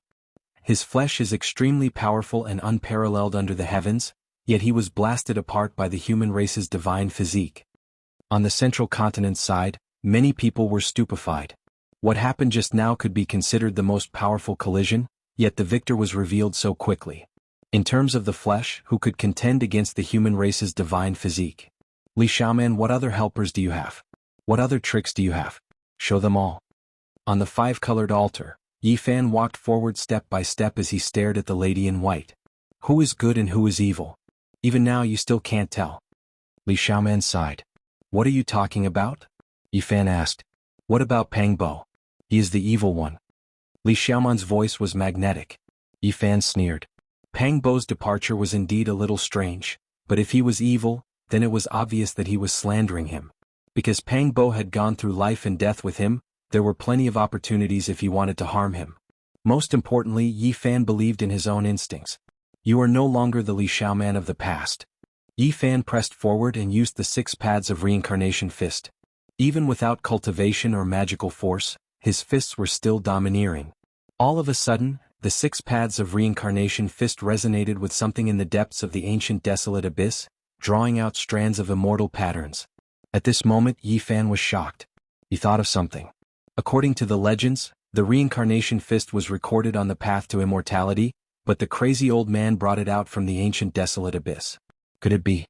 His flesh is extremely powerful and unparalleled under the heavens, yet he was blasted apart by the human race's divine physique. On the central continent's side, many people were stupefied. What happened just now could be considered the most powerful collision, yet the victor was revealed so quickly. In terms of the flesh, who could contend against the human race's divine physique? Li Xiaoman, what other helpers do you have? What other tricks do you have? Show them all. On the 5-colored altar, Yi Fan walked forward step by step as he stared at the lady in white. Who is good and who is evil? Even now you still can't tell. Li Xiaoman sighed. What are you talking about? Yi Fan asked. What about Pang Bo? He is the evil one. Li Xiaoman's voice was magnetic. Yi Fan sneered. Pang Bo's departure was indeed a little strange, but if he was evil, then it was obvious that he was slandering him. Because Pang Bo had gone through life and death with him, there were plenty of opportunities if he wanted to harm him. Most importantly, Yi Fan believed in his own instincts. You are no longer the Li Xiaoman of the past. Yi Fan pressed forward and used the 6 pads of reincarnation fist. Even without cultivation or magical force, his fists were still domineering. All of a sudden, the 6 pads of reincarnation fist resonated with something in the depths of the ancient desolate abyss, drawing out strands of immortal patterns. At this moment Yi Fan was shocked. He thought of something. According to the legends, the reincarnation fist was recorded on the path to immortality, but the crazy old man brought it out from the ancient desolate abyss. Could it be?